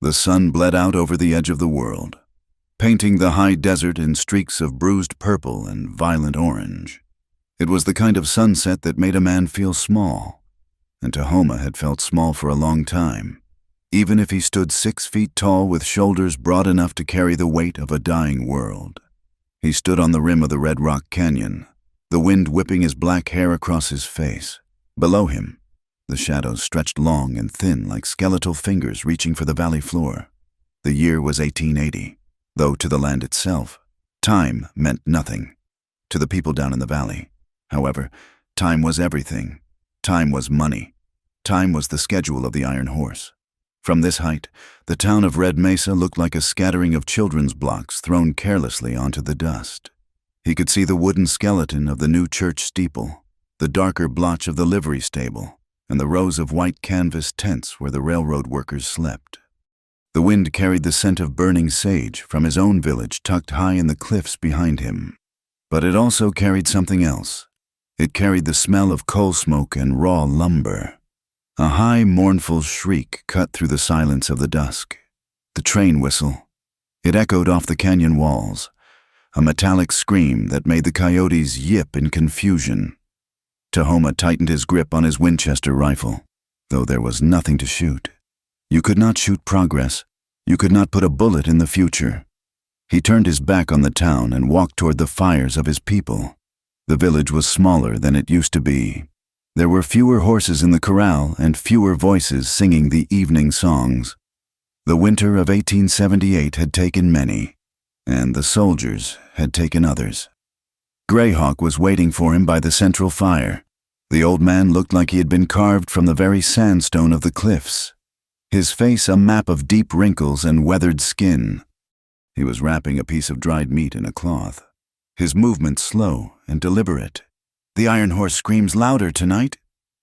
The sun bled out over the edge of the world, painting the high desert in streaks of bruised purple and violent orange. It was the kind of sunset that made a man feel small, and Tahoma had felt small for a long time, even if he stood 6 feet tall with shoulders broad enough to carry the weight of a dying world. He stood on the rim of the Red Rock Canyon, the wind whipping his black hair across his face. Below him, the shadows stretched long and thin like skeletal fingers reaching for the valley floor. The year was 1880, though to the land itself, time meant nothing. To the people down in the valley, however, time was everything. Time was money. Time was the schedule of the Iron Horse. From this height, the town of Red Mesa looked like a scattering of children's blocks thrown carelessly onto the dust. He could see the wooden skeleton of the new church steeple, the darker blotch of the livery stable, and the rows of white canvas tents where the railroad workers slept. The wind carried the scent of burning sage from his own village tucked high in the cliffs behind him. But it also carried something else. It carried the smell of coal smoke and raw lumber. A high, mournful shriek cut through the silence of the dusk. The train whistle. It echoed off the canyon walls, a metallic scream that made the coyotes yip in confusion. Tahoma tightened his grip on his Winchester rifle, though there was nothing to shoot. You could not shoot progress. You could not put a bullet in the future. He turned his back on the town and walked toward the fires of his people. The village was smaller than it used to be. There were fewer horses in the corral and fewer voices singing the evening songs. The winter of 1878 had taken many, and the soldiers had taken others. Greyhawk was waiting for him by the central fire. The old man looked like he had been carved from the very sandstone of the cliffs, his face a map of deep wrinkles and weathered skin. He was wrapping a piece of dried meat in a cloth, his movement slow and deliberate. "The Iron Horse screams louder tonight,"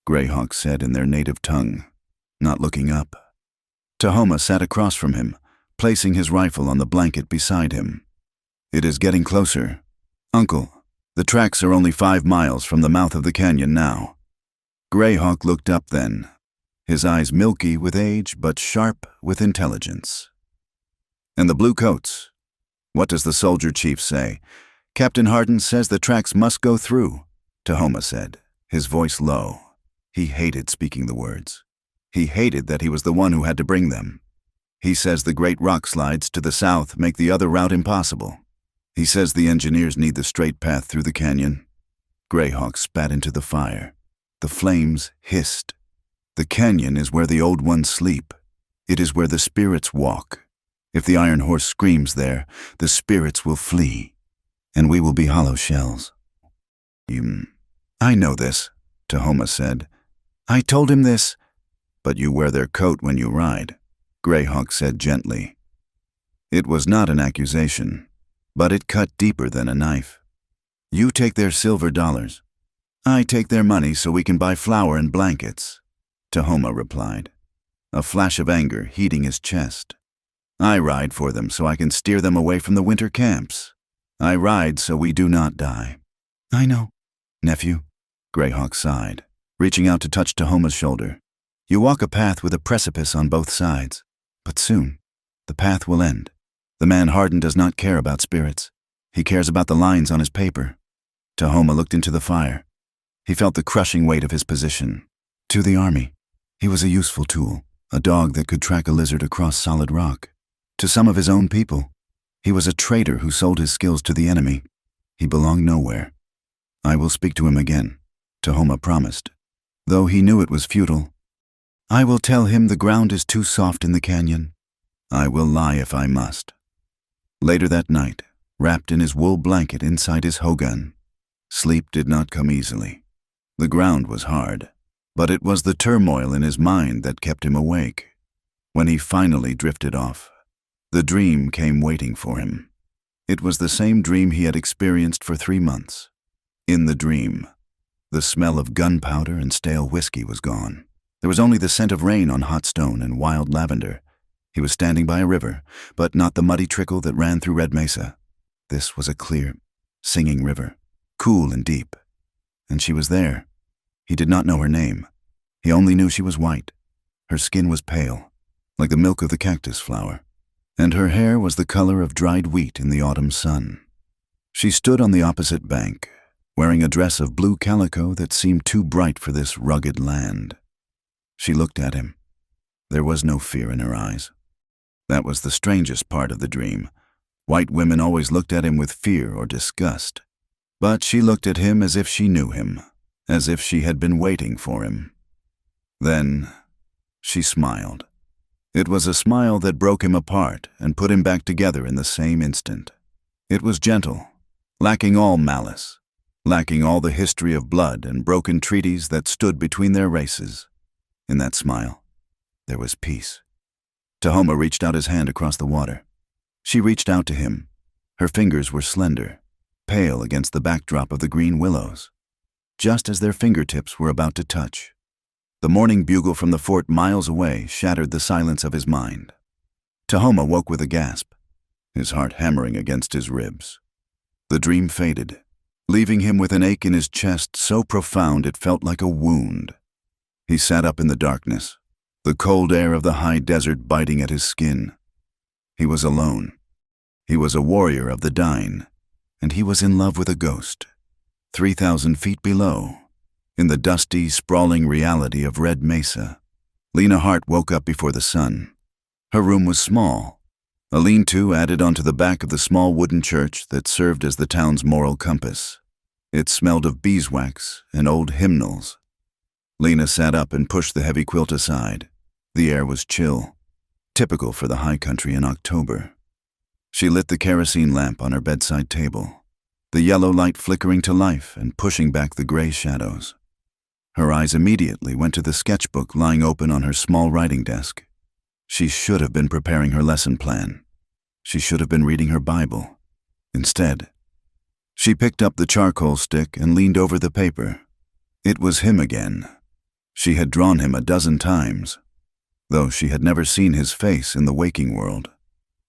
Greyhawk said in their native tongue, not looking up. Tahoma sat across from him, placing his rifle on the blanket beside him. "It is getting closer. Uncle, the tracks are only 5 miles from the mouth of the canyon now." Greyhawk looked up then, his eyes milky with age but sharp with intelligence. "And the blue coats? What does the soldier chief say?" "Captain Hardin says the tracks must go through," Tahoma said, his voice low. He hated speaking the words. He hated that he was the one who had to bring them. "He says the great rock slides to the south make the other route impossible. He says the engineers need the straight path through the canyon." Greyhawk spat into the fire. The flames hissed. "The canyon is where the old ones sleep. It is where the spirits walk. If the Iron Horse screams there, the spirits will flee, and we will be hollow shells." "I know this," Tahoma said. "I told him this." "But you wear their coat when you ride," Greyhawk said gently. It was not an accusation, but it cut deeper than a knife. "You take their silver dollars. I take their money so we can buy flour and blankets," Tahoma replied, a flash of anger heating his chest. "I ride for them so I can steer them away from the winter camps. I ride so we do not die." "I know, nephew," Greyhawk sighed, reaching out to touch Tahoma's shoulder. "You walk a path with a precipice on both sides, but soon the path will end. The man Hardin does not care about spirits. He cares about the lines on his paper." Tahoma looked into the fire. He felt the crushing weight of his position. To the army, he was a useful tool, a dog that could track a lizard across solid rock. To some of his own people, he was a traitor who sold his skills to the enemy. He belonged nowhere. "I will speak to him again," Tahoma promised, though he knew it was futile. "I will tell him the ground is too soft in the canyon. I will lie if I must." Later that night, wrapped in his wool blanket inside his hogan, sleep did not come easily. The ground was hard, but it was the turmoil in his mind that kept him awake. When he finally drifted off, the dream came waiting for him. It was the same dream he had experienced for 3 months. In the dream, the smell of gunpowder and stale whiskey was gone. There was only the scent of rain on hot stone and wild lavender. He was standing by a river, but not the muddy trickle that ran through Red Mesa. This was a clear, singing river, cool and deep. And she was there. He did not know her name. He only knew she was white. Her skin was pale, like the milk of the cactus flower, and her hair was the color of dried wheat in the autumn sun. She stood on the opposite bank, wearing a dress of blue calico that seemed too bright for this rugged land. She looked at him. There was no fear in her eyes. That was the strangest part of the dream. White women always looked at him with fear or disgust. But she looked at him as if she knew him, as if she had been waiting for him. Then she smiled. It was a smile that broke him apart and put him back together in the same instant. It was gentle, lacking all malice, lacking all the history of blood and broken treaties that stood between their races. In that smile, there was peace. Tahoma reached out his hand across the water. She reached out to him. Her fingers were slender, pale against the backdrop of the green willows. Just as their fingertips were about to touch, the morning bugle from the fort miles away shattered the silence of his mind. Tahoma woke with a gasp, his heart hammering against his ribs. The dream faded, leaving him with an ache in his chest so profound it felt like a wound. He sat up in the darkness, the cold air of the high desert biting at his skin. He was alone. He was a warrior of the Dine, and he was in love with a ghost, 3,000 feet below, in the dusty, sprawling reality of Red Mesa. Lena Hart woke up before the sun. Her room was small, a lean-to added onto the back of the small wooden church that served as the town's moral compass. It smelled of beeswax and old hymnals. Lena sat up and pushed the heavy quilt aside. The air was chill, typical for the high country in October. She lit the kerosene lamp on her bedside table, the yellow light flickering to life and pushing back the gray shadows. Her eyes immediately went to the sketchbook lying open on her small writing desk. She should have been preparing her lesson plan. She should have been reading her Bible. Instead, she picked up the charcoal stick and leaned over the paper. It was him again. She had drawn him a dozen times, though she had never seen his face in the waking world.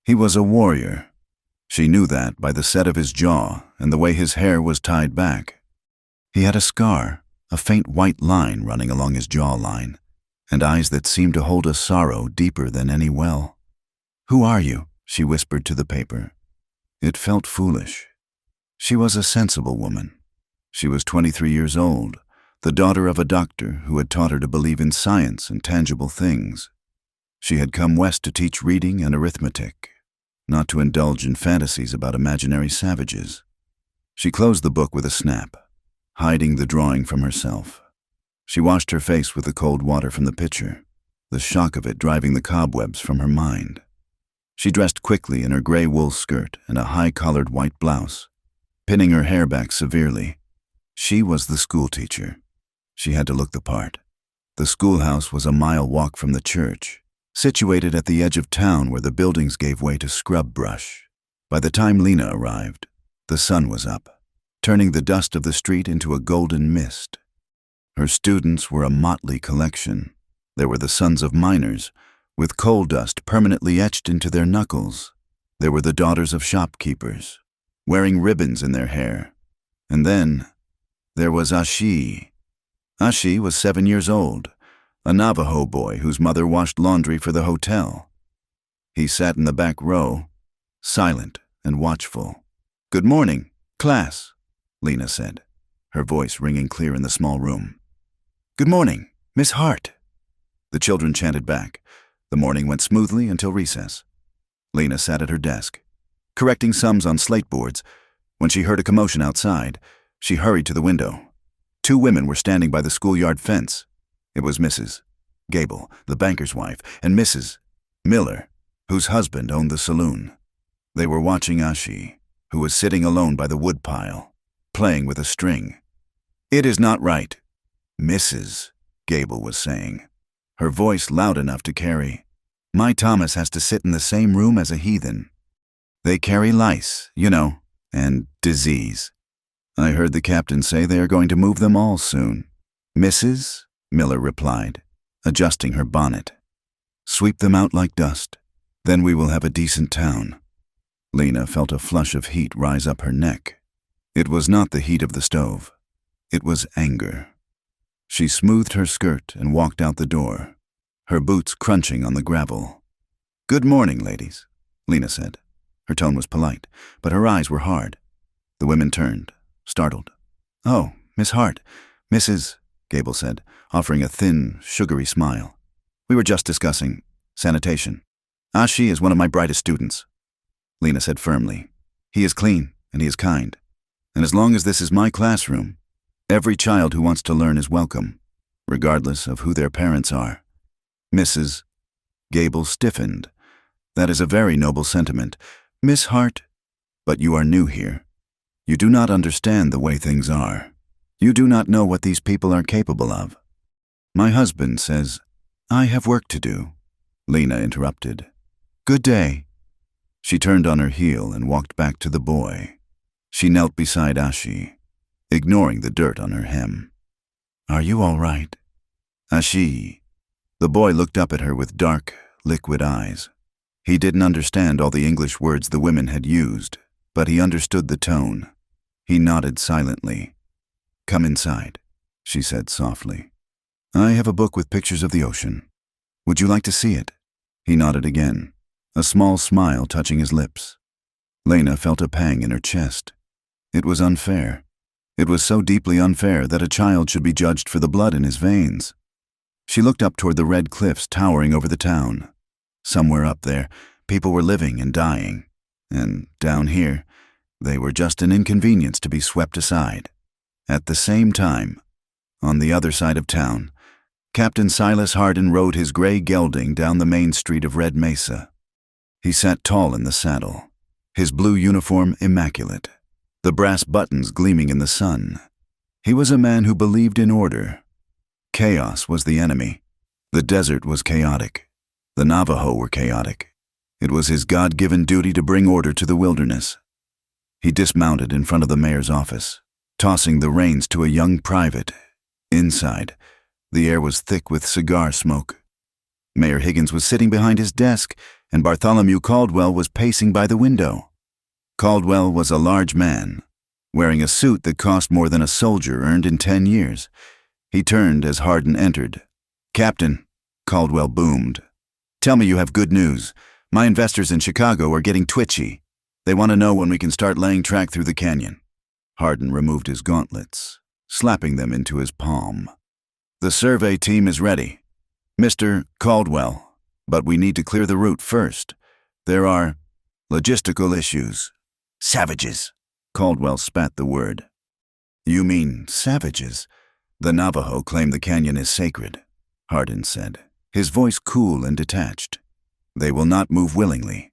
He was a warrior. She knew that by the set of his jaw and the way his hair was tied back. He had a scar, a faint white line running along his jawline, and eyes that seemed to hold a sorrow deeper than any well. "Who are you?" she whispered to the paper. It felt foolish. She was a sensible woman. She was 23 years old, the daughter of a doctor who had taught her to believe in science and tangible things. She had come west to teach reading and arithmetic, not to indulge in fantasies about imaginary savages. She closed the book with a snap, hiding the drawing from herself. She washed her face with the cold water from the pitcher, the shock of it driving the cobwebs from her mind. She dressed quickly in her gray wool skirt and a high-collared white blouse, pinning her hair back severely. She was the schoolteacher. She had to look the part. The schoolhouse was a mile walk from the church, situated at the edge of town where the buildings gave way to scrub brush. By the time Lena arrived, the sun was up, turning the dust of the street into a golden mist. Her students were a motley collection. There were the sons of miners, with coal dust permanently etched into their knuckles. There were the daughters of shopkeepers, wearing ribbons in their hair. And then there was Ashi. Ashi was 7 years old, a Navajo boy whose mother washed laundry for the hotel. He sat in the back row, silent and watchful. "Good morning, class," Lena said, her voice ringing clear in the small room. "Good morning, Miss Hart." The children chanted back. The morning went smoothly until recess. Lena sat at her desk, correcting sums on slate boards. When she heard a commotion outside, she hurried to the window. 2 women were standing by the schoolyard fence. It was Mrs. Gable, the banker's wife, and Mrs. Miller, whose husband owned the saloon. They were watching Ashi, who was sitting alone by the woodpile, playing with a string. "It is not right," Mrs. Gable was saying, her voice loud enough to carry. "My Thomas has to sit in the same room as a heathen. They carry lice, you know, and disease. I heard the captain say they are going to move them all soon." "Mrs.?" Miller replied, adjusting her bonnet. "Sweep them out like dust. Then we will have a decent town." Lena felt a flush of heat rise up her neck. It was not the heat of the stove. It was anger. She smoothed her skirt and walked out the door, her boots crunching on the gravel. "Good morning, ladies," Lena said. Her tone was polite, but her eyes were hard. The women turned, startled. "Oh, Miss Hart, Mrs. Gable said, offering a thin, sugary smile. "We were just discussing sanitation. Ashi is one of my brightest students," Lena said firmly. "He is clean, and he is kind. And as long as this is my classroom, every child who wants to learn is welcome, regardless of who their parents are." Mrs. Gable stiffened. "That is a very noble sentiment. Miss Hart, but you are new here. You do not understand the way things are. You do not know what these people are capable of." "My husband says, I have work to do," Lena interrupted. "Good day." She turned on her heel and walked back to the boy. She knelt beside Ashi, ignoring the dirt on her hem. "Are you all right?" "Ashi." The boy looked up at her with dark, liquid eyes. He didn't understand all the English words the women had used, but he understood the tone. He nodded silently. "Come inside," she said softly. "I have a book with pictures of the ocean. Would you like to see it?" He nodded again, a small smile touching his lips. Lena felt a pang in her chest. It was unfair. It was so deeply unfair that a child should be judged for the blood in his veins. She looked up toward the red cliffs towering over the town. Somewhere up there, people were living and dying, and down here, they were just an inconvenience to be swept aside. At the same time, on the other side of town, Captain Silas Hardin rode his gray gelding down the main street of Red Mesa. He sat tall in the saddle, his blue uniform immaculate, the brass buttons gleaming in the sun. He was a man who believed in order. Chaos was the enemy. The desert was chaotic. The Navajo were chaotic. It was his God-given duty to bring order to the wilderness. He dismounted in front of the mayor's office, tossing the reins to a young private. Inside, the air was thick with cigar smoke. Mayor Higgins was sitting behind his desk, and Bartholomew Caldwell was pacing by the window. Caldwell was a large man, wearing a suit that cost more than a soldier earned in 10 years. He turned as Hardin entered. "Captain," Caldwell boomed, "tell me you have good news. My investors in Chicago are getting twitchy. They want to know when we can start laying track through the canyon." Hardin removed his gauntlets, slapping them into his palm. "The survey team is ready, Mr. Caldwell, but we need to clear the route first. There are logistical issues." "Savages," Caldwell spat the word. "You mean savages? The Navajo claim the canyon is sacred," Hardin said, his voice cool and detached. "They will not move willingly."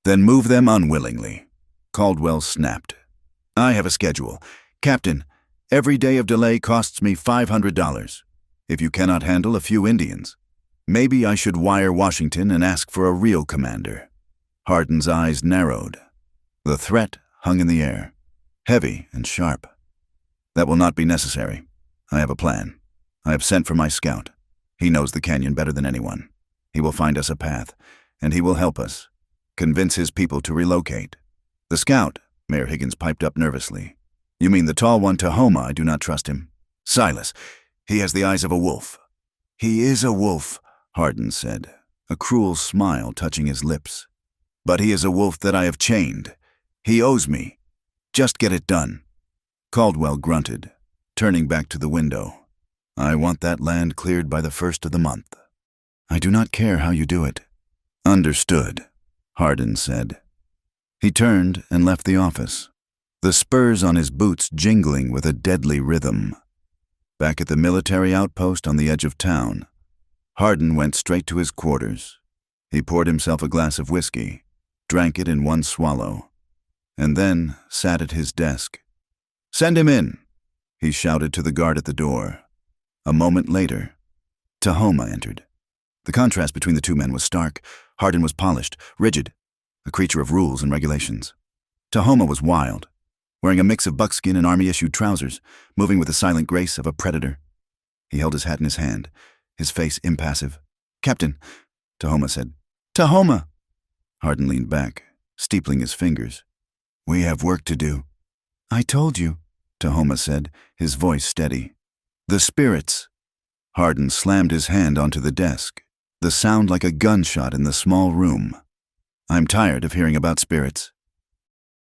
"Then move them unwillingly," Caldwell snapped. "I have a schedule. Captain, every day of delay costs me $500. If you cannot handle a few Indians, maybe I should wire Washington and ask for a real commander." Hardin's eyes narrowed. The threat hung in the air, heavy and sharp. "That will not be necessary. I have a plan. I have sent for my scout. He knows the canyon better than anyone. He will find us a path, and he will help us convince his people to relocate." "The scout," Mayor Higgins piped up nervously. "You mean the tall one, Tahoma? I do not trust him." "Silas, he has the eyes of a wolf." "He is a wolf," Hardin said, a cruel smile touching his lips. "But he is a wolf that I have chained. He owes me. Just get it done." Caldwell grunted, turning back to the window. "I want that land cleared by the 1st of the month. I do not care how you do it." "Understood," Hardin said. He turned and left the office, the spurs on his boots jingling with a deadly rhythm. Back at the military outpost on the edge of town, Hardin went straight to his quarters. He poured himself a glass of whiskey, drank it in one swallow, and then sat at his desk. "Send him in," he shouted to the guard at the door. A moment later, Tahoma entered. The contrast between the two men was stark. Hardin was polished, rigid, a creature of rules and regulations. Tahoma was wild, wearing a mix of buckskin and army-issued trousers, moving with the silent grace of a predator. He held his hat in his hand, his face impassive. "Captain," Tahoma said. "Tahoma!" Hardin leaned back, steepling his fingers. "We have work to do." "I told you," Tahoma said, his voice steady. "The spirits." Hardin slammed his hand onto the desk. the sound like a gunshot in the small room. I'm tired of hearing about spirits.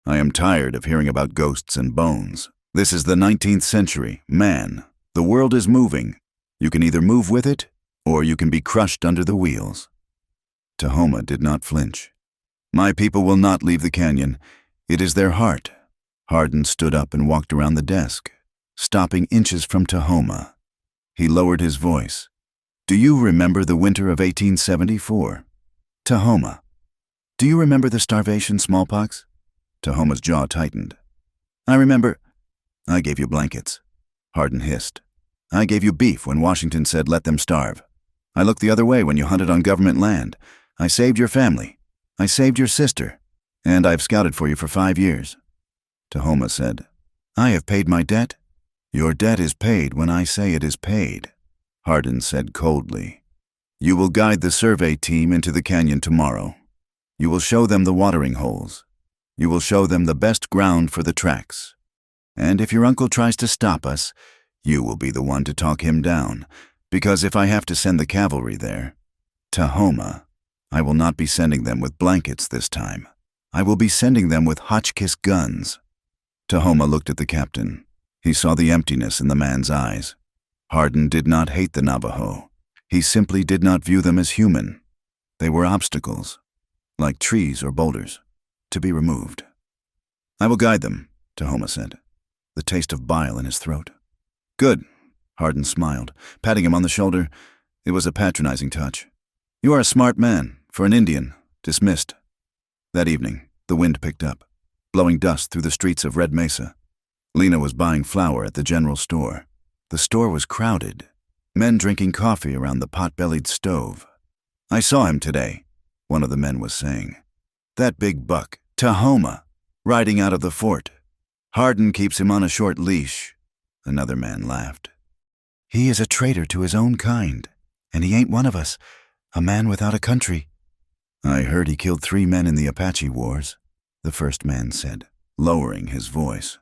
I am tired of hearing about ghosts and bones. This is the 19th century. Man, the world is moving. You can either move with it, or you can be crushed under the wheels. Tahoma did not flinch. My people will not leave the canyon. It is their heart. Hardin stood up and walked around the desk, stopping inches from Tahoma. He lowered his voice. Do you remember the winter of 1874? Tahoma. Do you remember the starvation, smallpox? Tahoma's jaw tightened. I remember. I gave you blankets. Hardin hissed. I gave you beef when Washington said let them starve. I looked the other way when you hunted on government land. I saved your family. I saved your sister. And I've scouted for you for 5 years. Tahoma said, I have paid my debt. Your debt is paid when I say it is paid, Hardin said coldly. You will guide the survey team into the canyon tomorrow. You will show them the watering holes. You will show them the best ground for the tracks. And if your uncle tries to stop us, you will be the one to talk him down, because if I have to send the cavalry there, Tahoma, I will not be sending them with blankets this time. I will be sending them with Hotchkiss guns. Tahoma looked at the captain. He saw the emptiness in the man's eyes. Hardin did not hate the Navajo. He simply did not view them as human. They were obstacles, like trees or boulders, to be removed. I will guide them, Tahoma said, the taste of bile in his throat. Good, Hardin smiled, patting him on the shoulder. It was a patronizing touch. You are a smart man, for an Indian. Dismissed. That evening, the wind picked up, blowing dust through the streets of Red Mesa. Lena was buying flour at the general store. The store was crowded, men drinking coffee around the pot-bellied stove. I saw him today, one of the men was saying. That big buck, Tahoma, riding out of the fort. Hardin keeps him on a short leash. Another man laughed. He is a traitor to his own kind, and he ain't one of us, a man without a country. I heard he killed 3 men in the Apache Wars, the first man said, lowering his voice.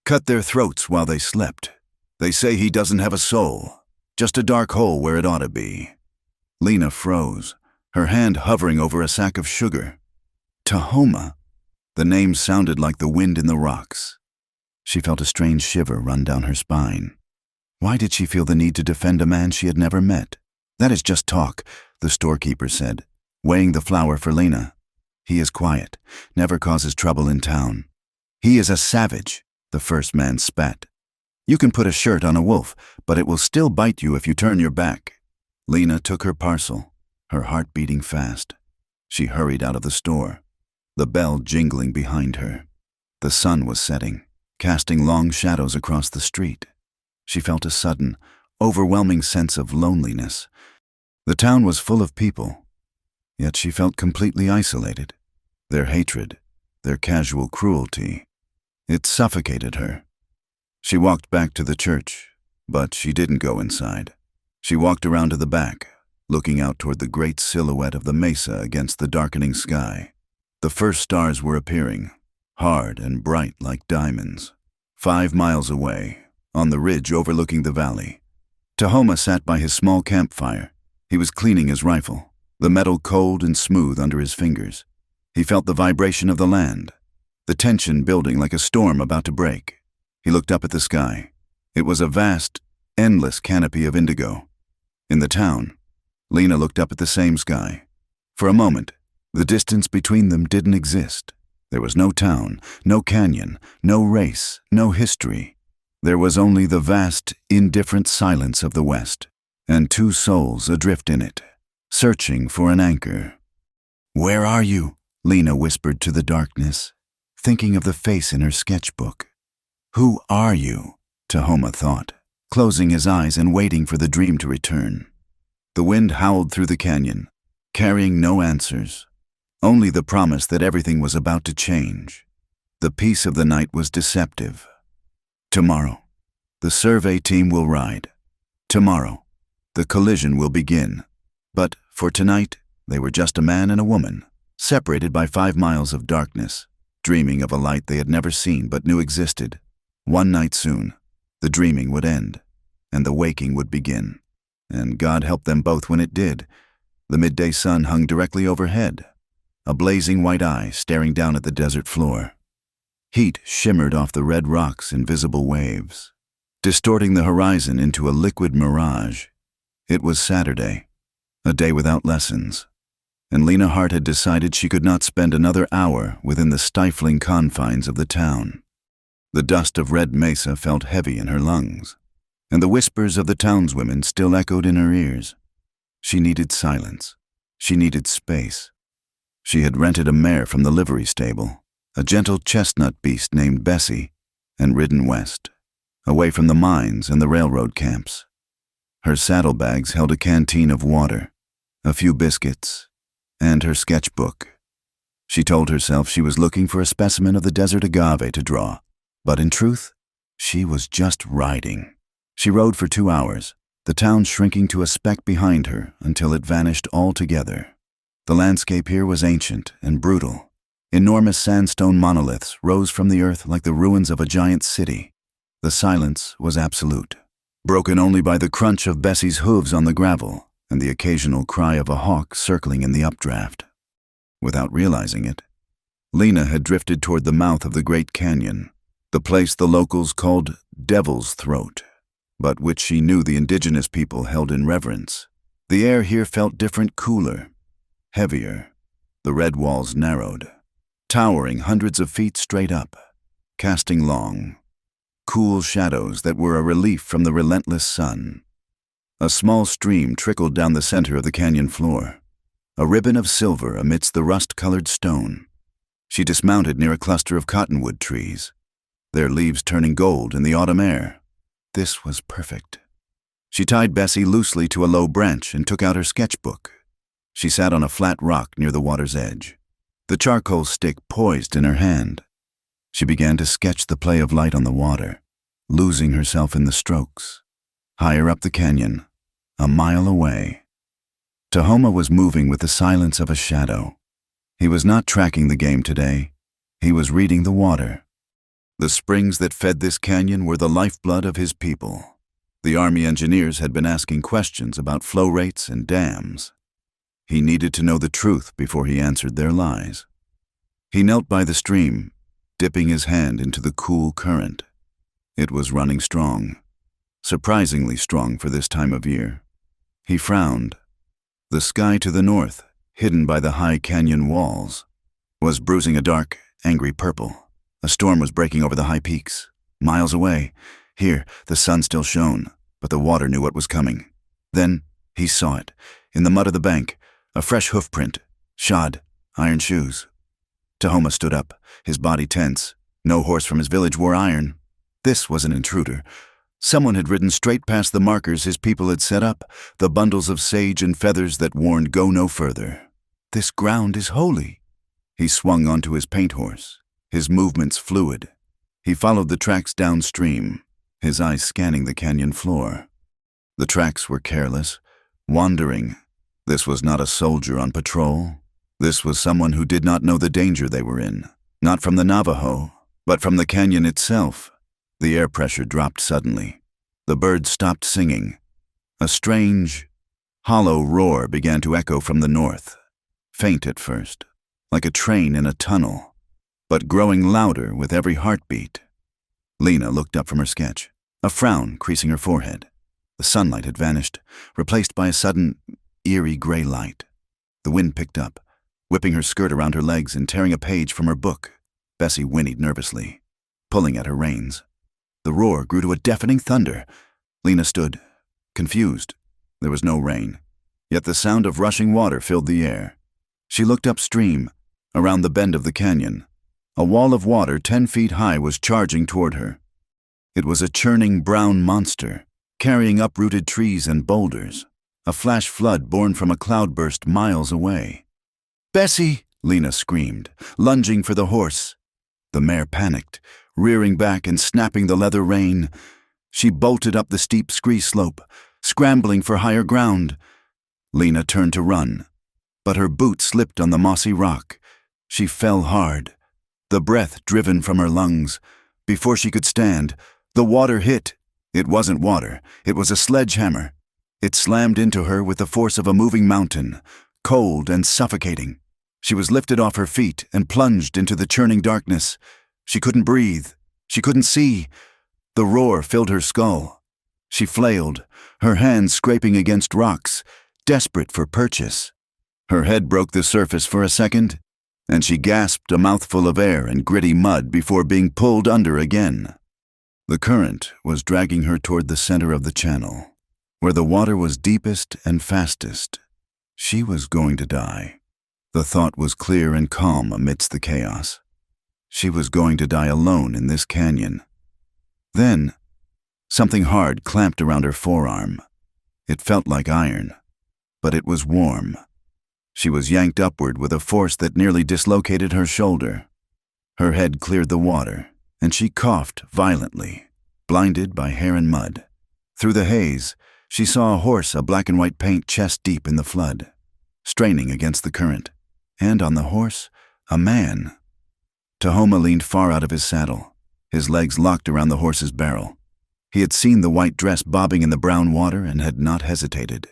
Cut their throats while they slept. They say he doesn't have a soul, just a dark hole where it ought to be. Lena froze, her hand hovering over a sack of sugar. Tahoma. The name sounded like the wind in the rocks. She felt a strange shiver run down her spine. Why did she feel the need to defend a man she had never met? That is just talk, the storekeeper said, weighing the flour for Lena. He is quiet, never causes trouble in town. He is a savage, the first man spat. You can put a shirt on a wolf, but it will still bite you if you turn your back. Lena took her parcel, her heart beating fast. She hurried out of the store, the bell jingling behind her. The sun was setting, casting long shadows across the street. She felt a sudden, overwhelming sense of loneliness. The town was full of people, yet she felt completely isolated. Their hatred, their casual cruelty, it suffocated her. She walked back to the church, but she didn't go inside. She walked around to the back, looking out toward the great silhouette of the mesa against the darkening sky. The first stars were appearing, hard and bright like diamonds. 5 miles away, on the ridge overlooking the valley, Tahoma sat by his small campfire. He was cleaning his rifle, the metal cold and smooth under his fingers. He felt the vibration of the land, the tension building like a storm about to break. He looked up at the sky. It was a vast, endless canopy of indigo. In the town, Lena looked up at the same sky. For a moment, the distance between them didn't exist. There was no town, no canyon, no race, no history. There was only the vast, indifferent silence of the West, and 2 souls adrift in it, searching for an anchor. Where are you? Lena whispered to the darkness, thinking of the face in her sketchbook. Who are you? Tahoma thought, closing his eyes and waiting for the dream to return. The wind howled through the canyon, carrying no answers, only the promise that everything was about to change. The peace of the night was deceptive. Tomorrow, the survey team will ride. Tomorrow, the collision will begin. But for tonight, they were just a man and a woman, separated by 5 miles of darkness, dreaming of a light they had never seen but knew existed. One night soon, the dreaming would end, and the waking would begin. And God help them both when it did. The midday sun hung directly overhead, a blazing white eye staring down at the desert floor. Heat shimmered off the red rocks in visible waves, distorting the horizon into a liquid mirage. It was Saturday, a day without lessons, and Lena Hart had decided she could not spend another hour within the stifling confines of the town. The dust of Red Mesa felt heavy in her lungs, and the whispers of the townswomen still echoed in her ears. She needed silence. She needed space. She had rented a mare from the livery stable, a gentle chestnut beast named Bessie, and ridden west, away from the mines and the railroad camps. Her saddlebags held a canteen of water, a few biscuits, and her sketchbook. She told herself she was looking for a specimen of the desert agave to draw, but in truth, she was just riding. She rode for 2 hours, the town shrinking to a speck behind her until it vanished altogether. The landscape here was ancient and brutal. Enormous sandstone monoliths rose from the earth like the ruins of a giant city. The silence was absolute, broken only by the crunch of Bessie's hooves on the gravel and the occasional cry of a hawk circling in the updraft. Without realizing it, Lena had drifted toward the mouth of the Great Canyon, the place the locals called Devil's Throat, but which she knew the indigenous people held in reverence. The air here felt different, cooler, heavier. The red walls narrowed, towering hundreds of feet straight up, casting long, cool shadows that were a relief from the relentless sun. A small stream trickled down the center of the canyon floor, a ribbon of silver amidst the rust-colored stone. She dismounted near a cluster of cottonwood trees, their leaves turning gold in the autumn air. This was perfect. She tied Bessie loosely to a low branch and took out her sketchbook. She sat on a flat rock near the water's edge, the charcoal stick poised in her hand. She began to sketch the play of light on the water, losing herself in the strokes. Higher up the canyon, a mile away, Tahoma was moving with the silence of a shadow. He was not tracking the game today. He was reading the water. The springs that fed this canyon were the lifeblood of his people. The Army engineers had been asking questions about flow rates and dams. He needed to know the truth before he answered their lies. He knelt by the stream, dipping his hand into the cool current. It was running strong, surprisingly strong for this time of year. He frowned. The sky to the north, hidden by the high canyon walls, was bruising a dark, angry purple. A storm was breaking over the high peaks. Miles away, here, the sun still shone, but the water knew what was coming. Then he saw it, in the mud of the bank, a fresh hoof print, shod, iron shoes. Tahoma stood up, his body tense. No horse from his village wore iron. This was an intruder. Someone had ridden straight past the markers his people had set up, the bundles of sage and feathers that warned go no further. This ground is holy. He swung onto his paint horse, his movements fluid. He followed the tracks downstream, his eyes scanning the canyon floor. The tracks were careless, wandering. This was not a soldier on patrol. This was someone who did not know the danger they were in, not from the Navajo, but from the canyon itself. The air pressure dropped suddenly. The birds stopped singing. A strange, hollow roar began to echo from the north, faint at first, like a train in a tunnel, but growing louder with every heartbeat. Lena looked up from her sketch, a frown creasing her forehead. The sunlight had vanished, replaced by a sudden, eerie gray light. The wind picked up, whipping her skirt around her legs and tearing a page from her book. Bessie whinnied nervously, pulling at her reins. The roar grew to a deafening thunder. Lena stood, confused. There was no rain, yet the sound of rushing water filled the air. She looked upstream, around the bend of the canyon. A wall of water 10 feet high was charging toward her. It was a churning brown monster, carrying uprooted trees and boulders, a flash flood born from a cloudburst miles away. "Bessie!" Lena screamed, lunging for the horse. The mare panicked, rearing back and snapping the leather rein. She bolted up the steep scree slope, scrambling for higher ground. Lena turned to run, but her boot slipped on the mossy rock. She fell hard, the breath driven from her lungs. Before she could stand, the water hit. It wasn't water, it was a sledgehammer. It slammed into her with the force of a moving mountain, cold and suffocating. She was lifted off her feet and plunged into the churning darkness. She couldn't breathe. She couldn't see. The roar filled her skull. She flailed, her hands scraping against rocks, desperate for purchase. Her head broke the surface for a second, and she gasped a mouthful of air and gritty mud before being pulled under again. The current was dragging her toward the center of the channel, where the water was deepest and fastest. She was going to die. The thought was clear and calm amidst the chaos. She was going to die alone in this canyon. Then, something hard clamped around her forearm. It felt like iron, but it was warm. She was yanked upward with a force that nearly dislocated her shoulder. Her head cleared the water, and she coughed violently, blinded by hair and mud. Through the haze, she saw a horse, a black and white paint chest deep in the flood, straining against the current, and on the horse, a man. Tahoma leaned far out of his saddle, his legs locked around the horse's barrel. He had seen the white dress bobbing in the brown water and had not hesitated.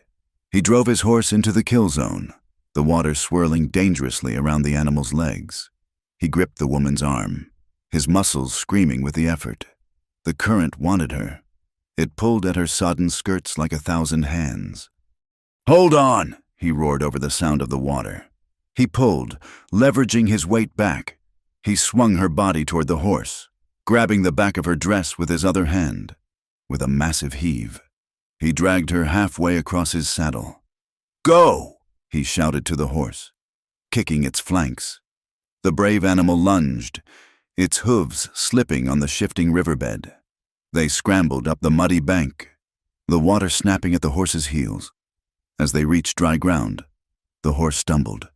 He drove his horse into the kill zone, the water swirling dangerously around the animal's legs. He gripped the woman's arm, his muscles screaming with the effort. The current wanted her. It pulled at her sodden skirts like 1,000 hands. "Hold on!" he roared over the sound of the water. He pulled, leveraging his weight back. He swung her body toward the horse, grabbing the back of her dress with his other hand. With a massive heave, he dragged her halfway across his saddle. "Go!" he shouted to the horse, kicking its flanks. The brave animal lunged, its hooves slipping on the shifting riverbed. They scrambled up the muddy bank, the water snapping at the horse's heels. As they reached dry ground, the horse stumbled,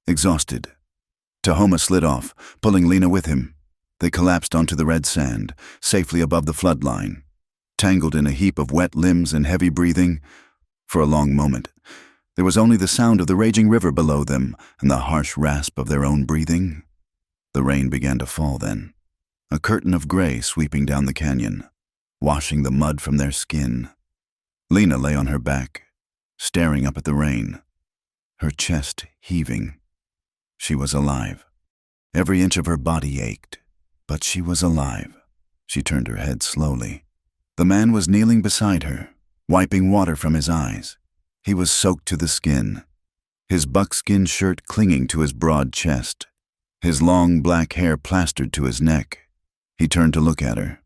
exhausted. Tahoma slid off, pulling Lena with him. They collapsed onto the red sand, safely above the flood line. Tangled in a heap of wet limbs and heavy breathing, for a long moment, there was only the sound of the raging river below them and the harsh rasp of their own breathing. The rain began to fall then, a curtain of gray sweeping down the canyon, washing the mud from their skin. Lena lay on her back, staring up at the rain, her chest heaving. She was alive. Every inch of her body ached, but she was alive. She turned her head slowly. The man was kneeling beside her, wiping water from his eyes. He was soaked to the skin, his buckskin shirt clinging to his broad chest, his long black hair plastered to his neck. He turned to look at her.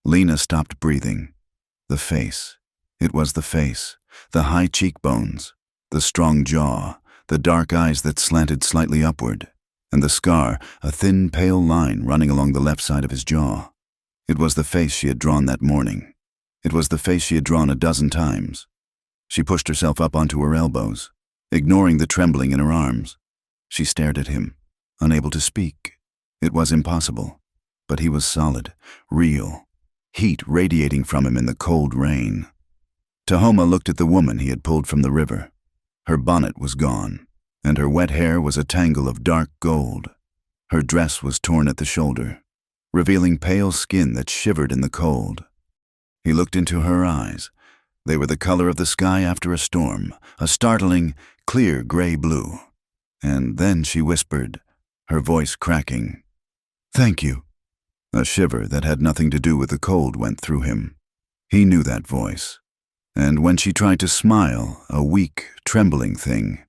Lena stopped breathing. The face. It was the face, the high cheekbones, the strong jaw, the dark eyes that slanted slightly upward, and the scar, a thin, pale line running along the left side of his jaw. It was the face she had drawn that morning. It was the face she had drawn a dozen times. She pushed herself up onto her elbows, ignoring the trembling in her arms. She stared at him, unable to speak. It was impossible, but he was solid, real, heat radiating from him in the cold rain. Tahoma looked at the woman he had pulled from the river. Her bonnet was gone, and her wet hair was a tangle of dark gold. Her dress was torn at the shoulder, revealing pale skin that shivered in the cold. He looked into her eyes. They were the color of the sky after a storm, a startling, clear gray blue. And then she whispered, her voice cracking, "Thank you." A shiver that had nothing to do with the cold went through him. He knew that voice. And when she tried to smile, a weak, trembling thing,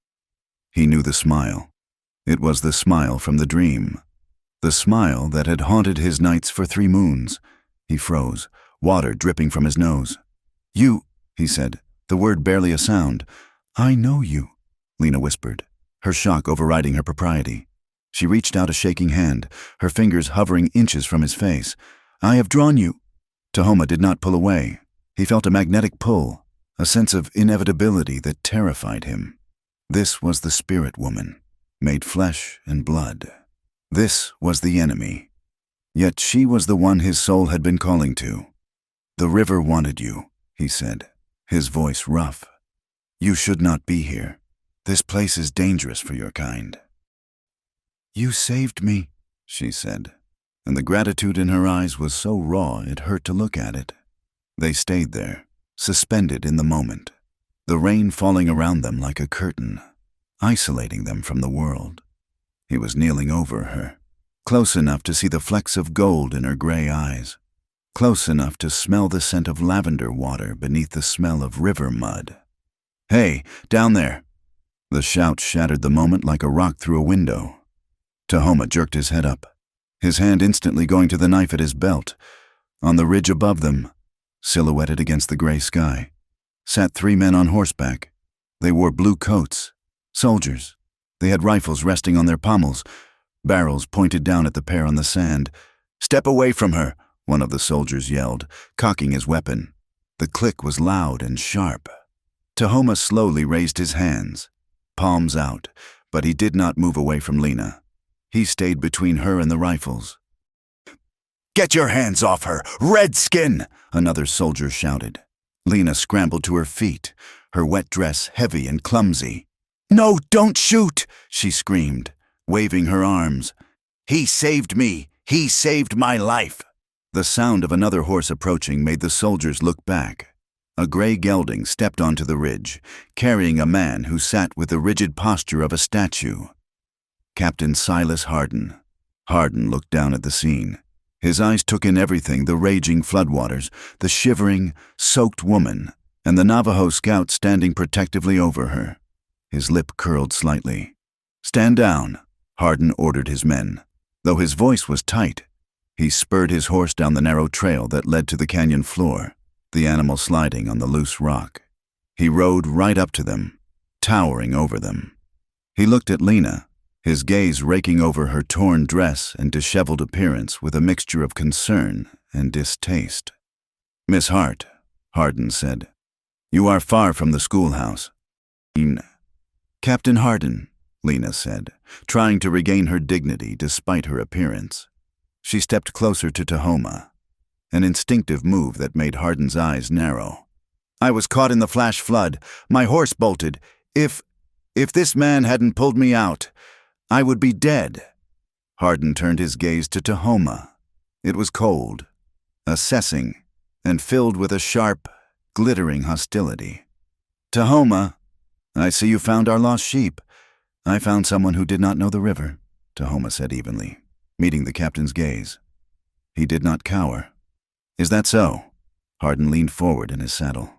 he knew the smile. It was the smile from the dream. The smile that had haunted his nights for 3 moons. He froze, water dripping from his nose. "You," he said, the word barely a sound. "I know you," Lena whispered, her shock overriding her propriety. She reached out a shaking hand, her fingers hovering inches from his face. "I have drawn you." Tahoma did not pull away. He felt a magnetic pull, a sense of inevitability that terrified him. This was the spirit woman, made flesh and blood. This was the enemy. Yet she was the one his soul had been calling to. "The river wanted you," he said, his voice rough. "You should not be here. This place is dangerous for your kind." "You saved me," she said, and the gratitude in her eyes was so raw it hurt to look at it. They stayed there, suspended in the moment. the rain falling around them like a curtain, isolating them from the world. He was kneeling over her, close enough to see the flecks of gold in her gray eyes, close enough to smell the scent of lavender water beneath the smell of river mud. "Hey, down there!" The shout shattered the moment like a rock through a window. Tahoma jerked his head up, his hand instantly going to the knife at his belt. On the ridge above them, silhouetted against the gray sky, sat 3 men on horseback. They wore blue coats, soldiers. They had rifles resting on their pommels, barrels pointed down at the pair on the sand. "Step away from her," one of the soldiers yelled, cocking his weapon. The click was loud and sharp. Tahoma slowly raised his hands, palms out, but he did not move away from Lena. He stayed between her and the rifles. "Get your hands off her, redskin!" another soldier shouted. Lena scrambled to her feet, her wet dress heavy and clumsy. "No, don't shoot!" she screamed, waving her arms. "He saved me! He saved my life!" The sound of another horse approaching made the soldiers look back. A gray gelding stepped onto the ridge, carrying a man who sat with the rigid posture of a statue. Captain Silas Hardin. Hardin looked down at the scene. His eyes took in everything: the raging floodwaters, the shivering, soaked woman, and the Navajo scout standing protectively over her. His lip curled slightly. "Stand down," Hardin ordered his men. Though his voice was tight, he spurred his horse down the narrow trail that led to the canyon floor, the animal sliding on the loose rock. He rode right up to them, towering over them. He looked at Lena, his gaze raking over her torn dress and disheveled appearance with a mixture of concern and distaste. "Miss Hart," Hardin said, "you are far from the schoolhouse." "Captain Hardin," Lena said, trying to regain her dignity despite her appearance. She stepped closer to Tahoma, an instinctive move that made Hardin's eyes narrow. "I was caught in the flash flood. My horse bolted. If this man hadn't pulled me out, I would be dead." Hardin turned his gaze to Tahoma. It was cold, assessing, and filled with a sharp, glittering hostility. "Tahoma, I see you found our lost sheep." "I found someone who did not know the river," Tahoma said evenly, meeting the captain's gaze. He did not cower. "Is that so?" Hardin leaned forward in his saddle,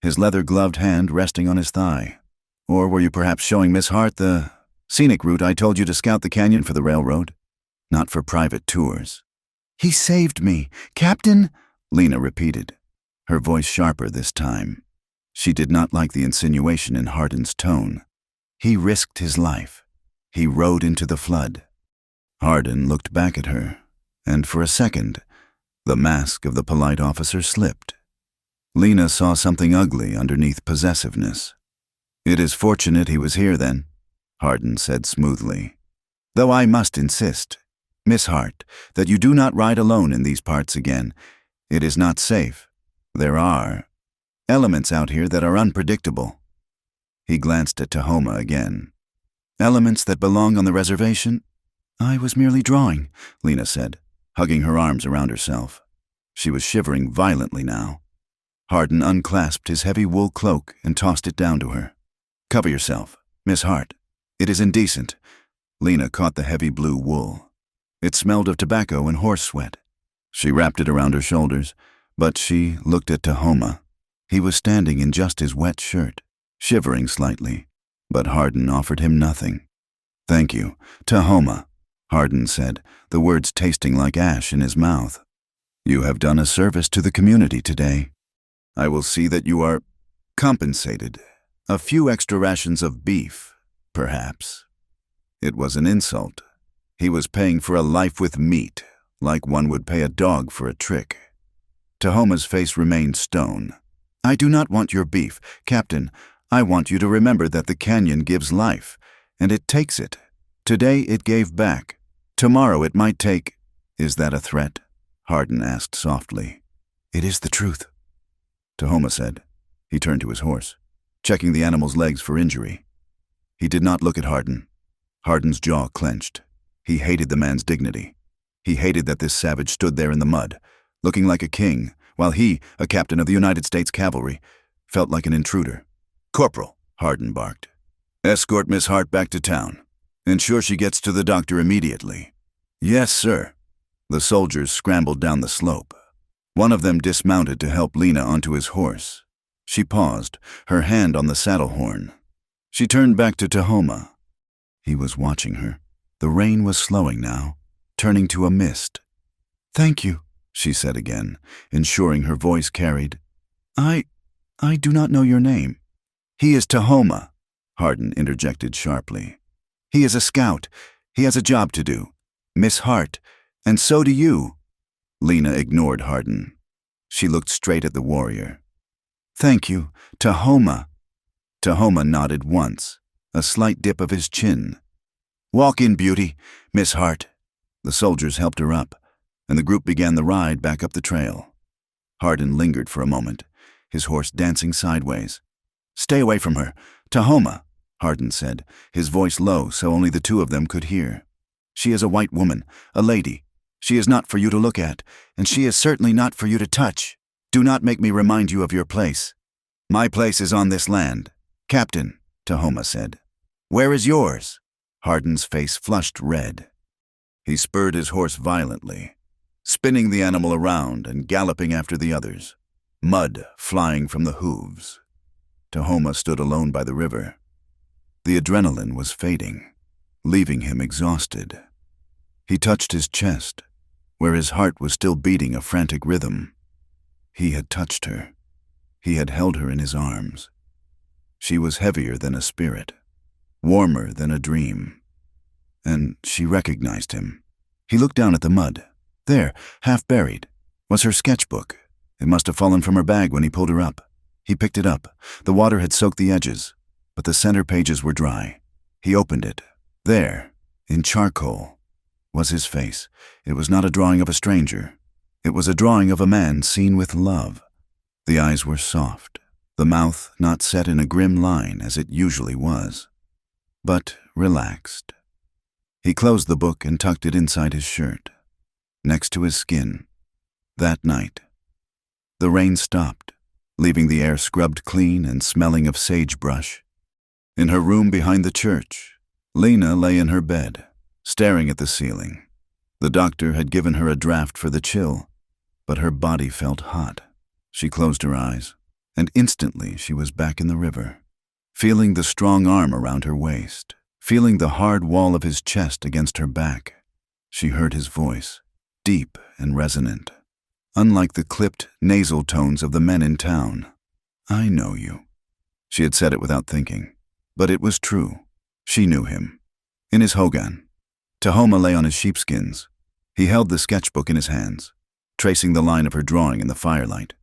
his leather-gloved hand resting on his thigh. "Or were you perhaps showing Miss Hart the scenic route I told you to scout the canyon for the railroad? Not for private tours." "He saved me, Captain," Lena repeated, her voice sharper this time. She did not like the insinuation in Hardin's tone. He risked his life. He rode into the flood. Hardin looked back at her, and for a second, the mask of the polite officer slipped. Lena saw something ugly underneath possessiveness. "It is fortunate he was here, then," Hardin said smoothly. "Though I must insist, Miss Hart, that you do not ride alone in these parts again. It is not safe. There are elements out here that are unpredictable." He glanced at Tahoma again. "Elements that belong on the reservation?" "I was merely drawing," Lena said, hugging her arms around herself. She was shivering violently now. Hardin unclasped his heavy wool cloak and tossed it down to her. "Cover yourself, Miss Hart. It is indecent." Lena caught the heavy blue wool. It smelled of tobacco and horse sweat. She wrapped it around her shoulders, but she looked at Tahoma. He was standing in just his wet shirt, shivering slightly, but Hardin offered him nothing. "Thank you, Tahoma," Hardin said, the words tasting like ash in his mouth. "You have done a service to the community today. I will see that you are compensated. A few extra rations of beef, perhaps." It was an insult. He was paying for a life with meat, like one would pay a dog for a trick. Tahoma's face remained stone. "I do not want your beef, Captain. I want you to remember that the canyon gives life, and it takes it. Today it gave back. Tomorrow it might take—" "Is that a threat?" Hardin asked softly. "It is the truth," Tahoma said. He turned to his horse, checking the animal's legs for injury. He did not look at Hardin. Hardin's jaw clenched. He hated the man's dignity. He hated that this savage stood there in the mud, looking like a king, while he, a captain of the United States Cavalry, felt like an intruder. "Corporal," Hardin barked. "Escort Miss Hart back to town. Ensure she gets to the doctor immediately." "Yes, sir." The soldiers scrambled down the slope. One of them dismounted to help Lena onto his horse. She paused, her hand on the saddle horn. She turned back to Tahoma. He was watching her. The rain was slowing now, turning to a mist. "Thank you," she said again, ensuring her voice carried. I do not know your name." "He is Tahoma," Hardin interjected sharply. "He is a scout. He has a job to do. Miss Hart, and so do you." Lena ignored Hardin. She looked straight at the warrior. "Thank you, Tahoma." Tahoma nodded once, a slight dip of his chin. "Walk in, beauty, Miss Hart." The soldiers helped her up, and the group began the ride back up the trail. Hardin lingered for a moment, his horse dancing sideways. "Stay away from her, Tahoma," Hardin said, his voice low so only the two of them could hear. "She is a white woman, a lady. She is not for you to look at, and she is certainly not for you to touch. Do not make me remind you of your place." "My place is on this land, Captain," Tahoma said. "Where is yours?" Hardin's face flushed red. He spurred his horse violently, spinning the animal around and galloping after the others, mud flying from the hooves. Tahoma stood alone by the river. The adrenaline was fading, leaving him exhausted. He touched his chest, where his heart was still beating a frantic rhythm. He had touched her. He had held her in his arms. She was heavier than a spirit, warmer than a dream. And she recognized him. He looked down at the mud. There, half buried, was her sketchbook. It must have fallen from her bag when he pulled her up. He picked it up. The water had soaked the edges, but the center pages were dry. He opened it. There, in charcoal, was his face. It was not a drawing of a stranger. It was a drawing of a man seen with love. The eyes were soft, the mouth not set in a grim line as it usually was, but relaxed. He closed the book and tucked it inside his shirt, next to his skin. That night, the rain stopped, leaving the air scrubbed clean and smelling of sagebrush. In her room behind the church, Lena lay in her bed, staring at the ceiling. The doctor had given her a draft for the chill, but her body felt hot. She closed her eyes, and instantly she was back in the river, feeling the strong arm around her waist, feeling the hard wall of his chest against her back. She heard his voice, deep and resonant, unlike the clipped, nasal tones of the men in town. "I know you." She had said it without thinking, but it was true. She knew him. In his hogan, Tahoma lay on his sheepskins. He held the sketchbook in his hands, tracing the line of her drawing in the firelight.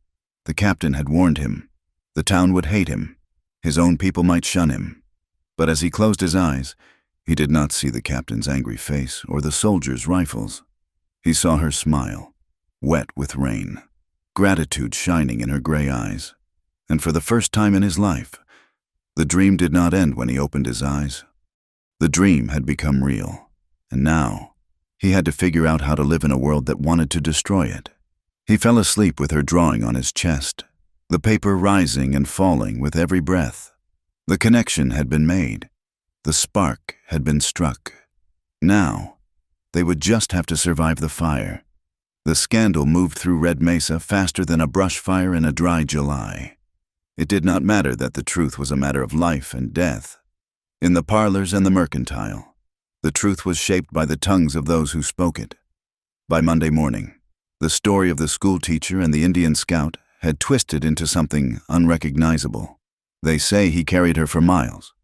The captain had warned him. The town would hate him. His own people might shun him. But as he closed his eyes, he did not see the captain's angry face or the soldiers' rifles. He saw her smile, wet with rain, gratitude shining in her gray eyes. And for the first time in his life, the dream did not end when he opened his eyes. The dream had become real, and now he had to figure out how to live in a world that wanted to destroy it. He fell asleep with her drawing on his chest, the paper rising and falling with every breath. The connection had been made. The spark had been struck. Now, they would just have to survive the fire. The scandal moved through Red Mesa faster than a brush fire in a dry July. It did not matter that the truth was a matter of life and death. In the parlors and the mercantile, the truth was shaped by the tongues of those who spoke it. By Monday morning, the story of the schoolteacher and the Indian scout had twisted into something unrecognizable. "They say he carried her for miles."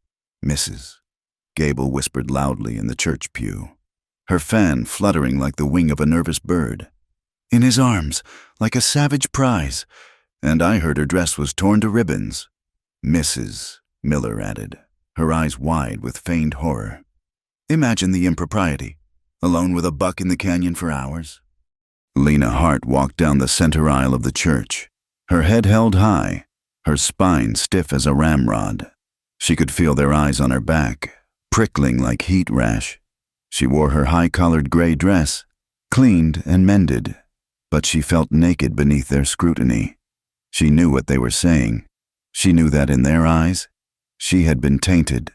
"Mrs." Gable whispered loudly in the church pew, her fan fluttering like the wing of a nervous bird. "In his arms, like a savage prize. And I heard her dress was torn to ribbons." "Mrs." Miller added, her eyes wide with feigned horror. "Imagine the impropriety, alone with a buck in the canyon for hours." Lena Hart walked down the center aisle of the church, her head held high, her spine stiff as a ramrod. She could feel their eyes on her back, prickling like heat rash. She wore her high-collared gray dress, cleaned and mended, but she felt naked beneath their scrutiny. She knew what they were saying. She knew that in their eyes, She had been tainted,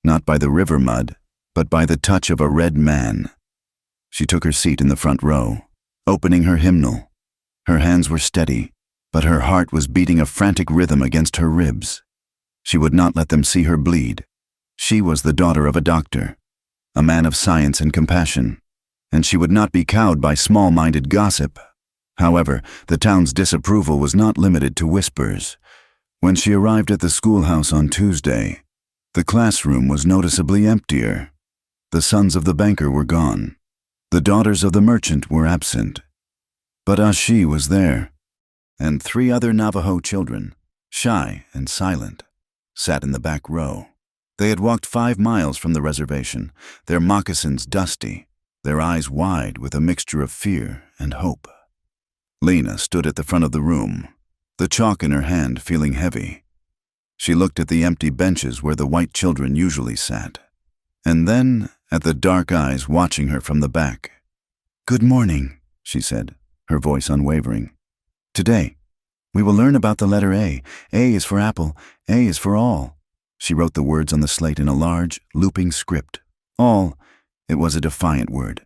not by the river mud, but by the touch of a red man. She took her seat in the front row, opening her hymnal. Her hands were steady, but her heart was beating a frantic rhythm against her ribs. She would not let them see her bleed. She was the daughter of a doctor, a man of science and compassion, and she would not be cowed by small-minded gossip. However, the town's disapproval was not limited to whispers. When she arrived at the schoolhouse on Tuesday, the classroom was noticeably emptier. The sons of the banker were gone. The daughters of the merchant were absent. But Ashi was there, and 3 other Navajo children, shy and silent, sat in the back row. They had walked 5 miles from the reservation, their moccasins dusty, their eyes wide with a mixture of fear and hope. Lena stood at the front of the room, the chalk in her hand feeling heavy. She looked at the empty benches where the white children usually sat, and then at the dark eyes watching her from the back. "Good morning," she said, her voice unwavering. "Today, we will learn about the letter A. A is for apple, A is for all." She wrote the words on the slate in a large, looping script. All, it was a defiant word.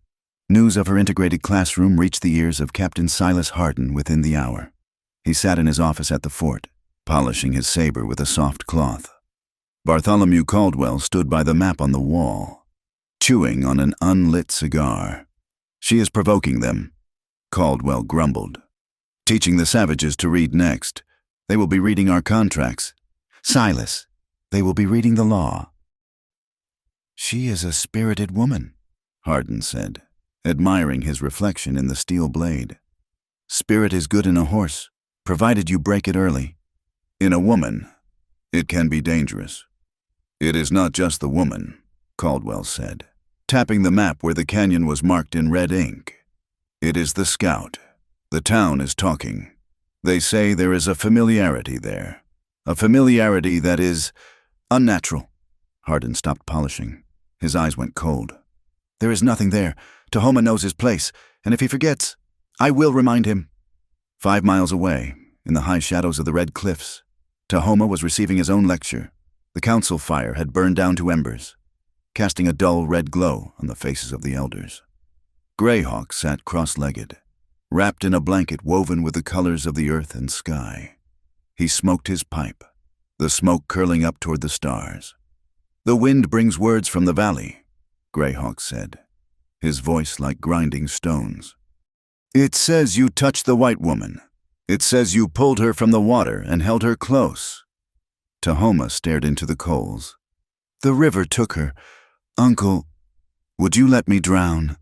News of her integrated classroom reached the ears of Captain Silas Hardin within the hour. He sat in his office at the fort, polishing his saber with a soft cloth. Bartholomew Caldwell stood by the map on the wall, chewing on an unlit cigar. "She is provoking them," Caldwell grumbled. "Teaching the savages to read next. They will be reading our contracts. Silas, they will be reading the law." "She is a spirited woman," Hardin said, admiring his reflection in the steel blade. "Spirit is good in a horse, provided you break it early. In a woman, it can be dangerous." "It is not just the woman," Caldwell said, tapping the map where the canyon was marked in red ink. "It is the scout. The town is talking. They say there is a familiarity there. A familiarity that is unnatural." Hardin stopped polishing. His eyes went cold. "There is nothing there. Tahoma knows his place, and if he forgets, I will remind him." 5 miles away, in the high shadows of the red cliffs, Tahoma was receiving his own lecture. The council fire had burned down to embers, casting a dull red glow on the faces of the elders. Greyhawk sat cross-legged, wrapped in a blanket woven with the colors of the earth and sky. He smoked his pipe, the smoke curling up toward the stars. "The wind brings words from the valley," Greyhawk said, his voice like grinding stones. "It says you touched the white woman. It says you pulled her from the water and held her close." Tahoma stared into the coals. "The river took her. Uncle, would you let me drown?"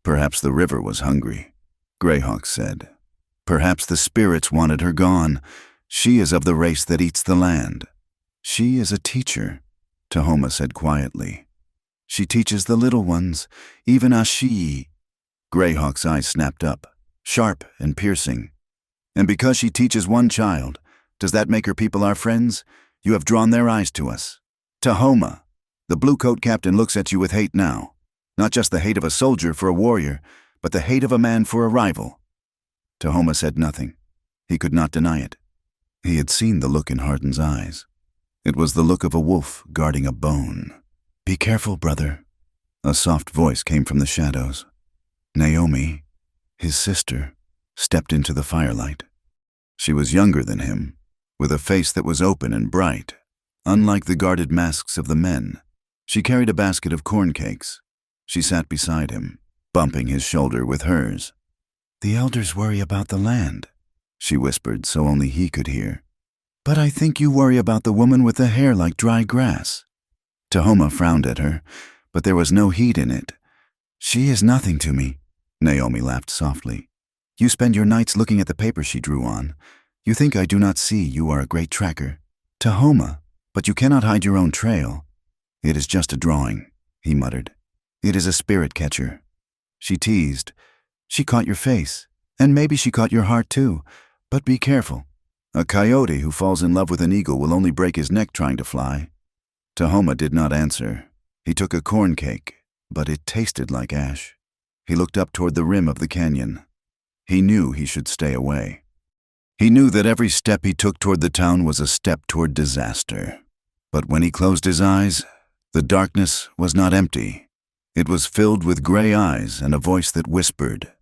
"Perhaps the river was hungry," Greyhawk said. "Perhaps the spirits wanted her gone. She is of the race that eats the land." "She is a teacher," Tahoma said quietly. "She teaches the little ones, even Ashi." Greyhawk's eyes snapped up, sharp and piercing. "And because she teaches one child, does that make her people our friends? You have drawn their eyes to us. Tahoma, the blue-coat captain looks at you with hate now. Not just the hate of a soldier for a warrior, but the hate of a man for a rival." Tahoma said nothing. He could not deny it. He had seen the look in Hardin's eyes. It was the look of a wolf guarding a bone. "Be careful, brother." A soft voice came from the shadows. Naomi, his sister, stepped into the firelight. She was younger than him, with a face that was open and bright. Unlike the guarded masks of the men, she carried a basket of corn cakes. She sat beside him, bumping his shoulder with hers. "The elders worry about the land," she whispered so only he could hear. "But I think you worry about the woman with the hair like dry grass." Tahoma frowned at her, but there was no heat in it. "She is nothing to me," Naomi laughed softly. "You spend your nights looking at the paper she drew on. You think I do not see you are a great tracker. Tahoma, but you cannot hide your own trail." "It is just a drawing," he muttered. "It is a spirit catcher." She teased. "She caught your face, and maybe she caught your heart too, but be careful. A coyote who falls in love with an eagle will only break his neck trying to fly." Tahoma did not answer. He took a corn cake, but it tasted like ash. He looked up toward the rim of the canyon. He knew he should stay away. He knew that every step he took toward the town was a step toward disaster. But when he closed his eyes, the darkness was not empty. It was filled with gray eyes and a voice that whispered,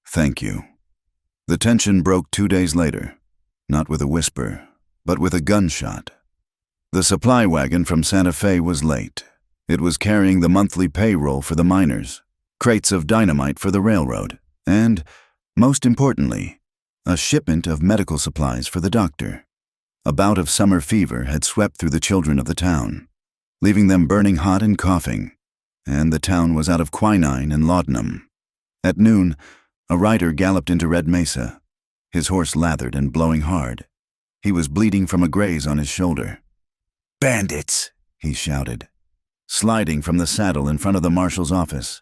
"Thank you." The tension broke 2 days later, not with a whisper, but with a gunshot. The supply wagon from Santa Fe was late. It was carrying the monthly payroll for the miners, crates of dynamite for the railroad, and, most importantly, a shipment of medical supplies for the doctor. A bout of summer fever had swept through the children of the town, leaving them burning hot and coughing, and the town was out of quinine and laudanum. At noon, a rider galloped into Red Mesa, his horse lathered and blowing hard. He was bleeding from a graze on his shoulder. "Bandits!" he shouted, sliding from the saddle in front of the marshal's office.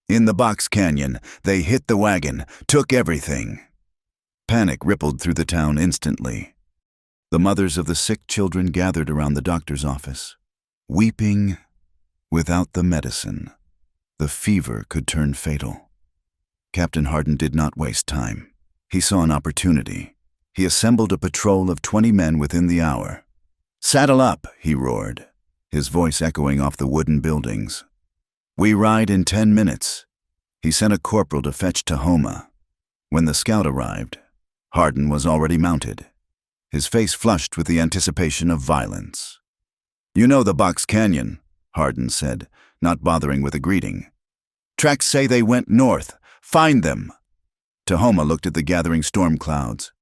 "In the Box Canyon, they hit the wagon, took everything." Panic rippled through the town instantly. The mothers of the sick children gathered around the doctor's office, weeping without the medicine. The fever could turn fatal. Captain Hardin did not waste time. He saw an opportunity. He assembled a patrol of 20 men within the hour. "Saddle up," he roared, his voice echoing off the wooden buildings. "We ride in 10 minutes." He sent a corporal to fetch Tahoma. When the scout arrived, Hardin was already mounted, his face flushed with the anticipation of violence. "You know the Box Canyon," Hardin said, not bothering with a greeting. "Tracks say they went north. Find them." Tahoma looked at the gathering storm clouds.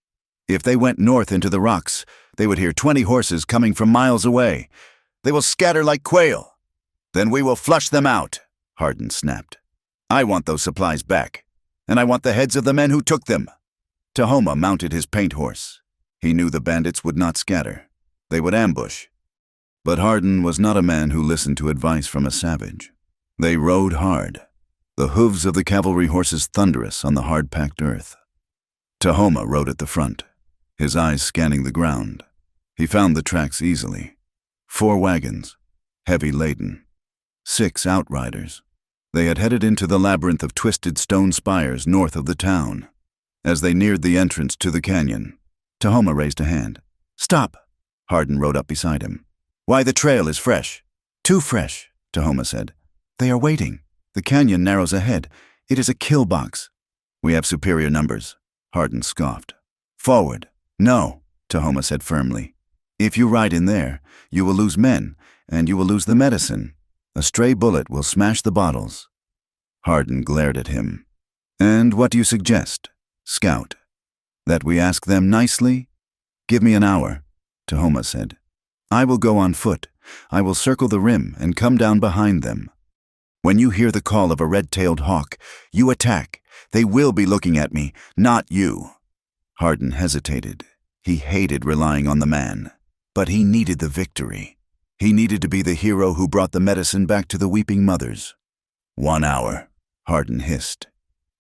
"If they went north into the rocks, they would hear 20 horses coming from miles away. They will scatter like quail. Then we will flush them out," Hardin snapped. "I want those supplies back, and I want the heads of the men who took them." Tahoma mounted his paint horse. He knew the bandits would not scatter. They would ambush. But Hardin was not a man who listened to advice from a savage. They rode hard, the hooves of the cavalry horses thunderous on the hard-packed earth. Tahoma rode at the front, his eyes scanning the ground. He found the tracks easily. 4 wagons, heavy laden. 6 outriders. They had headed into the labyrinth of twisted stone spires north of the town. As they neared the entrance to the canyon, Tahoma raised a hand. "Stop!" Hardin rode up beside him. "Why, the trail is fresh." "Too fresh," Tahoma said. "They are waiting. The canyon narrows ahead. It is a kill box." "We have superior numbers," Hardin scoffed. "Forward." "No," Tahoma said firmly. "If you ride in there, you will lose men, and you will lose the medicine. A stray bullet will smash the bottles." Hardin glared at him. "And what do you suggest, Scout? That we ask them nicely?" "Give me an hour," Tahoma said. "I will go on foot. I will circle the rim and come down behind them. When you hear the call of a red-tailed hawk, you attack. They will be looking at me, not you." Hardin hesitated. He hated relying on the man, but he needed the victory. He needed to be the hero who brought the medicine back to the weeping mothers. "1 hour," Hardin hissed.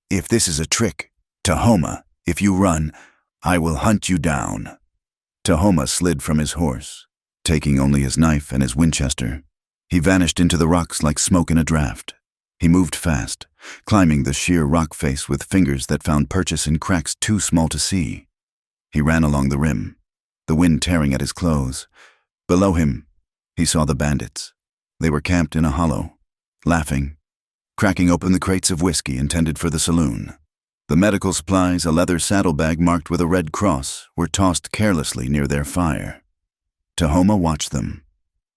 "If this is a trick, Tahoma, if you run, I will hunt you down." Tahoma slid from his horse, taking only his knife and his Winchester. He vanished into the rocks like smoke in a draft. He moved fast, climbing the sheer rock face with fingers that found purchase in cracks too small to see. He ran along the rim, the wind tearing at his clothes. Below him, he saw the bandits. They were camped in a hollow, laughing, cracking open the crates of whiskey intended for the saloon. The medical supplies, a leather saddlebag marked with a red cross, were tossed carelessly near their fire. Tahoma watched them.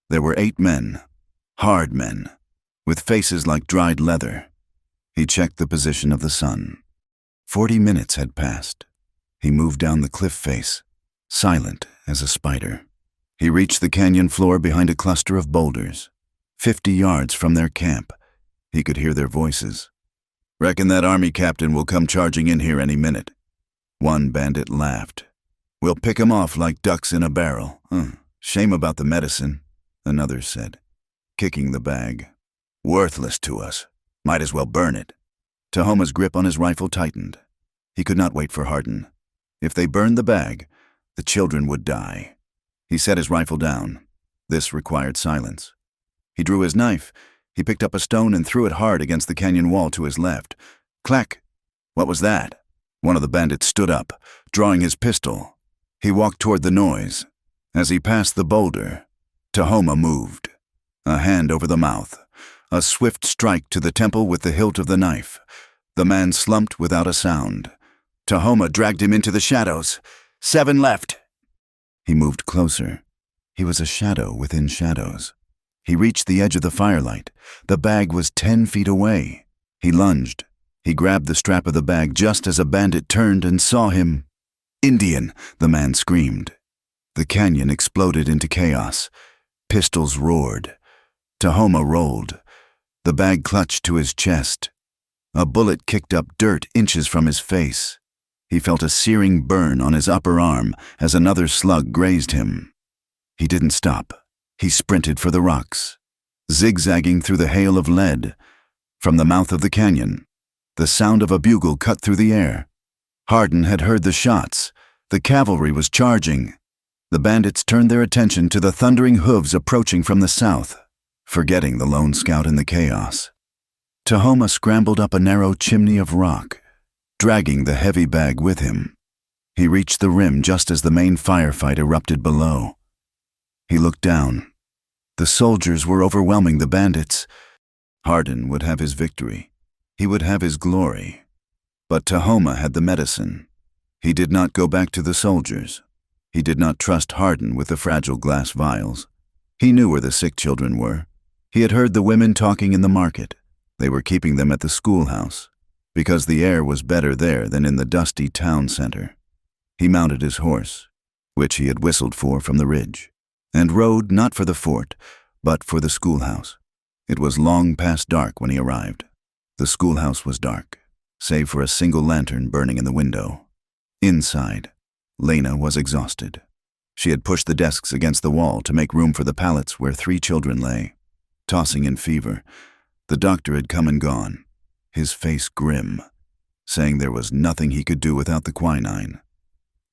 There were 8 men, hard men, with faces like dried leather. He checked the position of the sun. 40 minutes had passed. He moved down the cliff face, silent as a spider. He reached the canyon floor behind a cluster of boulders. 50 yards from their camp, he could hear their voices. "Reckon that army captain will come charging in here any minute." One bandit laughed. "We'll pick 'em off like ducks in a barrel. Shame about the medicine," another said, kicking the bag. "Worthless to us. Might as well burn it." Tahoma's grip on his rifle tightened. He could not wait for Hardin. If they burned the bag, the children would die. He set his rifle down. This required silence. He drew his knife. He picked up a stone and threw it hard against the canyon wall to his left. Clack! What was that? One of the bandits stood up, drawing his pistol. He walked toward the noise. As he passed the boulder, Tahoma moved. A hand over the mouth. A swift strike to the temple with the hilt of the knife. The man slumped without a sound. Tahoma dragged him into the shadows. 7 left. He moved closer. He was a shadow within shadows. He reached the edge of the firelight. The bag was 10 feet away. He lunged. He grabbed the strap of the bag just as a bandit turned and saw him. "Indian!" the man screamed. The canyon exploded into chaos. Pistols roared. Tahoma rolled. The bag clutched to his chest. A bullet kicked up dirt inches from his face. He felt a searing burn on his upper arm as another slug grazed him. He didn't stop. He sprinted for the rocks, zigzagging through the hail of lead. From the mouth of the canyon, the sound of a bugle cut through the air. Hardin had heard the shots. The cavalry was charging. The bandits turned their attention to the thundering hooves approaching from the south, forgetting the lone scout in the chaos. Tahoma scrambled up a narrow chimney of rock, dragging the heavy bag with him. He reached the rim just as the main firefight erupted below. He looked down. The soldiers were overwhelming the bandits. Hardin would have his victory. He would have his glory. But Tahoma had the medicine. He did not go back to the soldiers. He did not trust Hardin with the fragile glass vials. He knew where the sick children were. He had heard the women talking in the market. They were keeping them at the schoolhouse, because the air was better there than in the dusty town center. He mounted his horse, which he had whistled for from the ridge, and rode not for the fort, but for the schoolhouse. It was long past dark when he arrived. The schoolhouse was dark, save for a single lantern burning in the window. Inside, Lena was exhausted. She had pushed the desks against the wall to make room for the pallets where 3 children lay, tossing in fever. The doctor had come and gone, his face grim, saying there was nothing he could do without the quinine.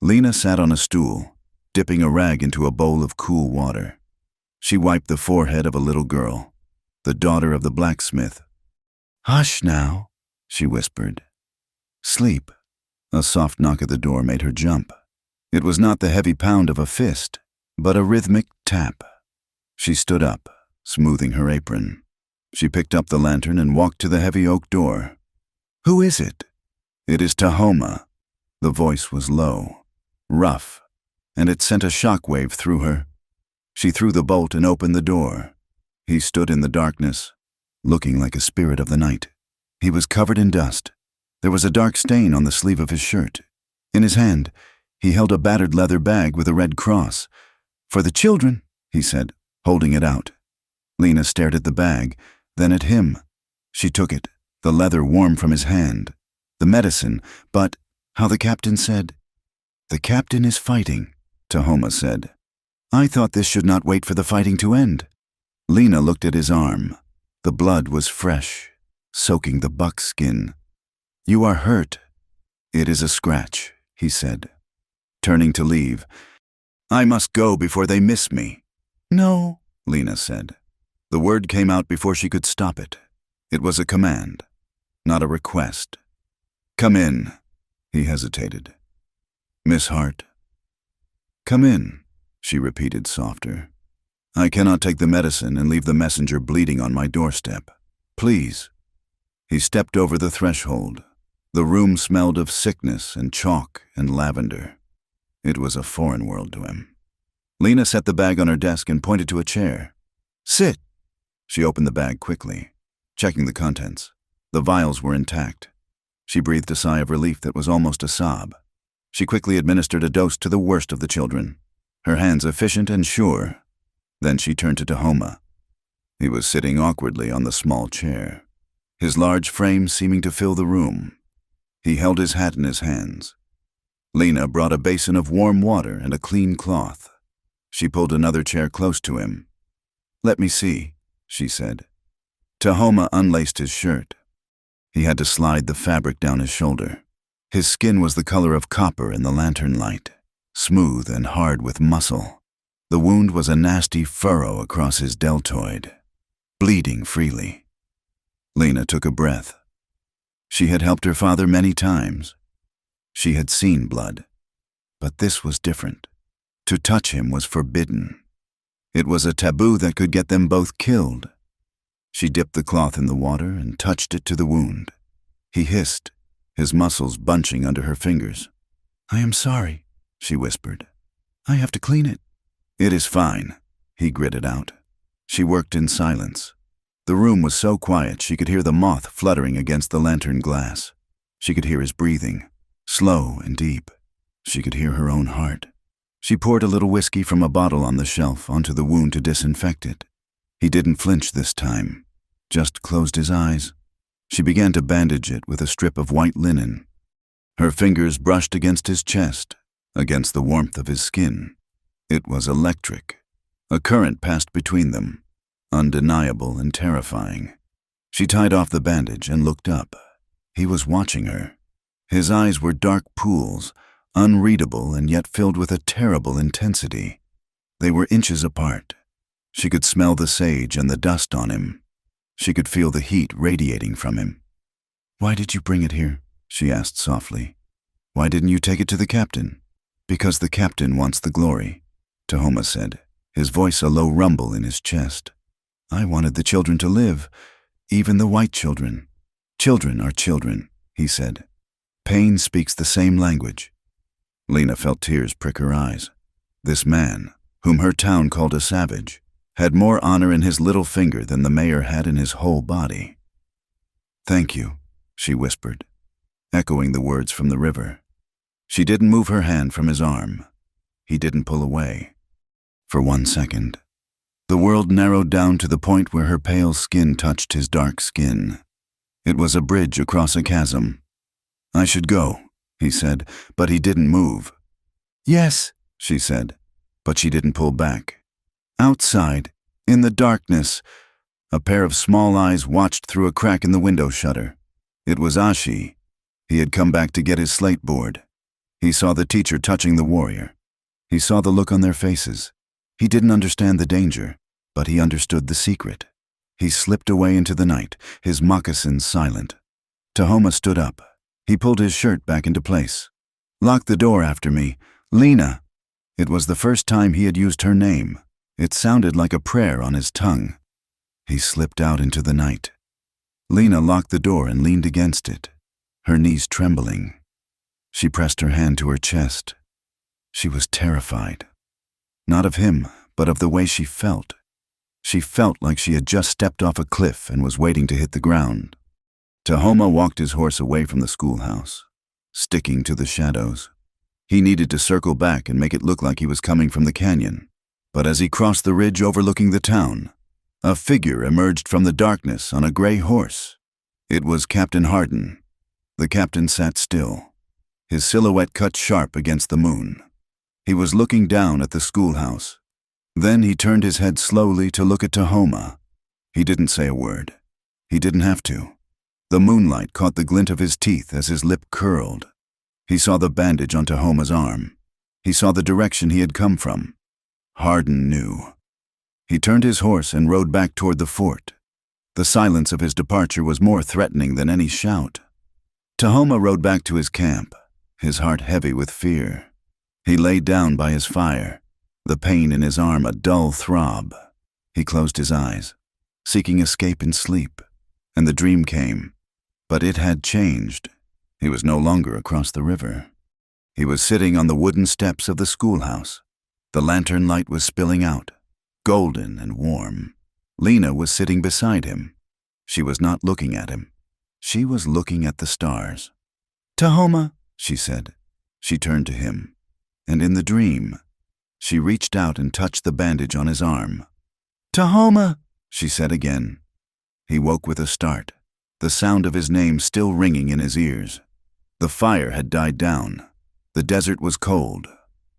Lena sat on a stool, dipping a rag into a bowl of cool water. She wiped the forehead of a little girl, the daughter of the blacksmith. "Hush now," she whispered. "Sleep." A soft knock at the door made her jump. It was not the heavy pound of a fist, but a rhythmic tap. She stood up, smoothing her apron. She picked up the lantern and walked to the heavy oak door. "Who is it?" "It is Tahoma." The voice was low, rough, and it sent a shock wave through her. She threw the bolt and opened the door. He stood in the darkness, looking like a spirit of the night. He was covered in dust. There was a dark stain on the sleeve of his shirt. In his hand, he held a battered leather bag with a red cross. "For the children," he said, holding it out. Lena stared at the bag, then at him. She took it, the leather warm from his hand. The medicine, but how the captain said. "The captain is fighting," Tahoma said. "I thought this should not wait for the fighting to end." Lena looked at his arm. The blood was fresh, soaking the buckskin. "You are hurt." "It is a scratch," he said, turning to leave. "I must go before they miss me." "No," Lena said. The word came out before she could stop it. It was a command, not a request. "Come in." He hesitated. "Miss Hart." "Come in," she repeated softer. "I cannot take the medicine and leave the messenger bleeding on my doorstep. Please." He stepped over the threshold. The room smelled of sickness and chalk and lavender. It was a foreign world to him. Lena set the bag on her desk and pointed to a chair. "Sit." She opened the bag quickly, checking the contents. The vials were intact. She breathed a sigh of relief that was almost a sob. She quickly administered a dose to the worst of the children, her hands efficient and sure. Then she turned to Tahoma. He was sitting awkwardly on the small chair, his large frame seeming to fill the room. He held his hat in his hands. Lena brought a basin of warm water and a clean cloth. She pulled another chair close to him. "Let me see," she said. Tahoma unlaced his shirt. He had to slide the fabric down his shoulder. His skin was the color of copper in the lantern light, smooth and hard with muscle. The wound was a nasty furrow across his deltoid, bleeding freely. Lena took a breath. She had helped her father many times. She had seen blood. But this was different. To touch him was forbidden. It was a taboo that could get them both killed. She dipped the cloth in the water and touched it to the wound. He hissed, his muscles bunching under her fingers. "I am sorry," she whispered. "I have to clean it." "It is fine," he gritted out. She worked in silence. The room was so quiet she could hear the moth fluttering against the lantern glass. She could hear his breathing, slow and deep. She could hear her own heart. She poured a little whiskey from a bottle on the shelf onto the wound to disinfect it. He didn't flinch this time, just closed his eyes. She began to bandage it with a strip of white linen. Her fingers brushed against his chest, against the warmth of his skin. It was electric. A current passed between them, undeniable and terrifying. She tied off the bandage and looked up. He was watching her. His eyes were dark pools, unreadable and yet filled with a terrible intensity. They were inches apart. She could smell the sage and the dust on him. She could feel the heat radiating from him. "Why did you bring it here?" she asked softly. "Why didn't you take it to the captain?" "Because the captain wants the glory," Tahoma said, his voice a low rumble in his chest. "I wanted the children to live, even the white children." "Children are children," he said. "Pain speaks the same language." Lena felt tears prick her eyes. This man, whom her town called a savage, had more honor in his little finger than the mayor had in his whole body. "Thank you," she whispered, echoing the words from the river. She didn't move her hand from his arm. He didn't pull away. For 1 second, the world narrowed down to the point where her pale skin touched his dark skin. It was a bridge across a chasm. "I should go," he said, but he didn't move. "Yes," she said, but she didn't pull back. Outside, in the darkness, a pair of small eyes watched through a crack in the window shutter. It was Ashi. He had come back to get his slate board. He saw the teacher touching the warrior. He saw the look on their faces. He didn't understand the danger, but he understood the secret. He slipped away into the night, his moccasins silent. Tahoma stood up. He pulled his shirt back into place. "Lock the door after me. Lena." It was the first time he had used her name. It sounded like a prayer on his tongue. He slipped out into the night. Lena locked the door and leaned against it, her knees trembling. She pressed her hand to her chest. She was terrified. Not of him, but of the way she felt. She felt like she had just stepped off a cliff and was waiting to hit the ground. Tahoma walked his horse away from the schoolhouse, sticking to the shadows. He needed to circle back and make it look like he was coming from the canyon. But as he crossed the ridge overlooking the town, a figure emerged from the darkness on a gray horse. It was Captain Hardin. The captain sat still, his silhouette cut sharp against the moon. He was looking down at the schoolhouse. Then he turned his head slowly to look at Tahoma. He didn't say a word. He didn't have to. The moonlight caught the glint of his teeth as his lip curled. He saw the bandage on Tahoma's arm. He saw the direction he had come from. Hardin knew. He turned his horse and rode back toward the fort. The silence of his departure was more threatening than any shout. Tahoma rode back to his camp, his heart heavy with fear. He lay down by his fire, the pain in his arm a dull throb. He closed his eyes, seeking escape in sleep, and the dream came. But it had changed. He was no longer across the river. He was sitting on the wooden steps of the schoolhouse. The lantern light was spilling out, golden and warm. Lena was sitting beside him. She was not looking at him. She was looking at the stars. "Tahoma," she said. She turned to him, and in the dream, she reached out and touched the bandage on his arm. "Tahoma," she said again. He woke with a start, the sound of his name still ringing in his ears. The fire had died down. The desert was cold,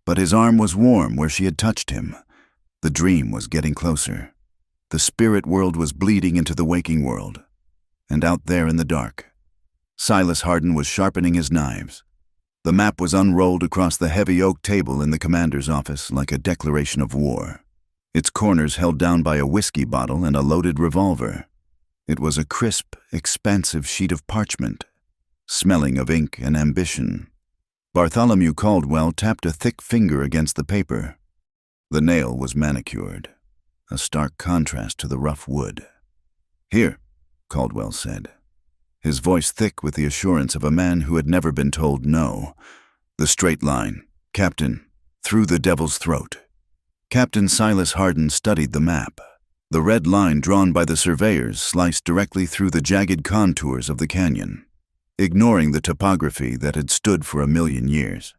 but his arm was warm where she had touched him. The dream was getting closer. The spirit world was bleeding into the waking world. And out there in the dark, Silas Hardin was sharpening his knives. The map was unrolled across the heavy oak table in the commander's office like a declaration of war, its corners held down by a whiskey bottle and a loaded revolver. It was a crisp, expansive sheet of parchment, smelling of ink and ambition. Bartholomew Caldwell tapped a thick finger against the paper. The nail was manicured. a stark contrast to the rough wood. "Here," Caldwell said, his voice thick with the assurance of a man who had never been told no. "The straight line, Captain, through the Devil's Throat." Captain Silas Hardin studied the map. The red line drawn by the surveyors sliced directly through the jagged contours of the canyon, ignoring the topography that had stood for 1,000,000 years.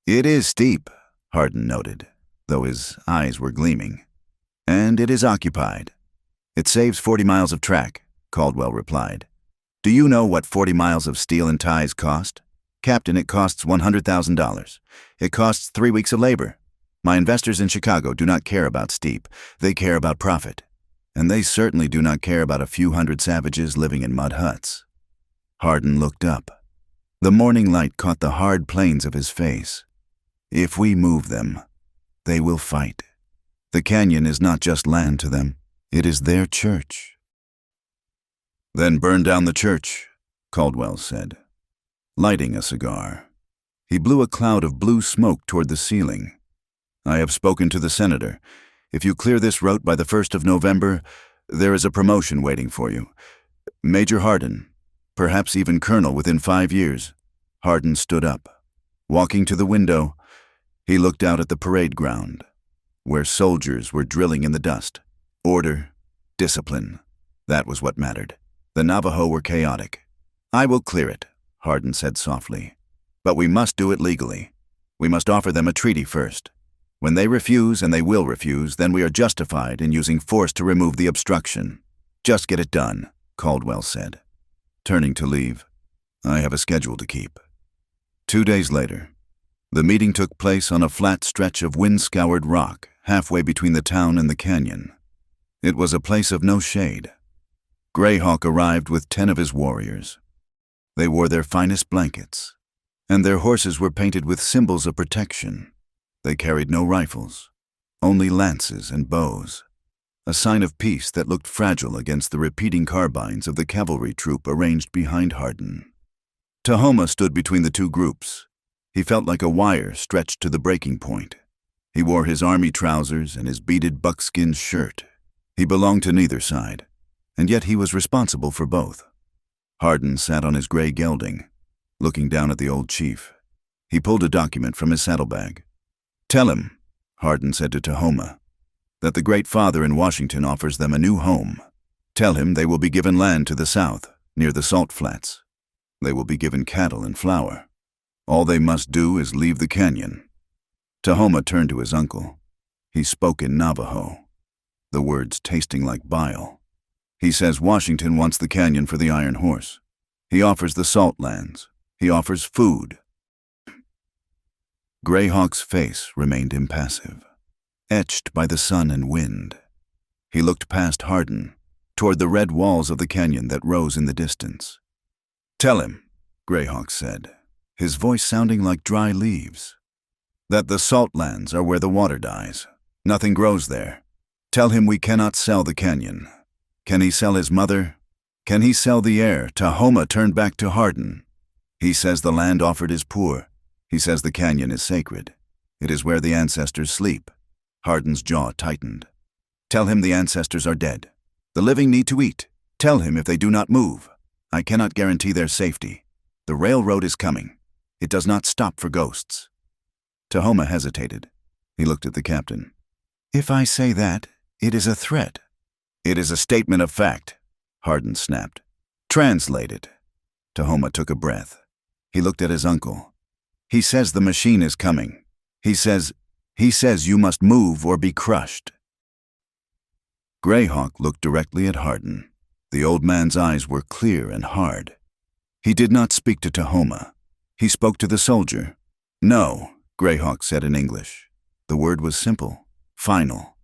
"It is steep," Hardin noted, though his eyes were gleaming. "And it is occupied." "It saves 40 miles of track," Caldwell replied. "Do you know what 40 miles of steel and ties cost?" "Captain, it costs $100,000. It costs 3 weeks of labor. My investors in Chicago do not care about steep. They care about profit. And they certainly do not care about a few hundred savages living in mud huts." Hardin looked up. The morning light caught the hard planes of his face. "If we move them, they will fight. The canyon is not just land to them. It is their church." "Then burn down the church," Caldwell said, lighting a cigar. He blew a cloud of blue smoke toward the ceiling. "I have spoken to the senator. If you clear this route by the 1st of November, there is a promotion waiting for you. Major Hardin, perhaps even colonel within 5 years." Hardin stood up. Walking to the window, he looked out at the parade ground, where soldiers were drilling in the dust. Order, discipline, that was what mattered. The Navajo were chaotic. "I will clear it," Hardin said softly. "But we must do it legally. We must offer them a treaty first. When they refuse, and they will refuse, then we are justified in using force to remove the obstruction. Just get it done," Caldwell said, turning to leave. "I have a schedule to keep." 2 days later, the meeting took place on a flat stretch of wind-scoured rock halfway between the town and the canyon. It was a place of no shade. Greyhawk arrived with 10 of his warriors. They wore their finest blankets, and their horses were painted with symbols of protection. They carried no rifles, only lances and bows, a sign of peace that looked fragile against the repeating carbines of the cavalry troop arranged behind Hardin. Tahoma stood between the two groups. He felt like a wire stretched to the breaking point. He wore his army trousers and his beaded buckskin shirt. He belonged to neither side, and yet he was responsible for both. Hardin sat on his gray gelding, looking down at the old chief. He pulled a document from his saddlebag. "Tell him," Hardin said to Tahoma, "that the Great Father in Washington offers them a new home. Tell him they will be given land to the south, near the salt flats. They will be given cattle and flour. All they must do is leave the canyon." Tahoma turned to his uncle. He spoke in Navajo, the words tasting like bile. "He says Washington wants the canyon for the Iron Horse. He offers the salt lands. He offers food." Greyhawk's face remained impassive, etched by the sun and wind. He looked past Hardin, toward the red walls of the canyon that rose in the distance. "Tell him," Greyhawk said, his voice sounding like dry leaves, "that the salt lands are where the water dies. Nothing grows there. Tell him we cannot sell the canyon. Can he sell his mother? Can he sell the air?" Tahoma turned back to Hardin. "He says the land offered is poor. He says the canyon is sacred. It is where the ancestors sleep." Hardin's jaw tightened. "Tell him the ancestors are dead. The living need to eat. Tell him if they do not move, I cannot guarantee their safety. The railroad is coming. It does not stop for ghosts." Tahoma hesitated. He looked at the captain. "If I say that, it is a threat." "It is a statement of fact," Hardin snapped. "Translate it." Tahoma took a breath. He looked at his uncle. "He says the machine is coming. He says you must move or be crushed." Greyhawk looked directly at Hardin. The old man's eyes were clear and hard. He did not speak to Tahoma. He spoke to the soldier. "No," Greyhawk said in English. The word was simple, final.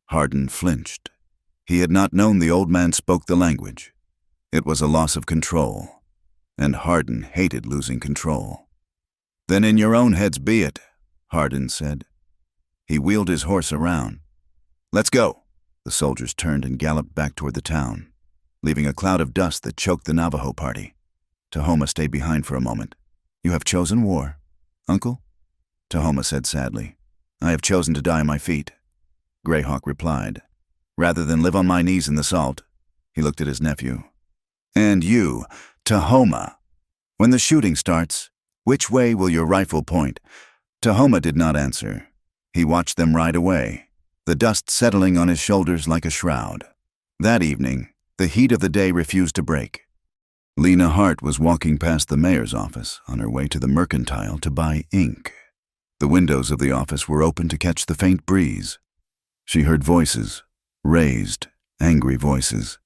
Hardin flinched. He had not known the old man spoke the language. It was a loss of control, and Hardin hated losing control. "Then in your own heads be it," Hardin said. He wheeled his horse around. "Let's go." The soldiers turned and galloped back toward the town, leaving a cloud of dust that choked the Navajo party. Tahoma stayed behind for a moment. "You have chosen war, Uncle?" Tahoma said sadly. "I have chosen to die on my feet," Greyhawk replied. rather than live on my knees in the salt." He looked at his nephew. "And you, Tahoma. When the shooting starts, which way will your rifle point?" Tahoma did not answer. He watched them ride away, the dust settling on his shoulders like a shroud. That evening, the heat of the day refused to break. Lena Hart was walking past the mayor's office on her way to the mercantile to buy ink. The windows of the office were open to catch the faint breeze. She heard voices, raised, angry voices.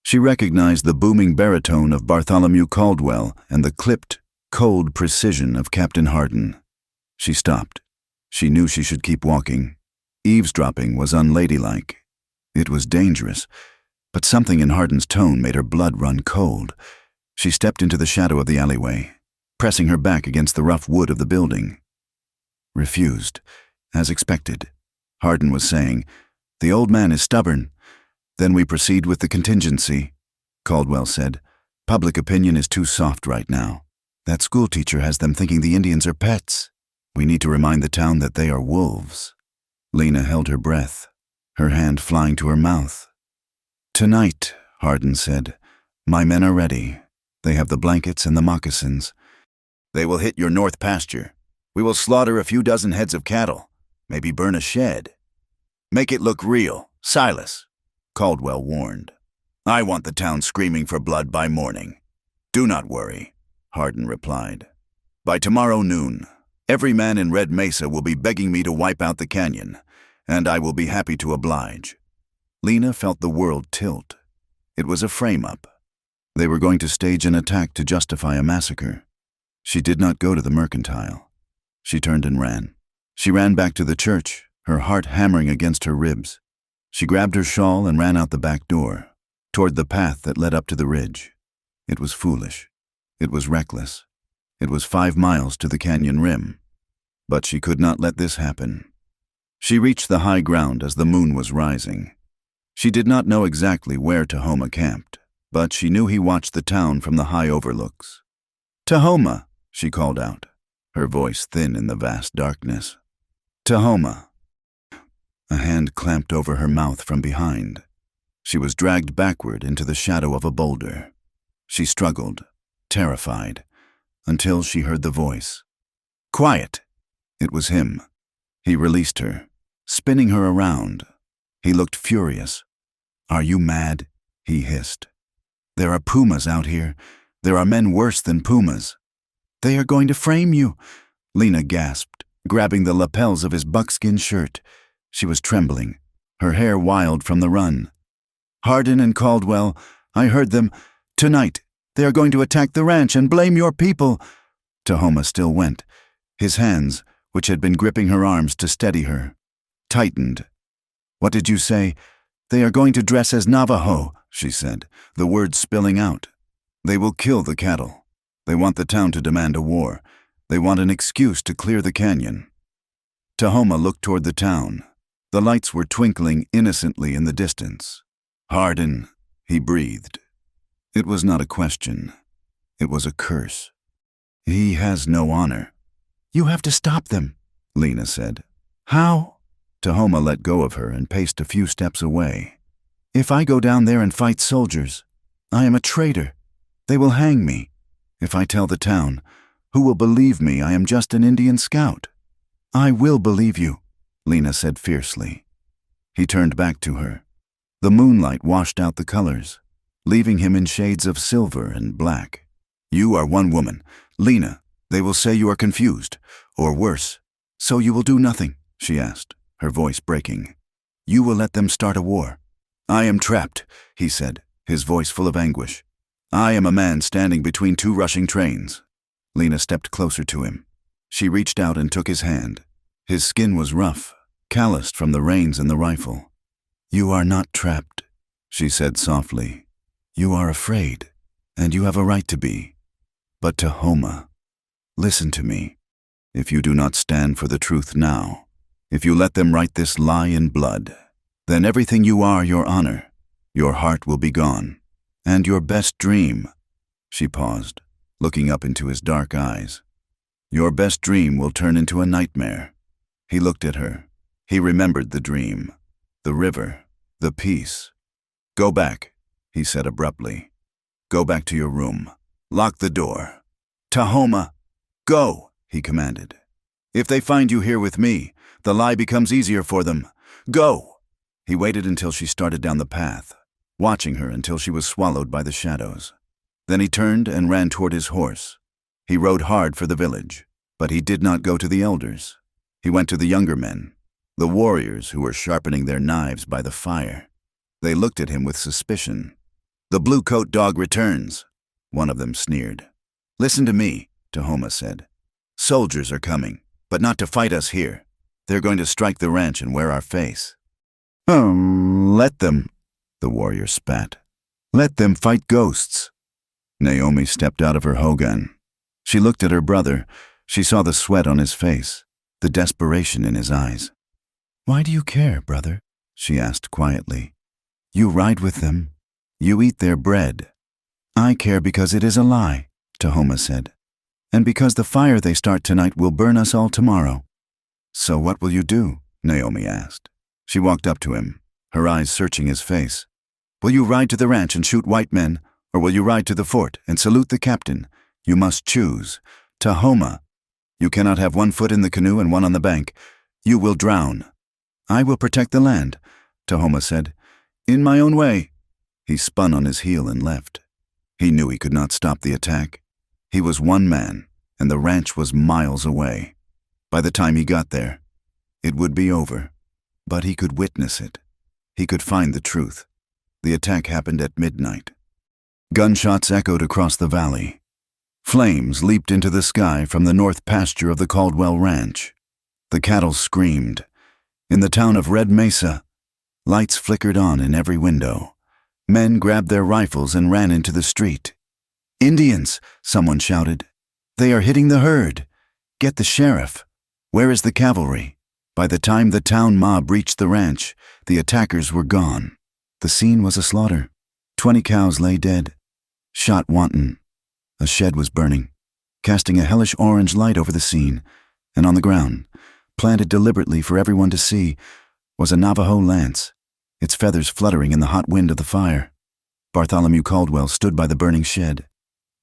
She recognized the booming baritone of Bartholomew Caldwell and the clipped, cold precision of Captain Hardin. She stopped. She knew she should keep walking. Eavesdropping was unladylike. It was dangerous, but something in Hardin's tone made her blood run cold. She stepped into the shadow of the alleyway, pressing her back against the rough wood of the building. Refused, as expected. Hardin was saying, "The old man is stubborn. Then we proceed with the contingency," Caldwell said. "Public opinion is too soft right now. That schoolteacher has them thinking the Indians are pets. We need to remind the town that they are wolves." Lena held her breath, her hand flying to her mouth. "Tonight," Hardin said, "my men are ready. They have the blankets and the moccasins. They will hit your north pasture. We will slaughter a few dozen heads of cattle, maybe burn a shed. Make it look real, Silas," Caldwell warned. "I want the town screaming for blood by morning." "Do not worry," Hardin replied. "By tomorrow noon, every man in Red Mesa will be begging me to wipe out the canyon, and I will be happy to oblige." Lena felt the world tilt. It was a frame-up. They were going to stage an attack to justify a massacre. She did not go to the mercantile. She turned and ran. She ran back to the church, her heart hammering against her ribs. She grabbed her shawl and ran out the back door, toward the path that led up to the ridge. It was foolish. It was reckless. It was 5 miles to the canyon rim. But she could not let this happen. She reached the high ground as the moon was rising. She did not know exactly where Tahoma camped, but she knew he watched the town from the high overlooks. "Tahoma," she called out, her voice thin in the vast darkness. "Tahoma." A hand clamped over her mouth from behind. She was dragged backward into the shadow of a boulder. She struggled, terrified, until she heard the voice. "Quiet!" It was him. He released her, spinning her around. He looked furious. "Are you mad?" he hissed. "There are pumas out here. There are men worse than pumas." "They are going to frame you," Lena gasped, grabbing the lapels of his buckskin shirt. She was trembling, her hair wild from the run. "Hardin and Caldwell, I heard them. Tonight, they are going to attack the ranch and blame your people." Tahoma still went. His hands, which had been gripping her arms to steady her, tightened. "What did you say?" "They are going to dress as Navajo," she said, the words spilling out. "They will kill the cattle. They want the town to demand a war. They want an excuse to clear the canyon." Tahoma looked toward the town. The lights were twinkling innocently in the distance. "Hardin," he breathed. It was not a question. It was a curse. "He has no honor." "You have to stop them," Lena said. "How?" Tahoma let go of her and paced a few steps away. "If I go down there and fight soldiers, I am a traitor. They will hang me. If I tell the town, who will believe me I am just an Indian scout?" "I will believe you," Lena said fiercely. He turned back to her. The moonlight washed out the colors, leaving him in shades of silver and black. "You are one woman. Lena, they will say you are confused, or worse." "So you will do nothing?" she asked, her voice breaking. "You will let them start a war?" "I am trapped," he said, his voice full of anguish. "I am a man standing between 2 rushing trains." Lena stepped closer to him. She reached out and took his hand. His skin was rough, calloused from the reins and the rifle. "You are not trapped," she said softly. "You are afraid, and you have a right to be. But Tahoma, listen to me. If you do not stand for the truth now, if you let them write this lie in blood, then everything you are, your honor, your heart will be gone, and your best dream." She paused, looking up into his dark eyes. "Your best dream will turn into a nightmare." He looked at her. He remembered the dream. The river, The peace. Go back, he said abruptly. Go back to your room. Lock the door. Tahoma, go, he commanded. If they find you here with me, the lie becomes easier for them. Go! He waited until she started down the path, watching her until she was swallowed by the shadows. Then he turned and ran toward his horse. He rode hard for the village, but he did not go to the elders. He went to the younger men, the warriors who were sharpening their knives by the fire. They looked at him with suspicion. The blue-coat dog returns, one of them sneered. Listen to me, Tahoma said. Soldiers are coming, but not to fight us here. They're going to strike the ranch and wear our face. Let them, the warrior spat. Let them fight ghosts. Naomi stepped out of her hogan. She looked at her brother. She saw the sweat on his face, the desperation in his eyes. Why do you care, brother? She asked quietly. You ride with them. You eat their bread. I care because it is a lie, Tahoma said, and because the fire they start tonight will burn us all tomorrow. So what will you do? Naomi asked. She walked up to him, her eyes searching his face. Will you ride to the ranch and shoot white men, or will you ride to the fort and salute the captain? You must choose. Tahoma, you cannot have one foot in the canoe and one on the bank. You will drown. I will protect the land, Tahoma said. In my own way. He spun on his heel and left. He knew he could not stop the attack. He was one man, and the ranch was miles away. By the time he got there, it would be over. But he could witness it. He could find the truth. The attack happened at midnight. Gunshots echoed across the valley. Flames leaped into the sky from the north pasture of the Caldwell Ranch. The cattle screamed. In the town of Red Mesa, lights flickered on in every window. Men grabbed their rifles and ran into the street. Indians, someone shouted. They are hitting the herd. Get the sheriff. Where is the cavalry? By the time the town mob reached the ranch, the attackers were gone. The scene was a slaughter. 20 cows lay dead, shot wanton. A shed was burning, casting a hellish orange light over the scene, and on the ground, planted deliberately for everyone to see, was a Navajo lance, its feathers fluttering in the hot wind of the fire. Bartholomew Caldwell stood by the burning shed,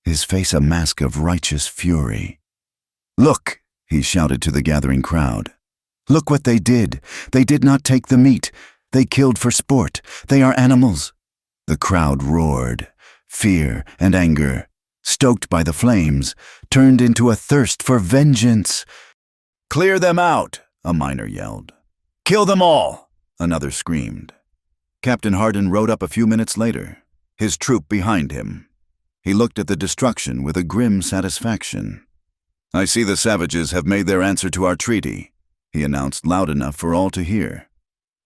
his face a mask of righteous fury. Look, he shouted to the gathering crowd. Look what they did. They did not take the meat. They killed for sport. They are animals. The crowd roared. Fear and anger, stoked by the flames, turned into a thirst for vengeance. Clear them out, a miner yelled. Kill them all, another screamed. Captain Hardin rode up a few minutes later, his troop behind him. He looked at the destruction with a grim satisfaction. I see the savages have made their answer to our treaty, he announced loud enough for all to hear.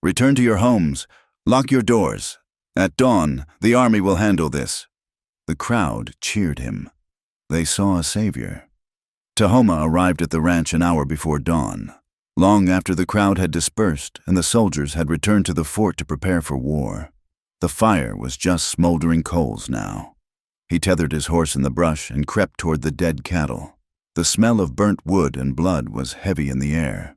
Return to your homes. Lock your doors. At dawn, the army will handle this. The crowd cheered him. They saw a savior. Tahoma arrived at the ranch an hour before dawn, long after the crowd had dispersed and the soldiers had returned to the fort to prepare for war. The fire was just smoldering coals now. He tethered his horse in the brush and crept toward the dead cattle. The smell of burnt wood and blood was heavy in the air.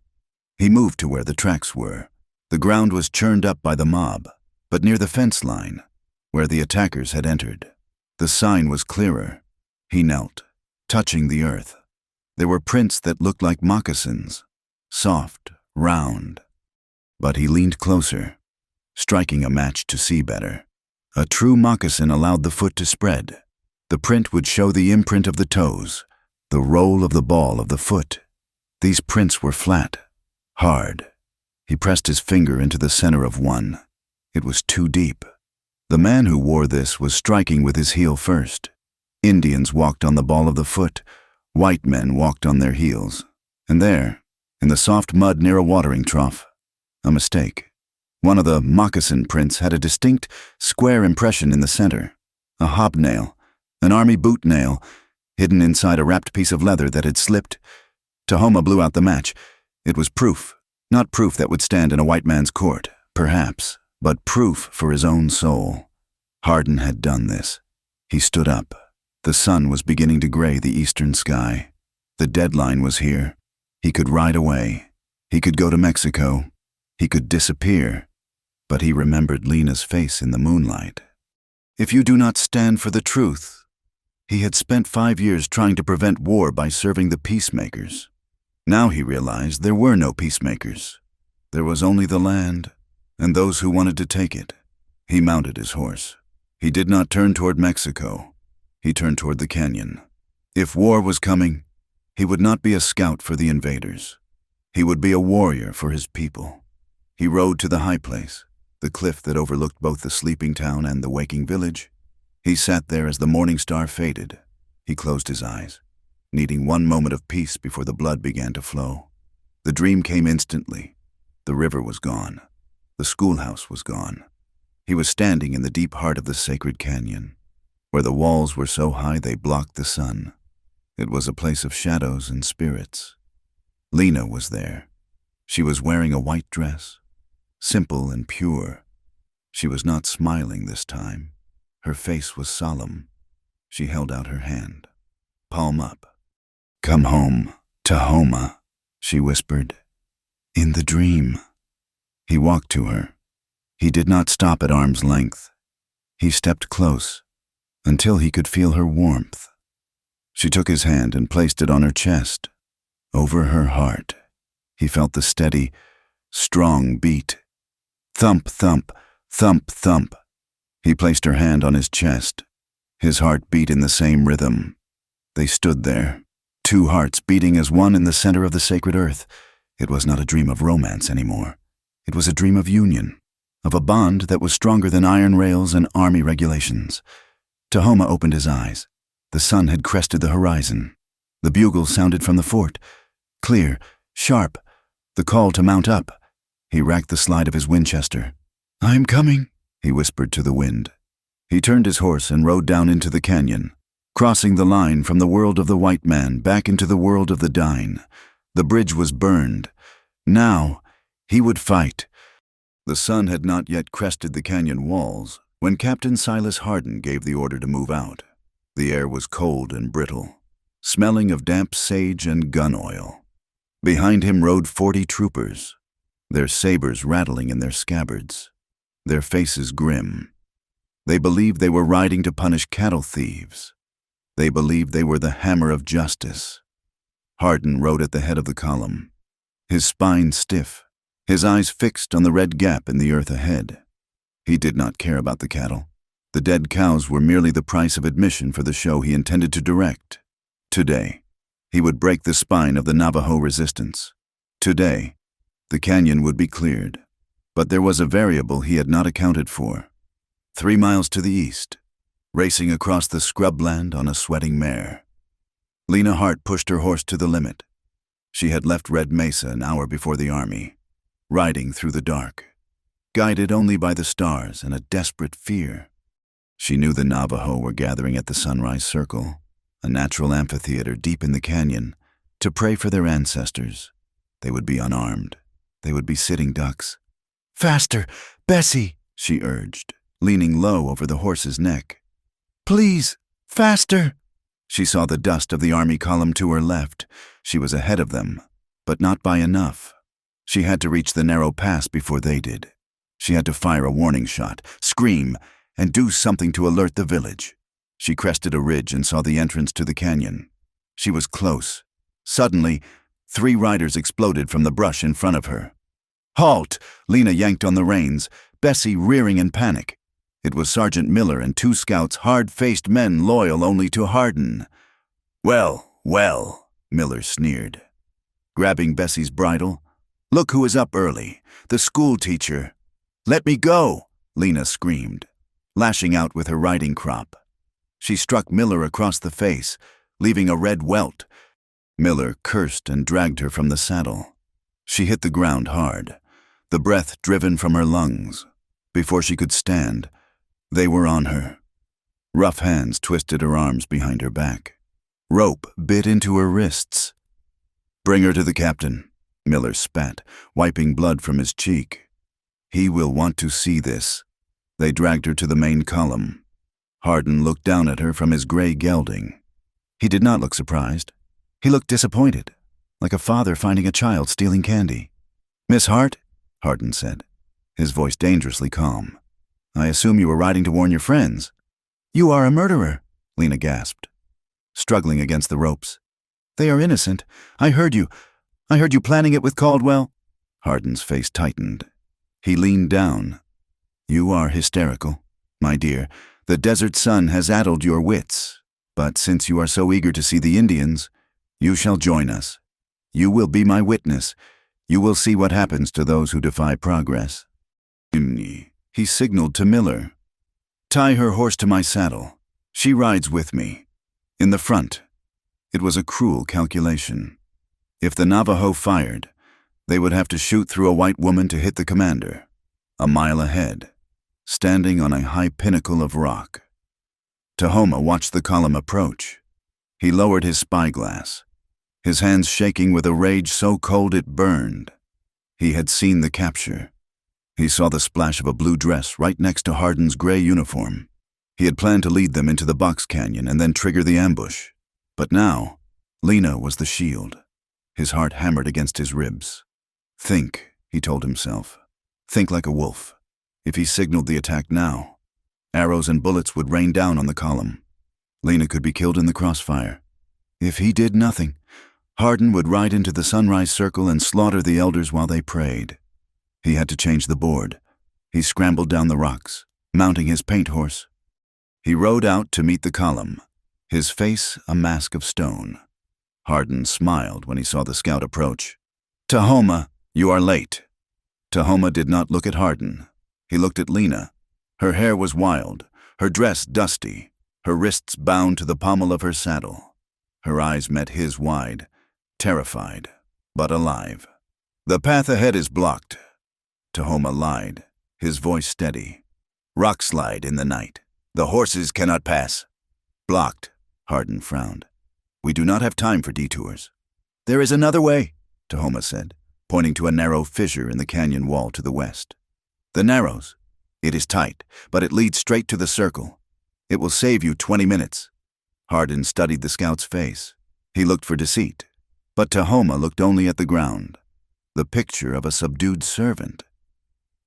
He moved to where the tracks were. The ground was churned up by the mob, but near the fence line, where the attackers had entered, the sign was clearer. He knelt, touching the earth. There were prints that looked like moccasins, soft, round. But he leaned closer, striking a match to see better. A true moccasin allowed the foot to spread. The print would show the imprint of the toes, the roll of the ball of the foot. These prints were flat, hard. He pressed his finger into the center of one. It was too deep. The man who wore this was striking with his heel first. Indians walked on the ball of the foot. White men walked on their heels. And there, in the soft mud near a watering trough, a mistake. One of the moccasin prints had a distinct, square impression in the center. A hobnail, an army boot nail, hidden inside a wrapped piece of leather that had slipped. Tahoma blew out the match. It was proof. Not proof that would stand in a white man's court, perhaps, but proof for his own soul. Hardin had done this. He stood up. The sun was beginning to gray the eastern sky. The deadline was here. He could ride away. He could go to Mexico. He could disappear. But he remembered Lena's face in the moonlight. If you do not stand for the truth. He had spent 5 years trying to prevent war by serving the peacemakers. Now he realized there were no peacemakers. There was only the land and those who wanted to take it. He mounted his horse. He did not turn toward Mexico. He turned toward the canyon. If war was coming, he would not be a scout for the invaders. He would be a warrior for his people. He rode to the high place, the cliff that overlooked both the sleeping town and the waking village. He sat there as the morning star faded. He closed his eyes, needing one moment of peace before the blood began to flow. The dream came instantly. The river was gone. The schoolhouse was gone. He was standing in the deep heart of the sacred canyon, where the walls were so high they blocked the sun. It was a place of shadows and spirits. Lena was there. She was wearing a white dress, simple and pure. She was not smiling this time. Her face was solemn. She held out her hand, palm up. "Come home, Tahoma," she whispered. "In the dream." He walked to her. He did not stop at arm's length. He stepped close until he could feel her warmth. She took his hand and placed it on her chest, over her heart. He felt the steady, strong beat. Thump, thump, thump, thump. He placed her hand on his chest. His heart beat in the same rhythm. They stood there, 2 hearts beating as one in the center of the sacred earth. It was not a dream of romance anymore. It was a dream of union, of a bond that was stronger than iron rails and army regulations. Tahoma opened his eyes. The sun had crested the horizon. The bugle sounded from the fort. Clear, sharp, the call to mount up. He racked the slide of his Winchester. "I am coming," he whispered to the wind. He turned his horse and rode down into the canyon, crossing the line from the world of the white man back into the world of the Dine. The bridge was burned. Now, he would fight. The sun had not yet crested the canyon walls when Captain Silas Hardin gave the order to move out. The air was cold and brittle, smelling of damp sage and gun oil. Behind him rode 40 troopers, their sabers rattling in their scabbards, their faces grim. They believed they were riding to punish cattle thieves. They believed they were the hammer of justice. Hardin rode at the head of the column, his spine stiff, his eyes fixed on the red gap in the earth ahead. He did not care about the cattle. The dead cows were merely the price of admission for the show he intended to direct. Today, he would break the spine of the Navajo resistance. Today, the canyon would be cleared. But there was a variable he had not accounted for. 3 miles to the east, racing across the scrubland on a sweating mare. Lena Hart pushed her horse to the limit. She had left Red Mesa an hour before the army, riding through the dark, guided only by the stars and a desperate fear. She knew the Navajo were gathering at the Sunrise Circle, a natural amphitheater deep in the canyon, to pray for their ancestors. They would be unarmed. They would be sitting ducks. "Faster, Bessie," she urged, leaning low over the horse's neck. "Please, faster." She saw the dust of the army column to her left. She was ahead of them, but not by enough. She had to reach the narrow pass before they did. She had to fire a warning shot, scream, and do something to alert the village. She crested a ridge and saw the entrance to the canyon. She was close. Suddenly, 3 riders exploded from the brush in front of her. "Halt!" Lena yanked on the reins, Bessie rearing in panic. It was Sergeant Miller and 2 scouts, hard-faced men loyal only to Hardin. "Well, well," Miller sneered, grabbing Bessie's bridle. "Look who is up early, the school teacher." "Let me go," Lena screamed, lashing out with her riding crop. She struck Miller across the face, leaving a red welt. Miller cursed and dragged her from the saddle. She hit the ground hard, the breath driven from her lungs. Before she could stand, they were on her. Rough hands twisted her arms behind her back. Rope bit into her wrists. "Bring her to the captain," Miller spat, wiping blood from his cheek. "He will want to see this." They dragged her to the main column. Hardin looked down at her from his gray gelding. He did not look surprised. He looked disappointed, like a father finding a child stealing candy. "Miss Hart," Hardin said, his voice dangerously calm. "I assume you were riding to warn your friends." "You are a murderer," Lena gasped, struggling against the ropes. "They are innocent. I heard you planning it with Caldwell." Hardin's face tightened. He leaned down. "You are hysterical, my dear. The desert sun has addled your wits. But since you are so eager to see the Indians, you shall join us. You will be my witness. You will see what happens to those who defy progress." He signaled to Miller. "Tie her horse to my saddle. She rides with me. In the front." It was a cruel calculation. If the Navajo fired, they would have to shoot through a white woman to hit the commander, a mile ahead, standing on a high pinnacle of rock. Tahoma watched the column approach. He lowered his spyglass, his hands shaking with a rage so cold it burned. He had seen the capture. He saw the splash of a blue dress right next to Hardin's gray uniform. He had planned to lead them into the box canyon and then trigger the ambush. But now, Lena was the shield. His heart hammered against his ribs. "Think," he told himself. "Think like a wolf." If he signaled the attack now, arrows and bullets would rain down on the column. Lena could be killed in the crossfire. If he did nothing, Hardin would ride into the sunrise circle and slaughter the elders while they prayed. He had to change the board. He scrambled down the rocks, mounting his paint horse. He rode out to meet the column, his face a mask of stone. Hardin smiled when he saw the scout approach. "Tahoma, you are late." Tahoma did not look at Hardin. He looked at Lena. Her hair was wild, her dress dusty, her wrists bound to the pommel of her saddle. Her eyes met his wide, terrified, but alive. "The path ahead is blocked." Tahoma lied, his voice steady. "Rock slide in the night. The horses cannot pass." "Blocked," Hardin frowned. "We do not have time for detours." "There is another way," Tahoma said, pointing to a narrow fissure in the canyon wall to the west. "The Narrows. It is tight, but it leads straight to the circle. It will save you 20 minutes. Hardin studied the scout's face. He looked for deceit, but Tahoma looked only at the ground, the picture of a subdued servant.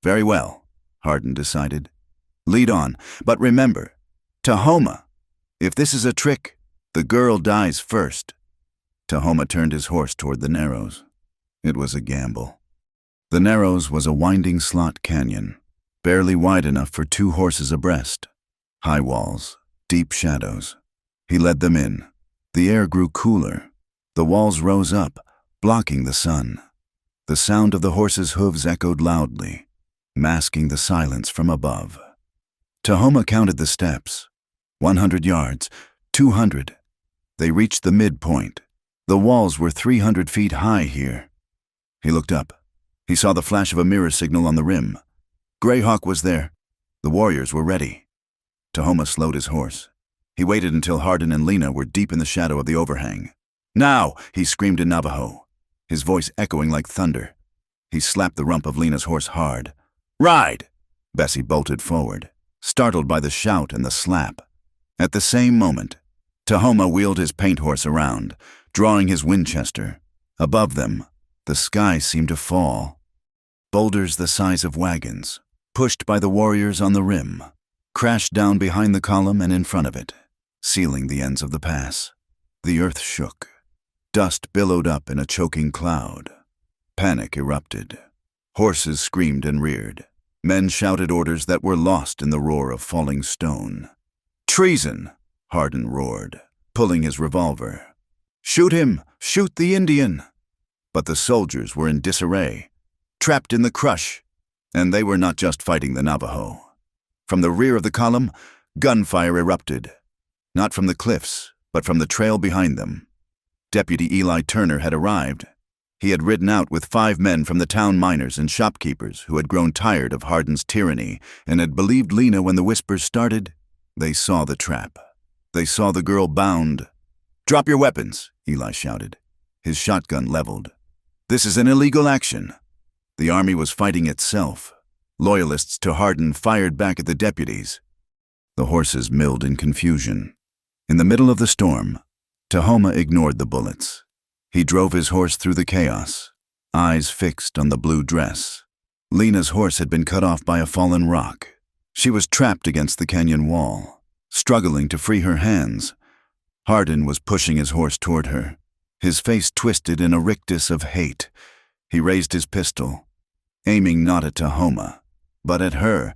"Very well," Hardin decided. "Lead on, but remember, Tahoma, if this is a trick, the girl dies first." Tahoma turned his horse toward the Narrows. It was a gamble. The Narrows was a winding slot canyon, barely wide enough for 2 horses abreast. High walls, deep shadows. He led them in. The air grew cooler. The walls rose up, blocking the sun. The sound of the horses' hooves echoed loudly, masking the silence from above. Tahoma counted the steps. 100 yards, 200. They reached the midpoint. The walls were 300 feet high here. He looked up. He saw the flash of a mirror signal on the rim. Greyhawk was there. The warriors were ready. Tahoma slowed his horse. He waited until Hardin and Lena were deep in the shadow of the overhang. "Now!" he screamed in Navajo, his voice echoing like thunder. He slapped the rump of Lena's horse hard. "Ride!" Bessie bolted forward, startled by the shout and the slap. At the same moment, Tahoma wheeled his paint horse around, drawing his Winchester. Above them, the sky seemed to fall. Boulders the size of wagons, pushed by the warriors on the rim, crashed down behind the column and in front of it, sealing the ends of the pass. The earth shook. Dust billowed up in a choking cloud. Panic erupted. Horses screamed and reared. Men shouted orders that were lost in the roar of falling stone. "Treason!" Hardin roared, pulling his revolver. "Shoot him! Shoot the Indian!" But the soldiers were in disarray, trapped in the crush, and they were not just fighting the Navajo. From the rear of the column, gunfire erupted, not from the cliffs, but from the trail behind them. Deputy Eli Turner had arrived. He had ridden out with 5 men from the town miners and shopkeepers who had grown tired of Hardin's tyranny and had believed Lena when the whispers started. They saw the trap. They saw the girl bound. "Drop your weapons," Eli shouted, his shotgun leveled. "This is an illegal action." The army was fighting itself. Loyalists to Hardin fired back at the deputies. The horses milled in confusion. In the middle of the storm, Tahoma ignored the bullets. He drove his horse through the chaos, eyes fixed on the blue dress. Lena's horse had been cut off by a fallen rock. She was trapped against the canyon wall, struggling to free her hands. Hardin was pushing his horse toward her, his face twisted in a rictus of hate. He raised his pistol, aiming not at Tahoma, but at her.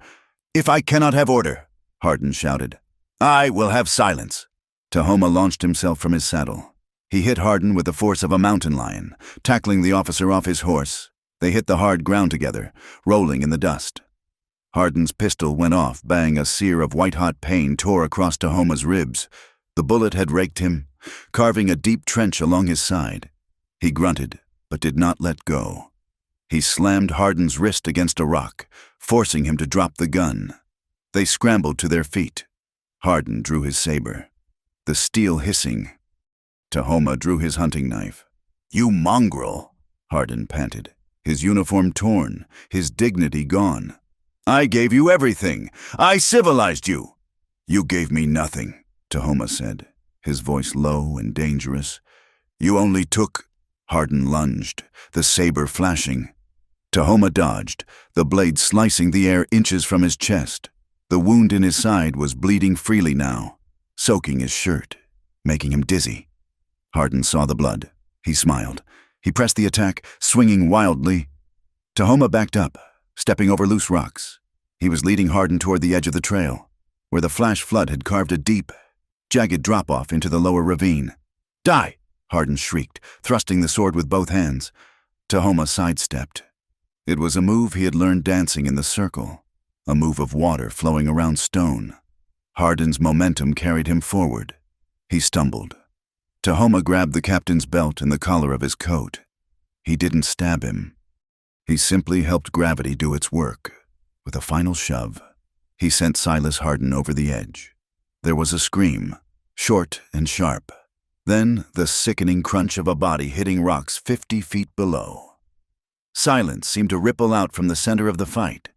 "If I cannot have order," Hardin shouted, "I will have silence." Tahoma launched himself from his saddle. He hit Hardin with the force of a mountain lion, tackling the officer off his horse. They hit the hard ground together, rolling in the dust. Hardin's pistol went off, bang. A sear of white-hot pain tore across Tahoma's ribs. The bullet had raked him, carving a deep trench along his side. He grunted, but did not let go. He slammed Hardin's wrist against a rock, forcing him to drop the gun. They scrambled to their feet. Hardin drew his saber, the steel hissing. Tahoma drew his hunting knife. "You mongrel," Hardin panted, his uniform torn, his dignity gone. "I gave you everything. I civilized you." "You gave me nothing," Tahoma said, his voice low and dangerous. "You only took—" Hardin lunged, the saber flashing. Tahoma dodged, the blade slicing the air inches from his chest. The wound in his side was bleeding freely now, soaking his shirt, making him dizzy. Hardin saw the blood. He smiled. He pressed the attack, swinging wildly. Tahoma backed up, stepping over loose rocks. He was leading Hardin toward the edge of the trail, where the flash flood had carved a deep, jagged drop-off into the lower ravine. "Die!" Hardin shrieked, thrusting the sword with both hands. Tahoma sidestepped. It was a move he had learned dancing in the circle, a move of water flowing around stone. Hardin's momentum carried him forward. He stumbled. Tahoma grabbed the captain's belt and the collar of his coat. He didn't stab him. He simply helped gravity do its work. With a final shove, he sent Silas Hardin over the edge. There was a scream, short and sharp. Then the sickening crunch of a body hitting rocks 50 feet below. Silence seemed to ripple out from the center of the fight.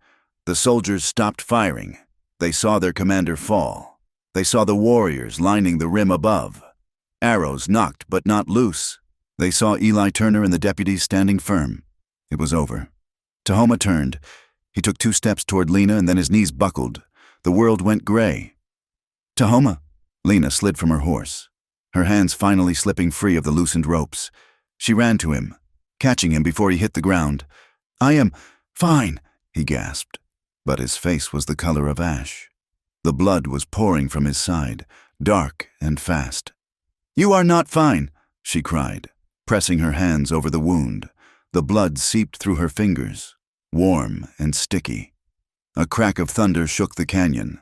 The soldiers stopped firing. They saw their commander fall. They saw the warriors lining the rim above. Arrows knocked but not loose. They saw Eli Turner and the deputies standing firm. It was over. Tahoma turned. He took 2 steps toward Lena, and then his knees buckled. The world went gray. "Tahoma!" Lena slid from her horse, her hands finally slipping free of the loosened ropes. She ran to him, catching him before he hit the ground. "I am fine," he gasped. But his face was the color of ash. The blood was pouring from his side, dark and fast. "You are not fine," she cried, pressing her hands over the wound. The blood seeped through her fingers, warm and sticky. A crack of thunder shook the canyon.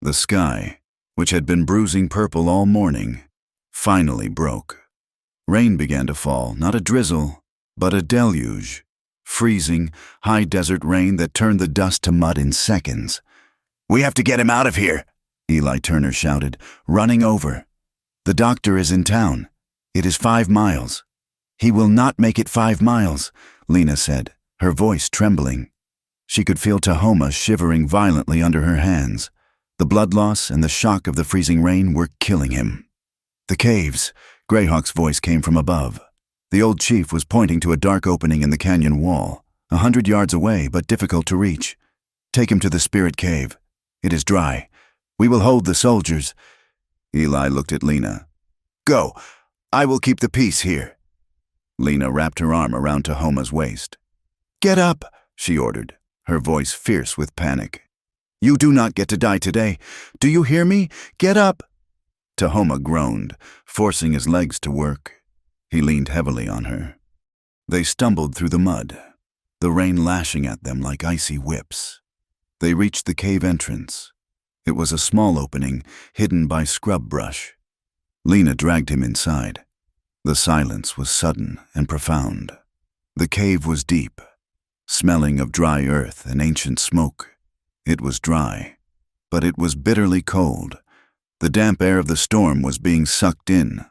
The sky, which had been bruising purple all morning, finally broke. Rain began to fall, not a drizzle, but a deluge. Freezing, high desert rain that turned the dust to mud in seconds. "We have to get him out of here," Eli Turner shouted, running over. "The doctor is in town. It is 5 miles. "He will not make it 5 miles, Lena said, her voice trembling. She could feel Tahoma shivering violently under her hands. The blood loss and the shock of the freezing rain were killing him. "The caves," Greyhawk's voice came from above. The old chief was pointing to a dark opening in the canyon wall, 100 yards away but difficult to reach. "Take him to the spirit cave. It is dry. We will hold the soldiers." Eli looked at Lena. "Go. I will keep the peace here." Lena wrapped her arm around Tahoma's waist. "Get up," she ordered, her voice fierce with panic. "You do not get to die today. Do you hear me? Get up." Tahoma groaned, forcing his legs to work. He leaned heavily on her. They stumbled through the mud, the rain lashing at them like icy whips. They reached the cave entrance. It was a small opening, hidden by scrub brush. Lena dragged him inside. The silence was sudden and profound. The cave was deep, smelling of dry earth and ancient smoke. It was dry, but it was bitterly cold. The damp air of the storm was being sucked in.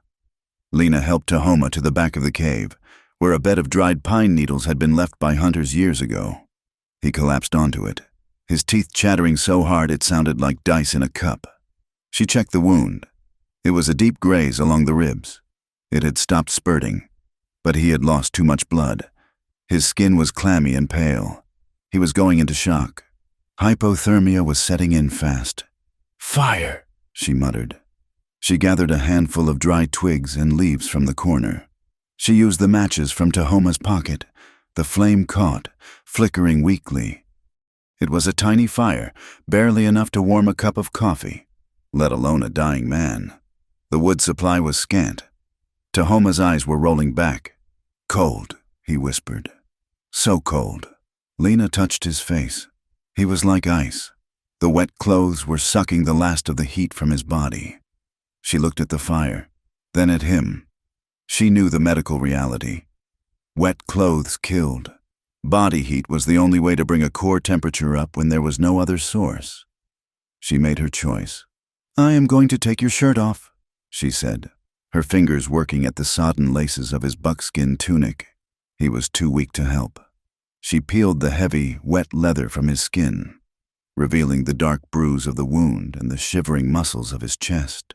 Lena helped Tahoma to the back of the cave, where a bed of dried pine needles had been left by hunters years ago. He collapsed onto it, his teeth chattering so hard it sounded like dice in a cup. She checked the wound. It was a deep graze along the ribs. It had stopped spurting, but he had lost too much blood. His skin was clammy and pale. He was going into shock. Hypothermia was setting in fast. "Fire!" she muttered. She gathered a handful of dry twigs and leaves from the corner. She used the matches from Tahoma's pocket. The flame caught, flickering weakly. It was a tiny fire, barely enough to warm a cup of coffee, let alone a dying man. The wood supply was scant. Tahoma's eyes were rolling back. "Cold," he whispered. "So cold." Lena touched his face. He was like ice. The wet clothes were sucking the last of the heat from his body. She looked at the fire, then at him. She knew the medical reality. Wet clothes killed. Body heat was the only way to bring a core temperature up when there was no other source. She made her choice. "I am going to take your shirt off," she said, her fingers working at the sodden laces of his buckskin tunic. He was too weak to help. She peeled the heavy, wet leather from his skin, revealing the dark bruise of the wound and the shivering muscles of his chest.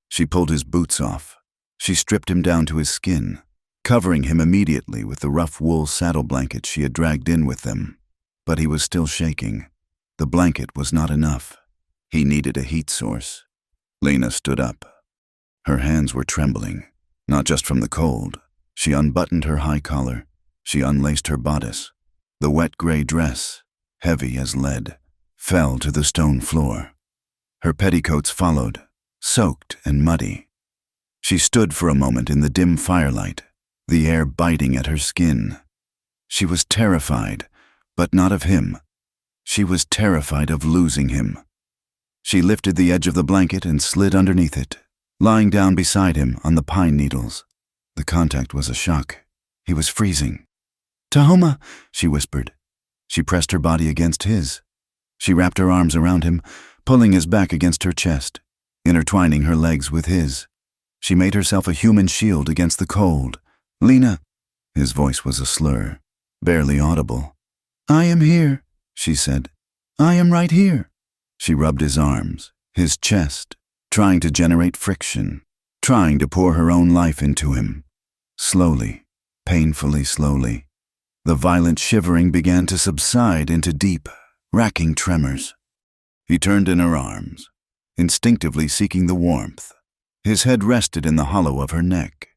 She pulled his boots off. She stripped him down to his skin, covering him immediately with the rough wool saddle blanket she had dragged in with them. But he was still shaking. The blanket was not enough. He needed a heat source. Lena stood up. Her hands were trembling, not just from the cold. She unbuttoned her high collar. She unlaced her bodice. The wet gray dress, heavy as lead, fell to the stone floor. Her petticoats followed, soaked and muddy. She stood for a moment in the dim firelight, the air biting at her skin. She was terrified, but not of him. She was terrified of losing him. She lifted the edge of the blanket and slid underneath it, lying down beside him on the pine needles. The contact was a shock. He was freezing. "Tahoma," she whispered. She pressed her body against his. She wrapped her arms around him, pulling his back against her chest, intertwining her legs with his. She made herself a human shield against the cold. "Lena," his voice was a slur, barely audible. "I am here," she said. "I am right here." She rubbed his arms, his chest, trying to generate friction, trying to pour her own life into him. Slowly, painfully slowly, the violent shivering began to subside into deep, racking tremors. He turned in her arms, instinctively seeking the warmth. His head rested in the hollow of her neck.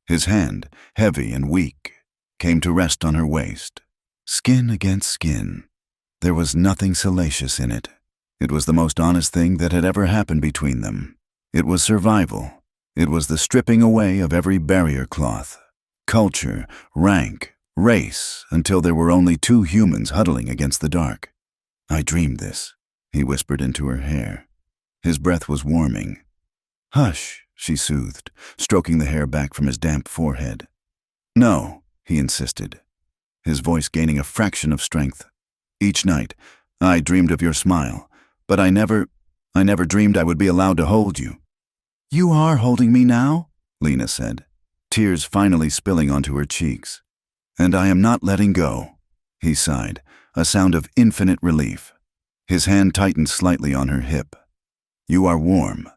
His hand, heavy and weak, came to rest on her waist. Skin against skin. There was nothing salacious in it. It was the most honest thing that had ever happened between them. It was survival. It was the stripping away of every barrier cloth, culture, rank, race, until there were only two humans huddling against the dark. "I dreamed this," he whispered into her hair. His breath was warming. "Hush," she soothed, stroking the hair back from his damp forehead. "No," he insisted, his voice gaining a fraction of strength. "Each night, I dreamed of your smile, but I never dreamed I would be allowed to hold you." "You are holding me now," Lena said, tears finally spilling onto her cheeks. "And I am not letting go," he sighed, a sound of infinite relief. His hand tightened slightly on her hip. "You are warm.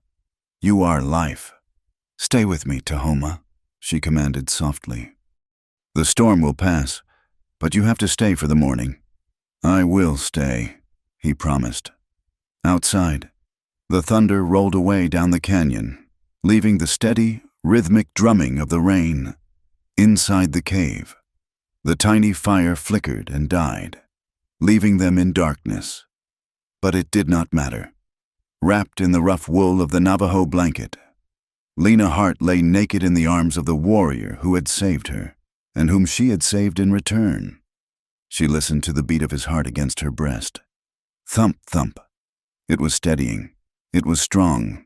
You are life. Stay with me, Tahoma," she commanded softly. "The storm will pass, but you have to stay for the morning." "I will stay," he promised. Outside, the thunder rolled away down the canyon, leaving the steady, rhythmic drumming of the rain. Inside the cave, the tiny fire flickered and died, leaving them in darkness. But it did not matter. Wrapped in the rough wool of the Navajo blanket, Lena Hart lay naked in the arms of the warrior who had saved her, and whom she had saved in return. She listened to the beat of his heart against her breast. Thump, thump. It was steadying. It was strong.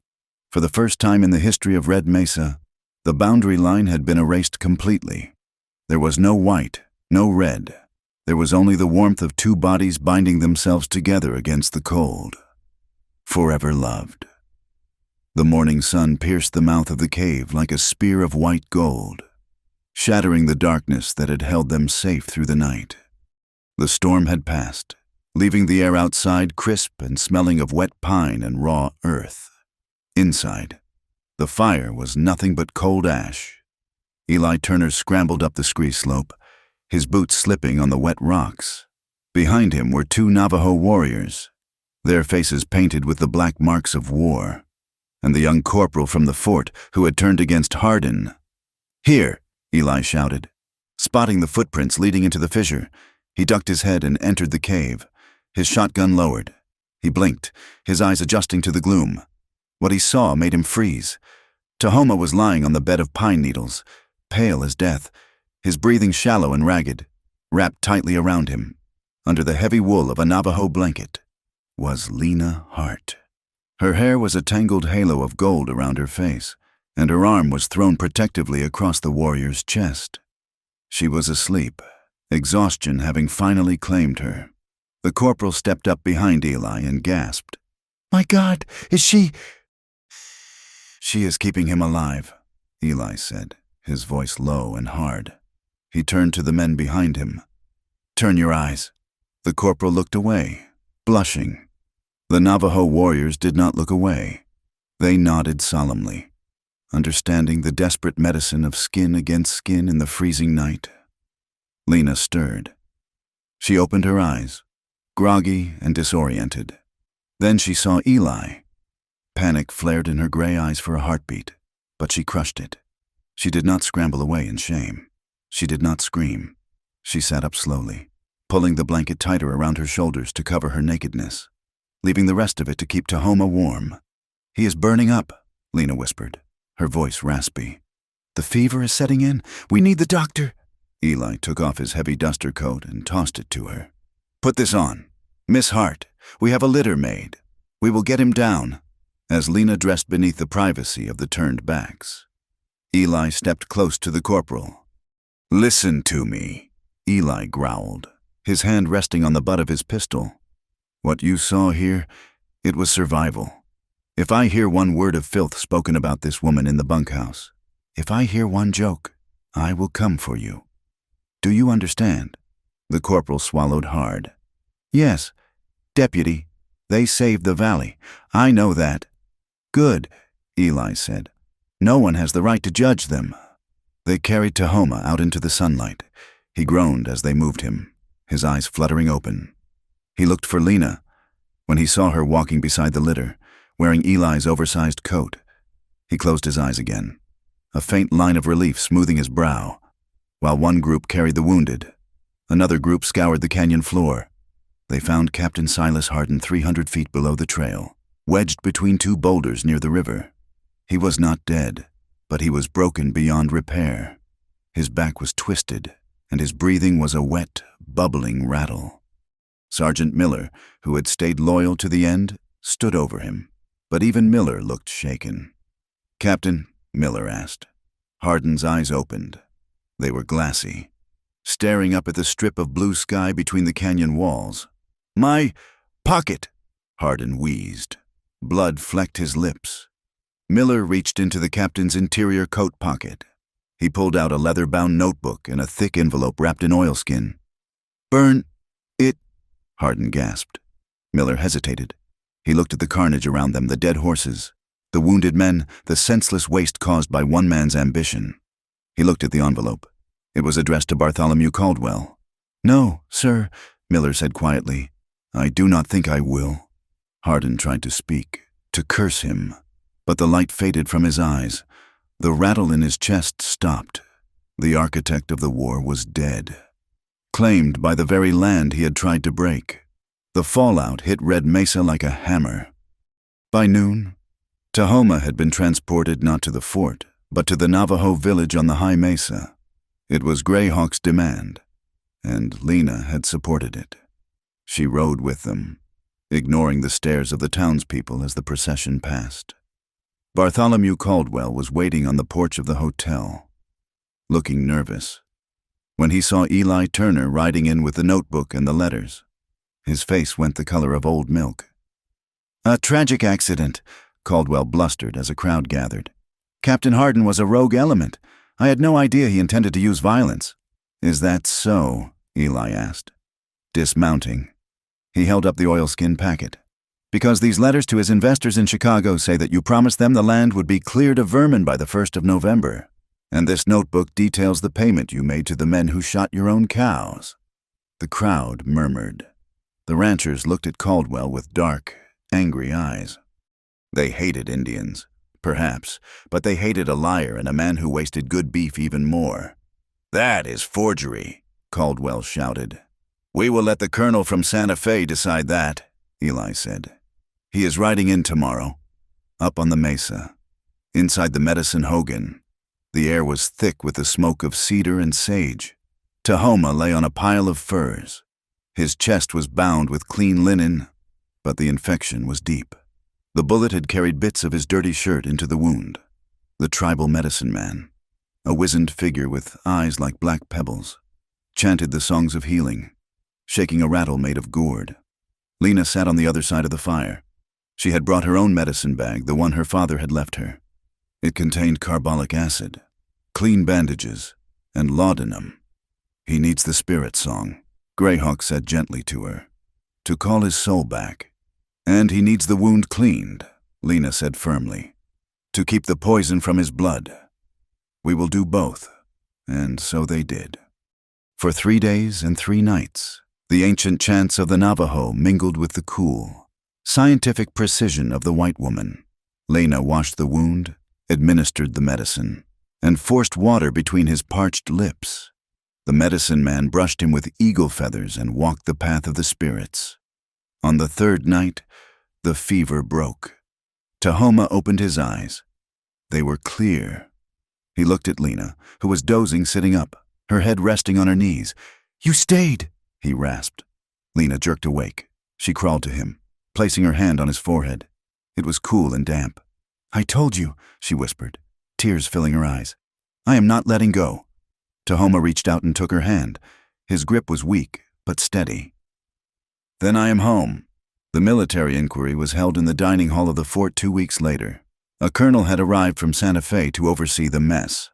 For the first time in the history of Red Mesa, the boundary line had been erased completely. There was no white, no red. There was only the warmth of two bodies binding themselves together against the cold. Forever loved. The morning sun pierced the mouth of the cave like a spear of white gold, shattering the darkness that had held them safe through the night. The storm had passed, leaving the air outside crisp and smelling of wet pine and raw earth. Inside, the fire was nothing but cold ash. Eli Turner scrambled up the scree slope, his boots slipping on the wet rocks. Behind him were two Navajo warriors, their faces painted with the black marks of war, and the young corporal from the fort who had turned against Hardin. "Here," Eli shouted. Spotting the footprints leading into the fissure, he ducked his head and entered the cave, his shotgun lowered. He blinked, his eyes adjusting to the gloom. What he saw made him freeze. Tahoma was lying on the bed of pine needles, pale as death, his breathing shallow and ragged, wrapped tightly around him. Under the heavy wool of a Navajo blanket was Lena Hart. Her hair was a tangled halo of gold around her face, and her arm was thrown protectively across the warrior's chest. She was asleep, exhaustion having finally claimed her. The corporal stepped up behind Eli and gasped. "My God, is she—" "She is keeping him alive," Eli said, his voice low and hard. He turned to the men behind him. "Turn your eyes." The corporal looked away, blushing. The Navajo warriors did not look away. They nodded solemnly, understanding the desperate medicine of skin against skin in the freezing night. Lena stirred. She opened her eyes, groggy and disoriented. Then she saw Eli. Panic flared in her gray eyes for a heartbeat, but she crushed it. She did not scramble away in shame. She did not scream. She sat up slowly, pulling the blanket tighter around her shoulders to cover her nakedness, leaving the rest of it to keep Tahoma warm. "He is burning up," Lena whispered, her voice raspy. "The fever is setting in. We need the doctor." Eli took off his heavy duster coat and tossed it to her. "Put this on. Miss Hart, we have a litter made. We will get him down," as Lena dressed beneath the privacy of the turned backs. Eli stepped close to the corporal. "Listen to me," Eli growled, his hand resting on the butt of his pistol. "What you saw here, it was survival. If I hear one word of filth spoken about this woman in the bunkhouse, if I hear one joke, I will come for you. Do you understand?" The corporal swallowed hard. "Yes, Deputy, they saved the valley. I know that." "Good," Eli said. "No one has the right to judge them." They carried Tahoma out into the sunlight. He groaned as they moved him, his eyes fluttering open. He looked for Lena. When he saw her walking beside the litter, wearing Eli's oversized coat, he closed his eyes again, a faint line of relief smoothing his brow. While one group carried the wounded, another group scoured the canyon floor. They found Captain Silas Hardin 300 feet below the trail, wedged between two boulders near the river. He was not dead, but he was broken beyond repair. His back was twisted, and his breathing was a wet, bubbling rattle. Sergeant Miller, who had stayed loyal to the end, stood over him, but even Miller looked shaken. "Captain," Miller asked. Hardin's eyes opened. They were glassy, staring up at the strip of blue sky between the canyon walls. "My pocket!" Hardin wheezed. Blood flecked his lips. Miller reached into the captain's interior coat pocket. He pulled out a leather-bound notebook and a thick envelope wrapped in oilskin. "Burn it," Hardin gasped. Miller hesitated. He looked at the carnage around them, the dead horses, the wounded men, the senseless waste caused by one man's ambition. He looked at the envelope. It was addressed to Bartholomew Caldwell. "No, sir," Miller said quietly. "I do not think I will." Hardin tried to speak, to curse him, but the light faded from his eyes. The rattle in his chest stopped. The architect of the war was dead, claimed by the very land he had tried to break. The fallout hit Red Mesa like a hammer. By noon, Tahoma had been transported not to the fort, but to the Navajo village on the high mesa. It was Greyhawk's demand, and Lena had supported it. She rode with them, ignoring the stares of the townspeople as the procession passed. Bartholomew Caldwell was waiting on the porch of the hotel, looking nervous. When he saw Eli Turner riding in with the notebook and the letters, his face went the color of old milk. "A tragic accident," Caldwell blustered as a crowd gathered. "Captain Hardin was a rogue element. I had no idea he intended to use violence." "Is that so?" Eli asked, dismounting. He held up the oilskin packet. "Because these letters to his investors in Chicago say that you promised them the land would be cleared of vermin by the 1st of November. And this notebook details the payment you made to the men who shot your own cows." The crowd murmured. The ranchers looked at Caldwell with dark, angry eyes. They hated Indians, perhaps, but they hated a liar and a man who wasted good beef even more. "That is forgery," Caldwell shouted. "We will let the colonel from Santa Fe decide that," Eli said. "He is riding in tomorrow." Up on the mesa, inside the Medicine Hogan, the air was thick with the smoke of cedar and sage. Tahoma lay on a pile of furs. His chest was bound with clean linen, but the infection was deep. The bullet had carried bits of his dirty shirt into the wound. The tribal medicine man, a wizened figure with eyes like black pebbles, chanted the songs of healing, shaking a rattle made of gourd. Lena sat on the other side of the fire. She had brought her own medicine bag, the one her father had left her. It contained carbolic acid, clean bandages, and laudanum. "He needs the spirit song," Greyhawk said gently to her, "to call his soul back. And he needs the wound cleaned," Lena said firmly, "to keep the poison from his blood. We will do both." And so they did. For 3 days and 3 nights, the ancient chants of the Navajo mingled with the cool, scientific precision of the white woman. Lena washed the wound, administered the medicine, and forced water between his parched lips. The medicine man brushed him with eagle feathers and walked the path of the spirits. On the 3rd night, the fever broke. Tahoma opened his eyes. They were clear. He looked at Lena, who was dozing sitting up, her head resting on her knees. "You stayed," he rasped. Lena jerked awake. She crawled to him, placing her hand on his forehead. It was cool and damp. "I told you," she whispered, tears filling her eyes. "I am not letting go." Tahoma reached out and took her hand. His grip was weak, but steady. "Then I am home." The military inquiry was held in the dining hall of the fort 2 weeks later. A colonel had arrived from Santa Fe to oversee the mess.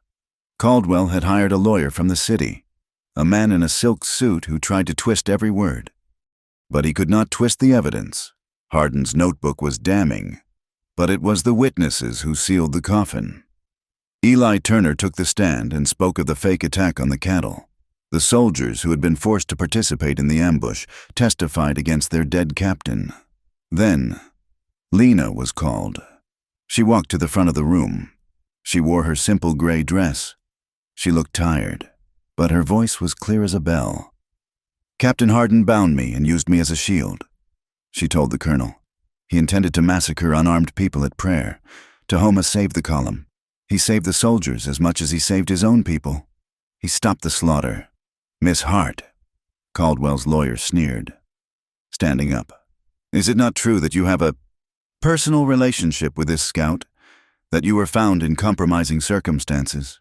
Caldwell had hired a lawyer from the city, a man in a silk suit who tried to twist every word. But he could not twist the evidence. Hardin's notebook was damning, but it was the witnesses who sealed the coffin. Eli Turner took the stand and spoke of the fake attack on the cattle. The soldiers who had been forced to participate in the ambush testified against their dead captain. Then, Lena was called. She walked to the front of the room. She wore her simple gray dress. She looked tired, but her voice was clear as a bell. "Captain Hardin bound me and used me as a shield," she told the colonel. "He intended to massacre unarmed people at prayer. Tahoma saved the column. He saved the soldiers as much as he saved his own people. He stopped the slaughter." "Miss Hart," Caldwell's lawyer sneered, standing up, "is it not true that you have a personal relationship with this scout, that you were found in compromising circumstances?"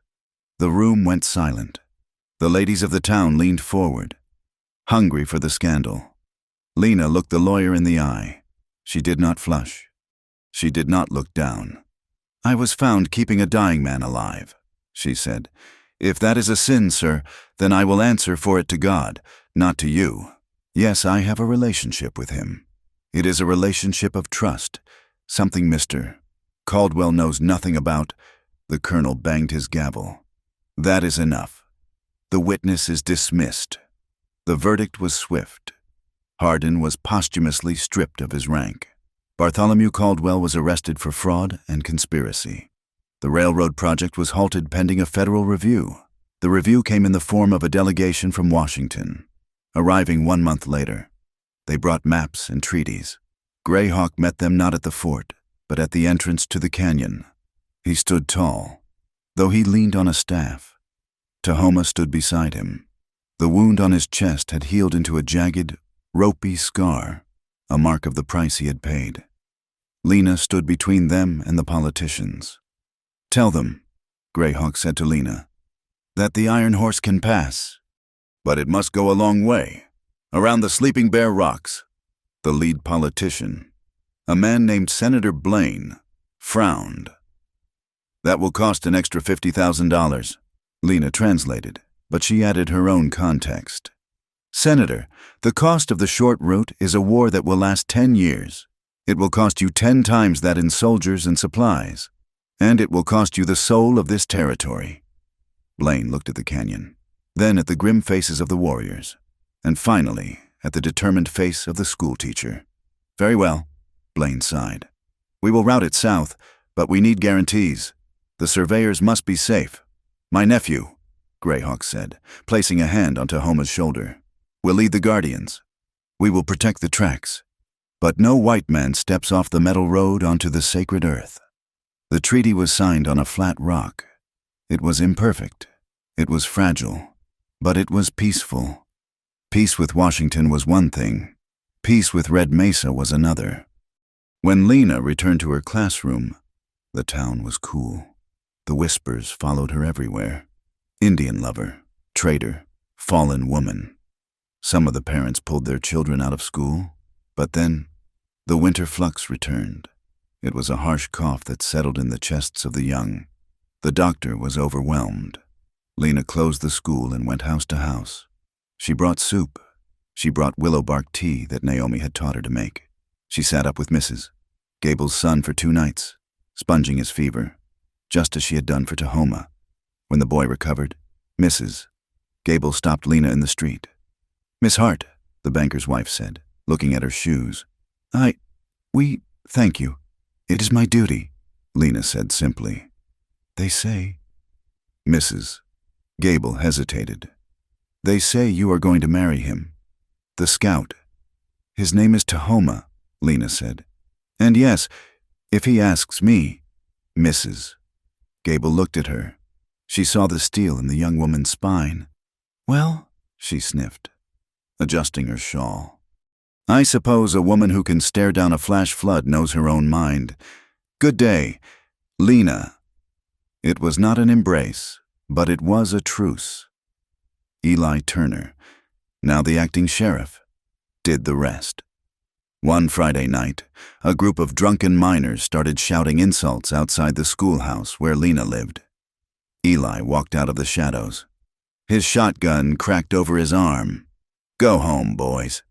The room went silent. The ladies of the town leaned forward, hungry for the scandal. Lena looked the lawyer in the eye. She did not flush. She did not look down. "I was found keeping a dying man alive," she said. "If that is a sin, sir, then I will answer for it to God, not to you. Yes, I have a relationship with him. It is a relationship of trust, something Mr. Caldwell knows nothing about." The colonel banged his gavel. "That is enough. The witness is dismissed." The verdict was swift. Hardin was posthumously stripped of his rank. Bartholomew Caldwell was arrested for fraud and conspiracy. The railroad project was halted pending a federal review. The review came in the form of a delegation from Washington. Arriving 1 month later, they brought maps and treaties. Greyhawk met them not at the fort, but at the entrance to the canyon. He stood tall, though he leaned on a staff. Tahoma stood beside him. The wound on his chest had healed into a jagged, ropey scar, a mark of the price he had paid. Lena stood between them and the politicians. "Tell them," Greyhawk said to Lena, "that the Iron Horse can pass, but it must go a long way, around the Sleeping Bear Rocks." The lead politician, a man named Senator Blaine, frowned. "That will cost an extra $50,000, Lena translated, but she added her own context. "Senator, the cost of the short route is a war that will last 10 years. It will cost you 10 times that in soldiers and supplies, and it will cost you the soul of this territory." Blaine looked at the canyon, then at the grim faces of the warriors. and finally at the determined face of the schoolteacher. "Very well," Blaine sighed. "We will route it south, but we need guarantees. The surveyors must be safe." "My nephew," Greyhawk said, placing a hand on Tahoma's shoulder, "will lead the guardians. We will protect the tracks. But no white man steps off the metal road onto the sacred earth." The treaty was signed on a flat rock. It was imperfect. It was fragile. But it was peaceful. Peace with Washington was one thing. Peace with Red Mesa was another. When Lena returned to her classroom, the town was cool. The whispers followed her everywhere. Indian lover, traitor, fallen woman. Some of the parents pulled their children out of school, but then the winter flux returned. It was a harsh cough that settled in the chests of the young. The doctor was overwhelmed. Lena closed the school and went house to house. She brought soup. She brought willow bark tea that Naomi had taught her to make. She sat up with Mrs. Gable's son for 2 nights, sponging his fever, just as she had done for Tahoma. When the boy recovered, Mrs. Gable stopped Lena in the street. "Miss Hart," the banker's wife said, looking at her shoes. Thank you. It is my duty," Lena said simply. "They say—" Mrs. Gable hesitated. "They say you are going to marry him. The scout. His name is Tahoma," Lena said. "And yes, if he asks me—" Mrs. Gable looked at her. She saw the steel in the young woman's spine. "Well," she sniffed, adjusting her shawl. "I suppose a woman who can stare down a flash flood knows her own mind. Good day, Lena." It was not an embrace, but it was a truce. Eli Turner, now the acting sheriff, did the rest. One Friday night, a group of drunken miners started shouting insults outside the schoolhouse where Lena lived. Eli walked out of the shadows. His shotgun cracked over his arm. "Go home, boys,"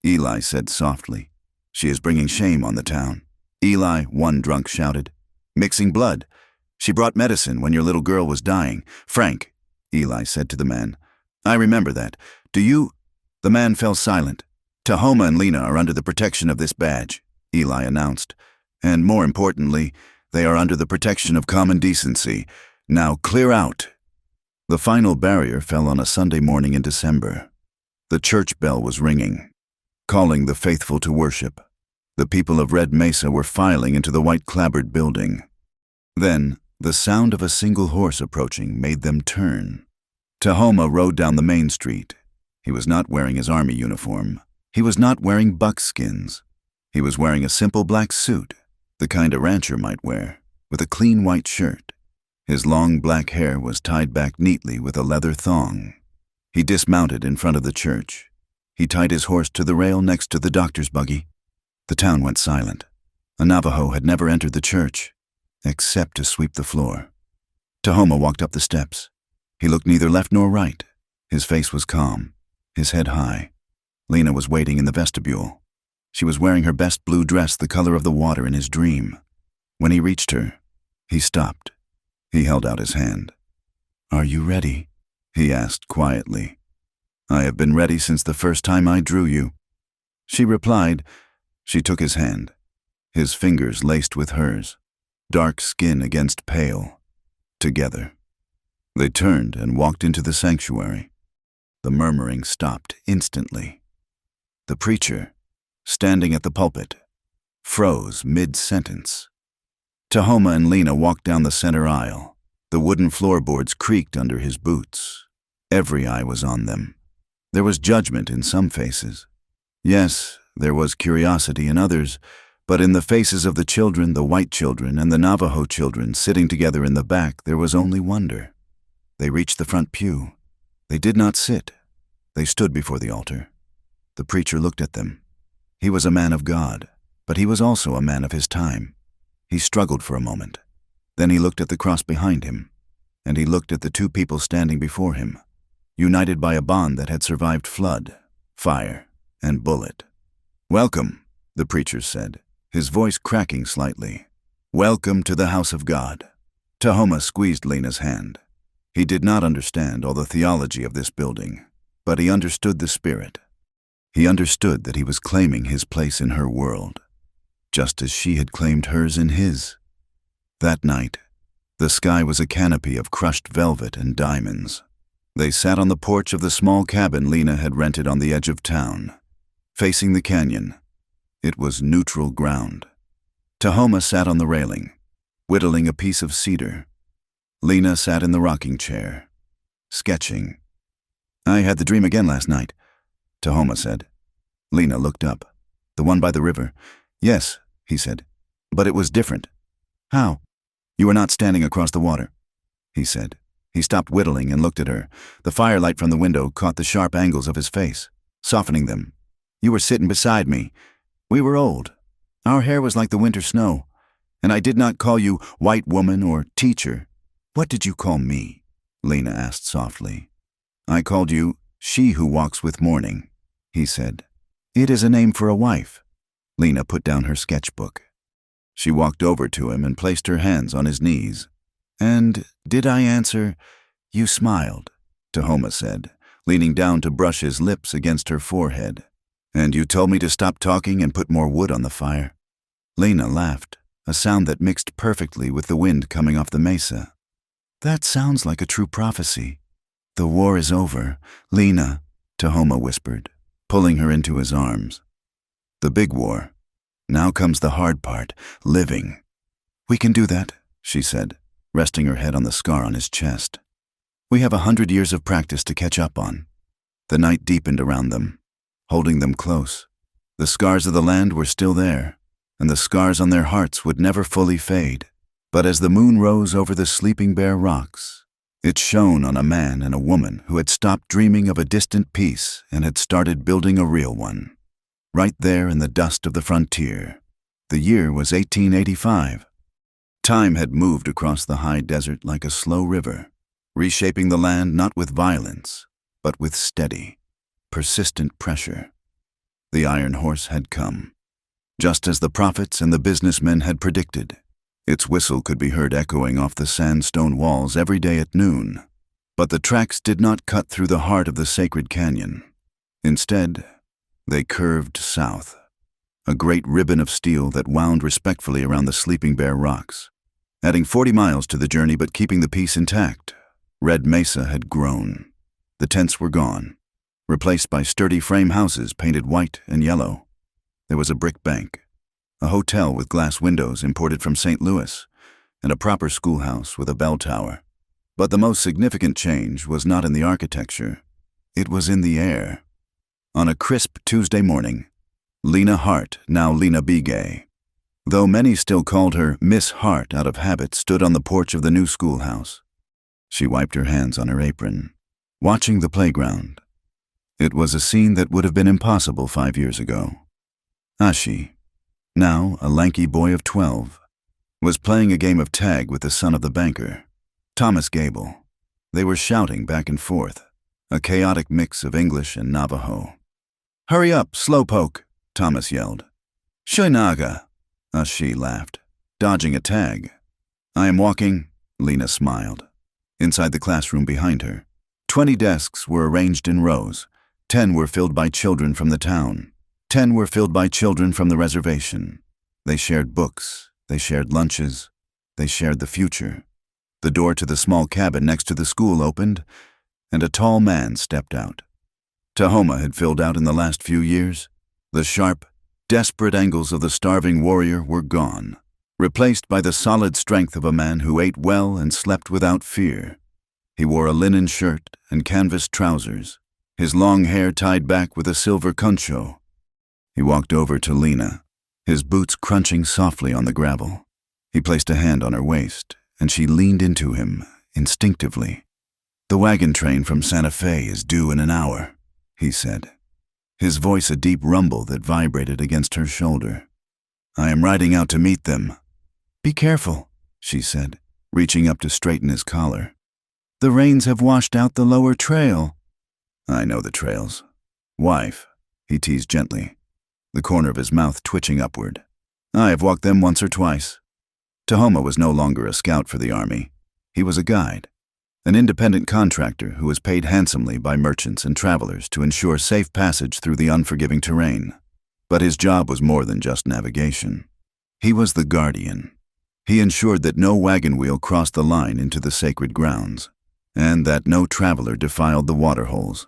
Eli said softly. "She is bringing shame on the town." "Eli," one drunk shouted, "mixing blood. She brought medicine when your little girl was dying." "Frank," Eli said to the man, "I remember that. Do you—" The man fell silent. "Tahoma and Lena are under the protection of this badge," Eli announced. "And more importantly, they are under the protection of common decency. Now clear out." The final barrier fell on a Sunday morning in December. The church bell was ringing, calling the faithful to worship. The people of Red Mesa were filing into the white-clapboard building. Then, the sound of a single horse approaching made them turn. Tahoma rode down the main street. He was not wearing his army uniform. He was not wearing buckskins. He was wearing a simple black suit, the kind a rancher might wear, with a clean white shirt. His long black hair was tied back neatly with a leather thong. He dismounted in front of the church. He tied his horse to the rail next to the doctor's buggy. The town went silent. A Navajo had never entered the church, except to sweep the floor. Tahoma walked up the steps. He looked neither left nor right. His face was calm, his head high. Lena was waiting in the vestibule. She was wearing her best blue dress, the color of the water in his dream. When he reached her, he stopped. He held out his hand. "Are you ready?" he asked quietly. "I have been ready since the first time I drew you," she replied. She took his hand, his fingers laced with hers, dark skin against pale. Together, they turned and walked into the sanctuary. The murmuring stopped instantly. The preacher, standing at the pulpit, froze mid-sentence. Tahoma and Lena walked down the center aisle. The wooden floorboards creaked under his boots. Every eye was on them. There was judgment in some faces. Yes, there was curiosity in others, but in the faces of the children, the white children, and the Navajo children sitting together in the back, there was only wonder. They reached the front pew. They did not sit. They stood before the altar. The preacher looked at them. He was a man of God, but he was also a man of his time. He struggled for a moment. Then he looked at the cross behind him, and he looked at the 2 people standing before him, united by a bond that had survived flood, fire, and bullet. "Welcome," the preacher said, his voice cracking slightly. "Welcome to the house of God." Tahoma squeezed Lena's hand. He did not understand all the theology of this building. but he understood the spirit. He understood that he was claiming his place in her world, just as she had claimed hers in his. That night, the sky was a canopy of crushed velvet and diamonds. They sat on the porch of the small cabin Lena had rented on the edge of town, facing the canyon. It was neutral ground. Tahoma sat on the railing, whittling a piece of cedar. Lena sat in the rocking chair, sketching. "I had the dream again last night," Tahoma said. Lena looked up. "The one by the river?" "Yes," he said, "but it was different." "How?" "You were not standing across the water," he said. He stopped whittling and looked at her. The firelight from the window caught the sharp angles of his face, softening them. "You were sitting beside me. We were old. Our hair was like the winter snow. And I did not call you white woman or teacher." "What did you call me?" Lena asked softly. "I called you she who walks with morning," he said. "It is a name for a wife." Lena put down her sketchbook. She walked over to him and placed her hands on his knees. "And did I answer?" "You smiled," Tahoma said, leaning down to brush his lips against her forehead. "And you told me to stop talking and put more wood on the fire." Lena laughed, a sound that mixed perfectly with the wind coming off the mesa. "That sounds like a true prophecy." "The war is over, Lena," Tahoma whispered, pulling her into his arms. "The big war. Now comes the hard part, living." "We can do that," she said, resting her head on the scar on his chest. "We have 100 years of practice to catch up on." The night deepened around them, holding them close. The scars of the land were still there, and the scars on their hearts would never fully fade. But as the moon rose over the Sleeping Bear rocks, it shone on a man and a woman who had stopped dreaming of a distant peace and had started building a real one. Right there in the dust of the frontier. The year was 1885. Time had moved across the high desert like a slow river, reshaping the land not with violence, but with steady, persistent pressure. The Iron Horse had come. Just as the prophets and the businessmen had predicted, its whistle could be heard echoing off the sandstone walls every day at noon. But the tracks did not cut through the heart of the sacred canyon. Instead, they curved south, a great ribbon of steel that wound respectfully around the Sleeping Bear rocks, adding 40 miles to the journey but keeping the peace intact. Red Mesa had grown. The tents were gone, replaced by sturdy frame houses painted white and yellow. There was a brick bank, a hotel with glass windows imported from St. Louis, and a proper schoolhouse with a bell tower. But the most significant change was not in the architecture. It was in the air. On a crisp Tuesday morning, Lena Hart, now Lena Begay, though many still called her Miss Hart out of habit, stood on the porch of the new schoolhouse. She wiped her hands on her apron, watching the playground. It was a scene that would have been impossible 5 years ago. Ashi, now a lanky boy of 12, was playing a game of tag with the son of the banker, Thomas Gable. They were shouting back and forth, a chaotic mix of English and Navajo. "Hurry up, slowpoke," Thomas yelled. "Shoinaga," Ashi laughed, dodging a tag. "I am walking," Lena smiled. Inside the classroom behind her, 20 desks were arranged in rows. 10 were filled by children from the town. 10 were filled by children from the reservation. They shared books, they shared lunches, they shared the future. The door to the small cabin next to the school opened, and a tall man stepped out. Tahoma had filled out in the last few years. The sharp, desperate angles of the starving warrior were gone, replaced by the solid strength of a man who ate well and slept without fear. He wore a linen shirt and canvas trousers, his long hair tied back with a silver concho. He walked over to Lena, his boots crunching softly on the gravel. He placed a hand on her waist, and she leaned into him, instinctively. "The wagon train from Santa Fe is due in an hour," he said, his voice a deep rumble that vibrated against her shoulder. "I am riding out to meet them." "Be careful," she said, reaching up to straighten his collar. "The rains have washed out the lower trail." "I know the trails. Wife," he teased gently, the corner of his mouth twitching upward. "I have walked them once or twice." Tahoma was no longer a scout for the army. He was a guide. an independent contractor who was paid handsomely by merchants and travelers to ensure safe passage through the unforgiving terrain. But his job was more than just navigation. He was the guardian. He ensured that no wagon wheel crossed the line into the sacred grounds, and that no traveler defiled the waterholes.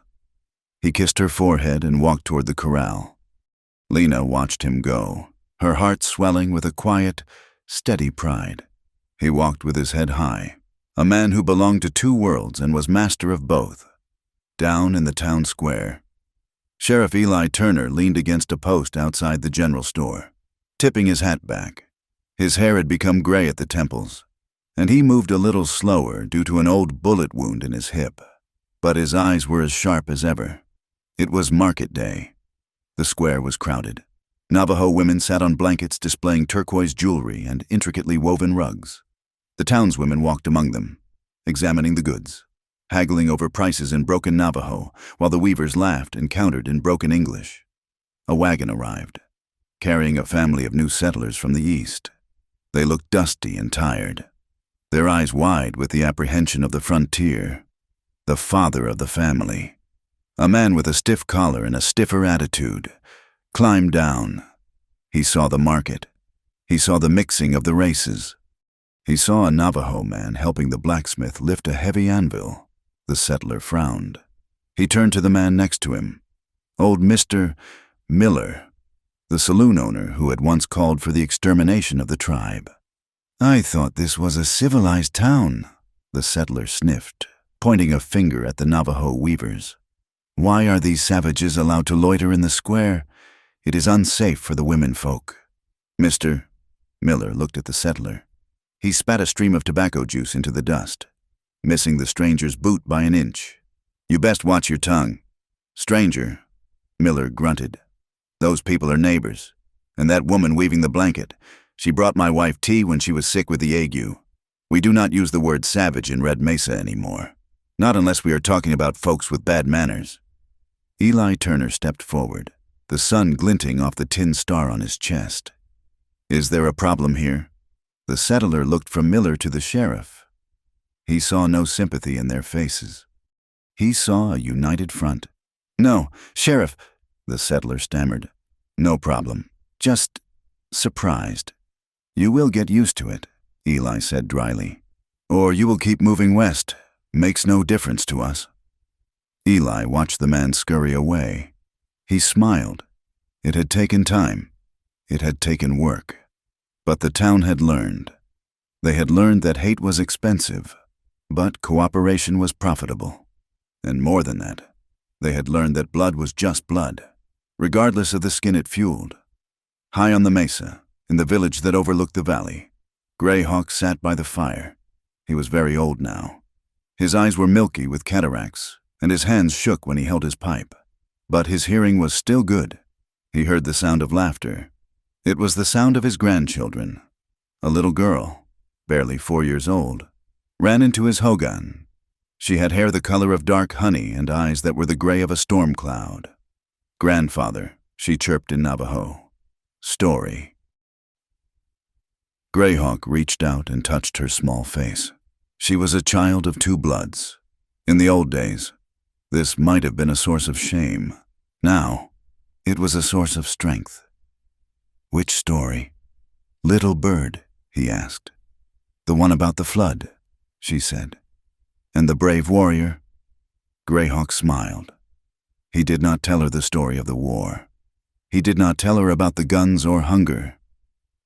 He kissed her forehead and walked toward the corral. Lena watched him go, her heart swelling with a quiet, steady pride. He walked with his head high, a man who belonged to two worlds and was master of both. Down in the town square, Sheriff Eli Turner leaned against a post outside the general store, tipping his hat back. His hair had become gray at the temples, and he moved a little slower due to an old bullet wound in his hip. But his eyes were as sharp as ever. It was market day. The square was crowded. Navajo women sat on blankets displaying turquoise jewelry and intricately woven rugs. The townswomen walked among them, examining the goods, haggling over prices in broken Navajo, while the weavers laughed and countered in broken English. A wagon arrived, carrying a family of new settlers from the east. They looked dusty and tired, their eyes wide with the apprehension of the frontier. The father of the family, a man with a stiff collar and a stiffer attitude, climbed down. He saw the market. He saw the mixing of the races. He saw a Navajo man helping the blacksmith lift a heavy anvil. The settler frowned. He turned to the man next to him, old Mr. Miller, the saloon owner who had once called for the extermination of the tribe. "I thought this was a civilized town," the settler sniffed, pointing a finger at the Navajo weavers. "Why are these savages allowed to loiter in the square? It is unsafe for the women folk." Mr. Miller looked at the settler. He spat a stream of tobacco juice into the dust, missing the stranger's boot by an inch. "You best watch your tongue." "Stranger," Miller grunted. "Those people are neighbors. And that woman weaving the blanket, she brought my wife tea when she was sick with the ague. We do not use the word savage in Red Mesa anymore. Not unless we are talking about folks with bad manners." Eli Turner stepped forward, the sun glinting off the tin star on his chest. "Is there a problem here?" The settler looked from Miller to the sheriff. He saw no sympathy in their faces. He saw a united front. "No, Sheriff," the settler stammered. "No problem. Just surprised." "You will get used to it," Eli said dryly. "Or you will keep moving west. Makes no difference to us." Eli watched the man scurry away. He smiled. It had taken time. It had taken work. But the town had learned. They had learned that hate was expensive, but cooperation was profitable. And more than that, they had learned that blood was just blood, regardless of the skin it fueled. High on the mesa, in the village that overlooked the valley, Greyhawk sat by the fire. He was very old now. His eyes were milky with cataracts, and his hands shook when he held his pipe. But his hearing was still good. He heard the sound of laughter. It was the sound of his grandchildren. A little girl, barely 4 years old, ran into his hogan. She had hair the color of dark honey and eyes that were the gray of a storm cloud. "Grandfather," she chirped in Navajo. "Story." Greyhawk reached out and touched her small face. She was a child of two bloods. In the old days, this might have been a source of shame. Now, it was a source of strength. "Which story?" "Little Bird," he asked. "The one about the flood," she said. "And the brave warrior?" Greyhawk smiled. He did not tell her the story of the war. He did not tell her about the guns or hunger.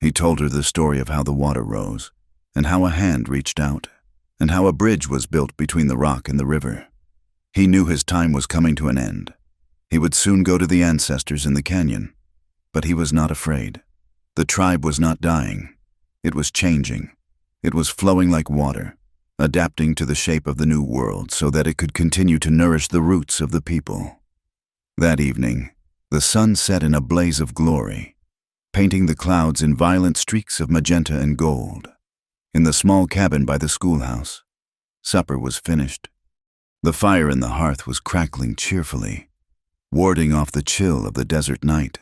He told her the story of how the water rose, and how a hand reached out, and how a bridge was built between the rock and the river. He knew his time was coming to an end. He would soon go to the ancestors in the canyon. But he was not afraid. The tribe was not dying. It was changing. It was flowing like water, adapting to the shape of the new world so that it could continue to nourish the roots of the people. That evening, the sun set in a blaze of glory, painting the clouds in violent streaks of magenta and gold. In the small cabin by the schoolhouse, supper was finished. The fire in the hearth was crackling cheerfully, warding off the chill of the desert night.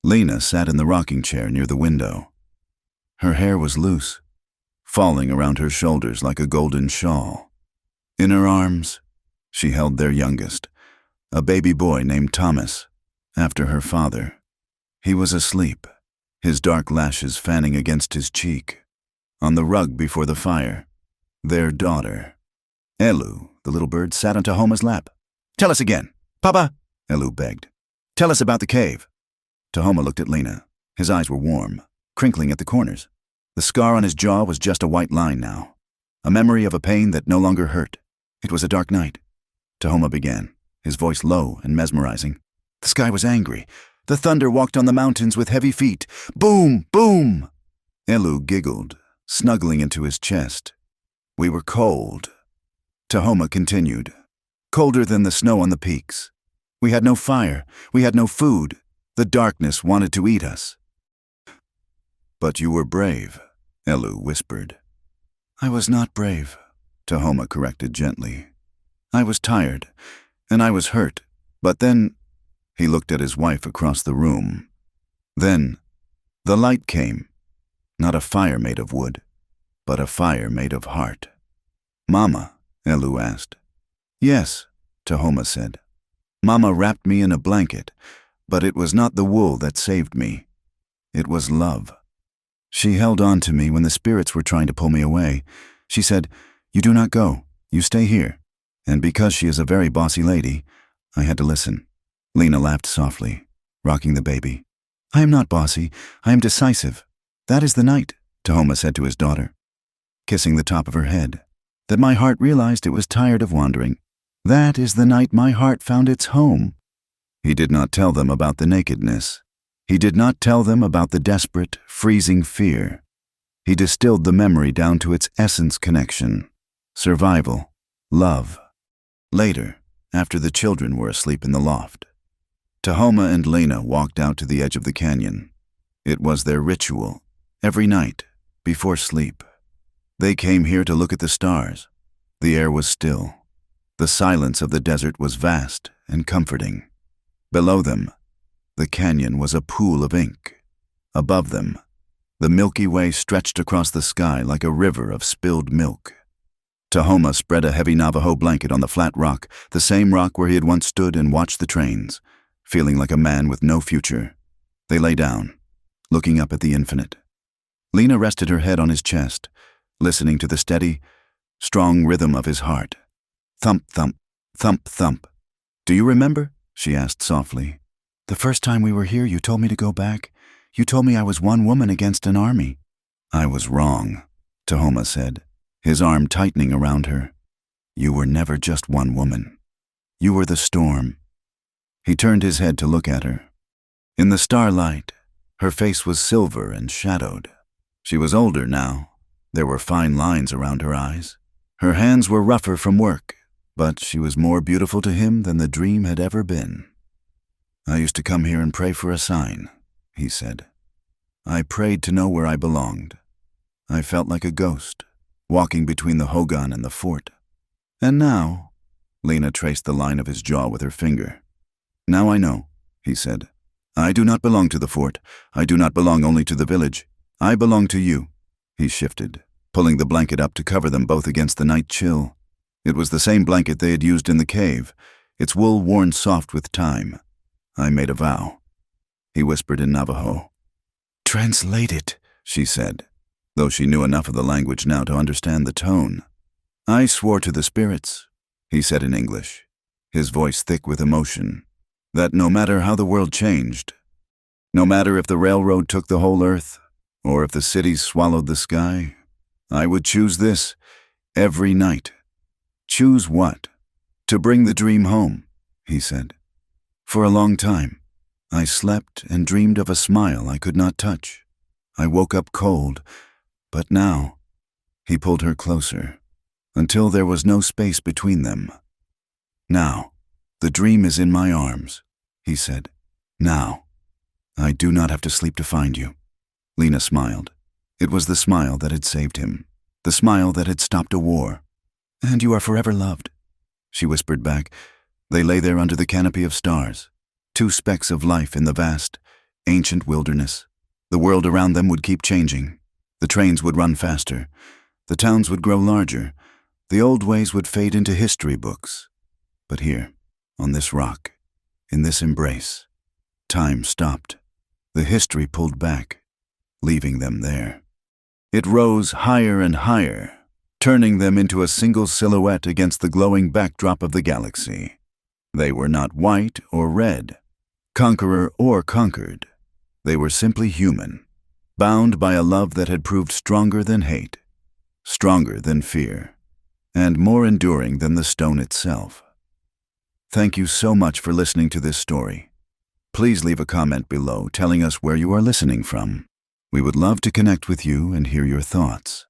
Lena sat in the rocking chair near the window. Her hair was loose, falling around her shoulders like a golden shawl. In her arms, she held their youngest, a baby boy named Thomas, after her father. He was asleep, his dark lashes fanning against his cheek. On the rug before the fire, their daughter. Elu, the little bird, sat on Tahoma's lap. "Tell us again. Papa," Elu begged. "Tell us about the cave." Tahoma looked at Lena. His eyes were warm, crinkling at the corners. The scar on his jaw was just a white line now, a memory of a pain that no longer hurt. It was a dark night. Tahoma began, his voice low and mesmerizing. The sky was angry. The thunder walked on the mountains with heavy feet. Boom! Boom! Elu giggled, snuggling into his chest. We were cold. Tahoma continued. Colder than the snow on the peaks. We had no fire. We had no food. The darkness wanted to eat us. But you were brave, Elu whispered. I was not brave, Tahoma corrected gently. I was tired, and I was hurt, but then, he looked at his wife across the room. Then, the light came. Not a fire made of wood, but a fire made of heart. Mama, Elu asked. Yes, Tahoma said. Mama wrapped me in a blanket, but it was not the wool that saved me. It was love. She held on to me when the spirits were trying to pull me away. She said, You do not go. You stay here. And because she is a very bossy lady, I had to listen. Lena laughed softly, rocking the baby. I am not bossy. I am decisive. That is the night, Tahoma said to his daughter, kissing the top of her head, that my heart realized it was tired of wandering. That is the night my heart found its home. He did not tell them about the nakedness. He did not tell them about the desperate, freezing fear. He distilled the memory down to its essence connection. Survival. Love. Later, after the children were asleep in the loft, Tahoma and Lena walked out to the edge of the canyon. It was their ritual, every night, before sleep. They came here to look at the stars. The air was still. The silence of the desert was vast and comforting. Below them, the canyon was a pool of ink. Above them, the Milky Way stretched across the sky like a river of spilled milk. Tahoma spread a heavy Navajo blanket on the flat rock, the same rock where he had once stood and watched the trains, feeling like a man with no future. They lay down, looking up at the infinite. Lena rested her head on his chest, listening to the steady, strong rhythm of his heart. Thump, thump, thump, thump. Do you remember? She asked softly. The first time we were here, you told me to go back. You told me I was one woman against an army. I was wrong, Tahoma said, his arm tightening around her. You were never just one woman. You were the storm. He turned his head to look at her. In the starlight, her face was silver and shadowed. She was older now. There were fine lines around her eyes. Her hands were rougher from work, but she was more beautiful to him than the dream had ever been. I used to come here and pray for a sign, he said. I prayed to know where I belonged. I felt like a ghost, walking between the hogan and the fort. And now, Lena traced the line of his jaw with her finger. Now I know, he said. I do not belong to the fort. I do not belong only to the village. I belong to you. He shifted, pulling the blanket up to cover them both against the night chill. It was the same blanket they had used in the cave, its wool worn soft with time. I made a vow. He whispered in Navajo. Translate it, she said, though she knew enough of the language now to understand the tone. I swore to the spirits, he said in English, his voice thick with emotion, that no matter how the world changed, no matter if the railroad took the whole earth, or if the cities swallowed the sky, I would choose this every night. Choose what? To bring the dream home, he said. For a long time, I slept and dreamed of a smile I could not touch. I woke up cold, but now, he pulled her closer, until there was no space between them. Now, the dream is in my arms, he said. Now, I do not have to sleep to find you. Lena smiled. It was the smile that had saved him, the smile that had stopped a war. And you are forever loved, she whispered back. They lay there under the canopy of stars, two specks of life in the vast, ancient wilderness. The world around them would keep changing. The trains would run faster. The towns would grow larger. The old ways would fade into history books. But here, on this rock, in this embrace, time stopped. The history pulled back, leaving them there. It rose higher and higher, turning them into a single silhouette against the glowing backdrop of the galaxy. They were not white or red, conqueror or conquered. They were simply human, bound by a love that had proved stronger than hate, stronger than fear, and more enduring than the stone itself. Thank you so much for listening to this story. Please leave a comment below telling us where you are listening from. We would love to connect with you and hear your thoughts.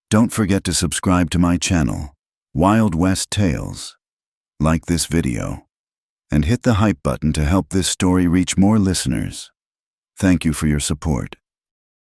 Don't forget to subscribe to my channel, Wild West Tales. Like this video, and hit the hype button to help this story reach more listeners. Thank you for your support.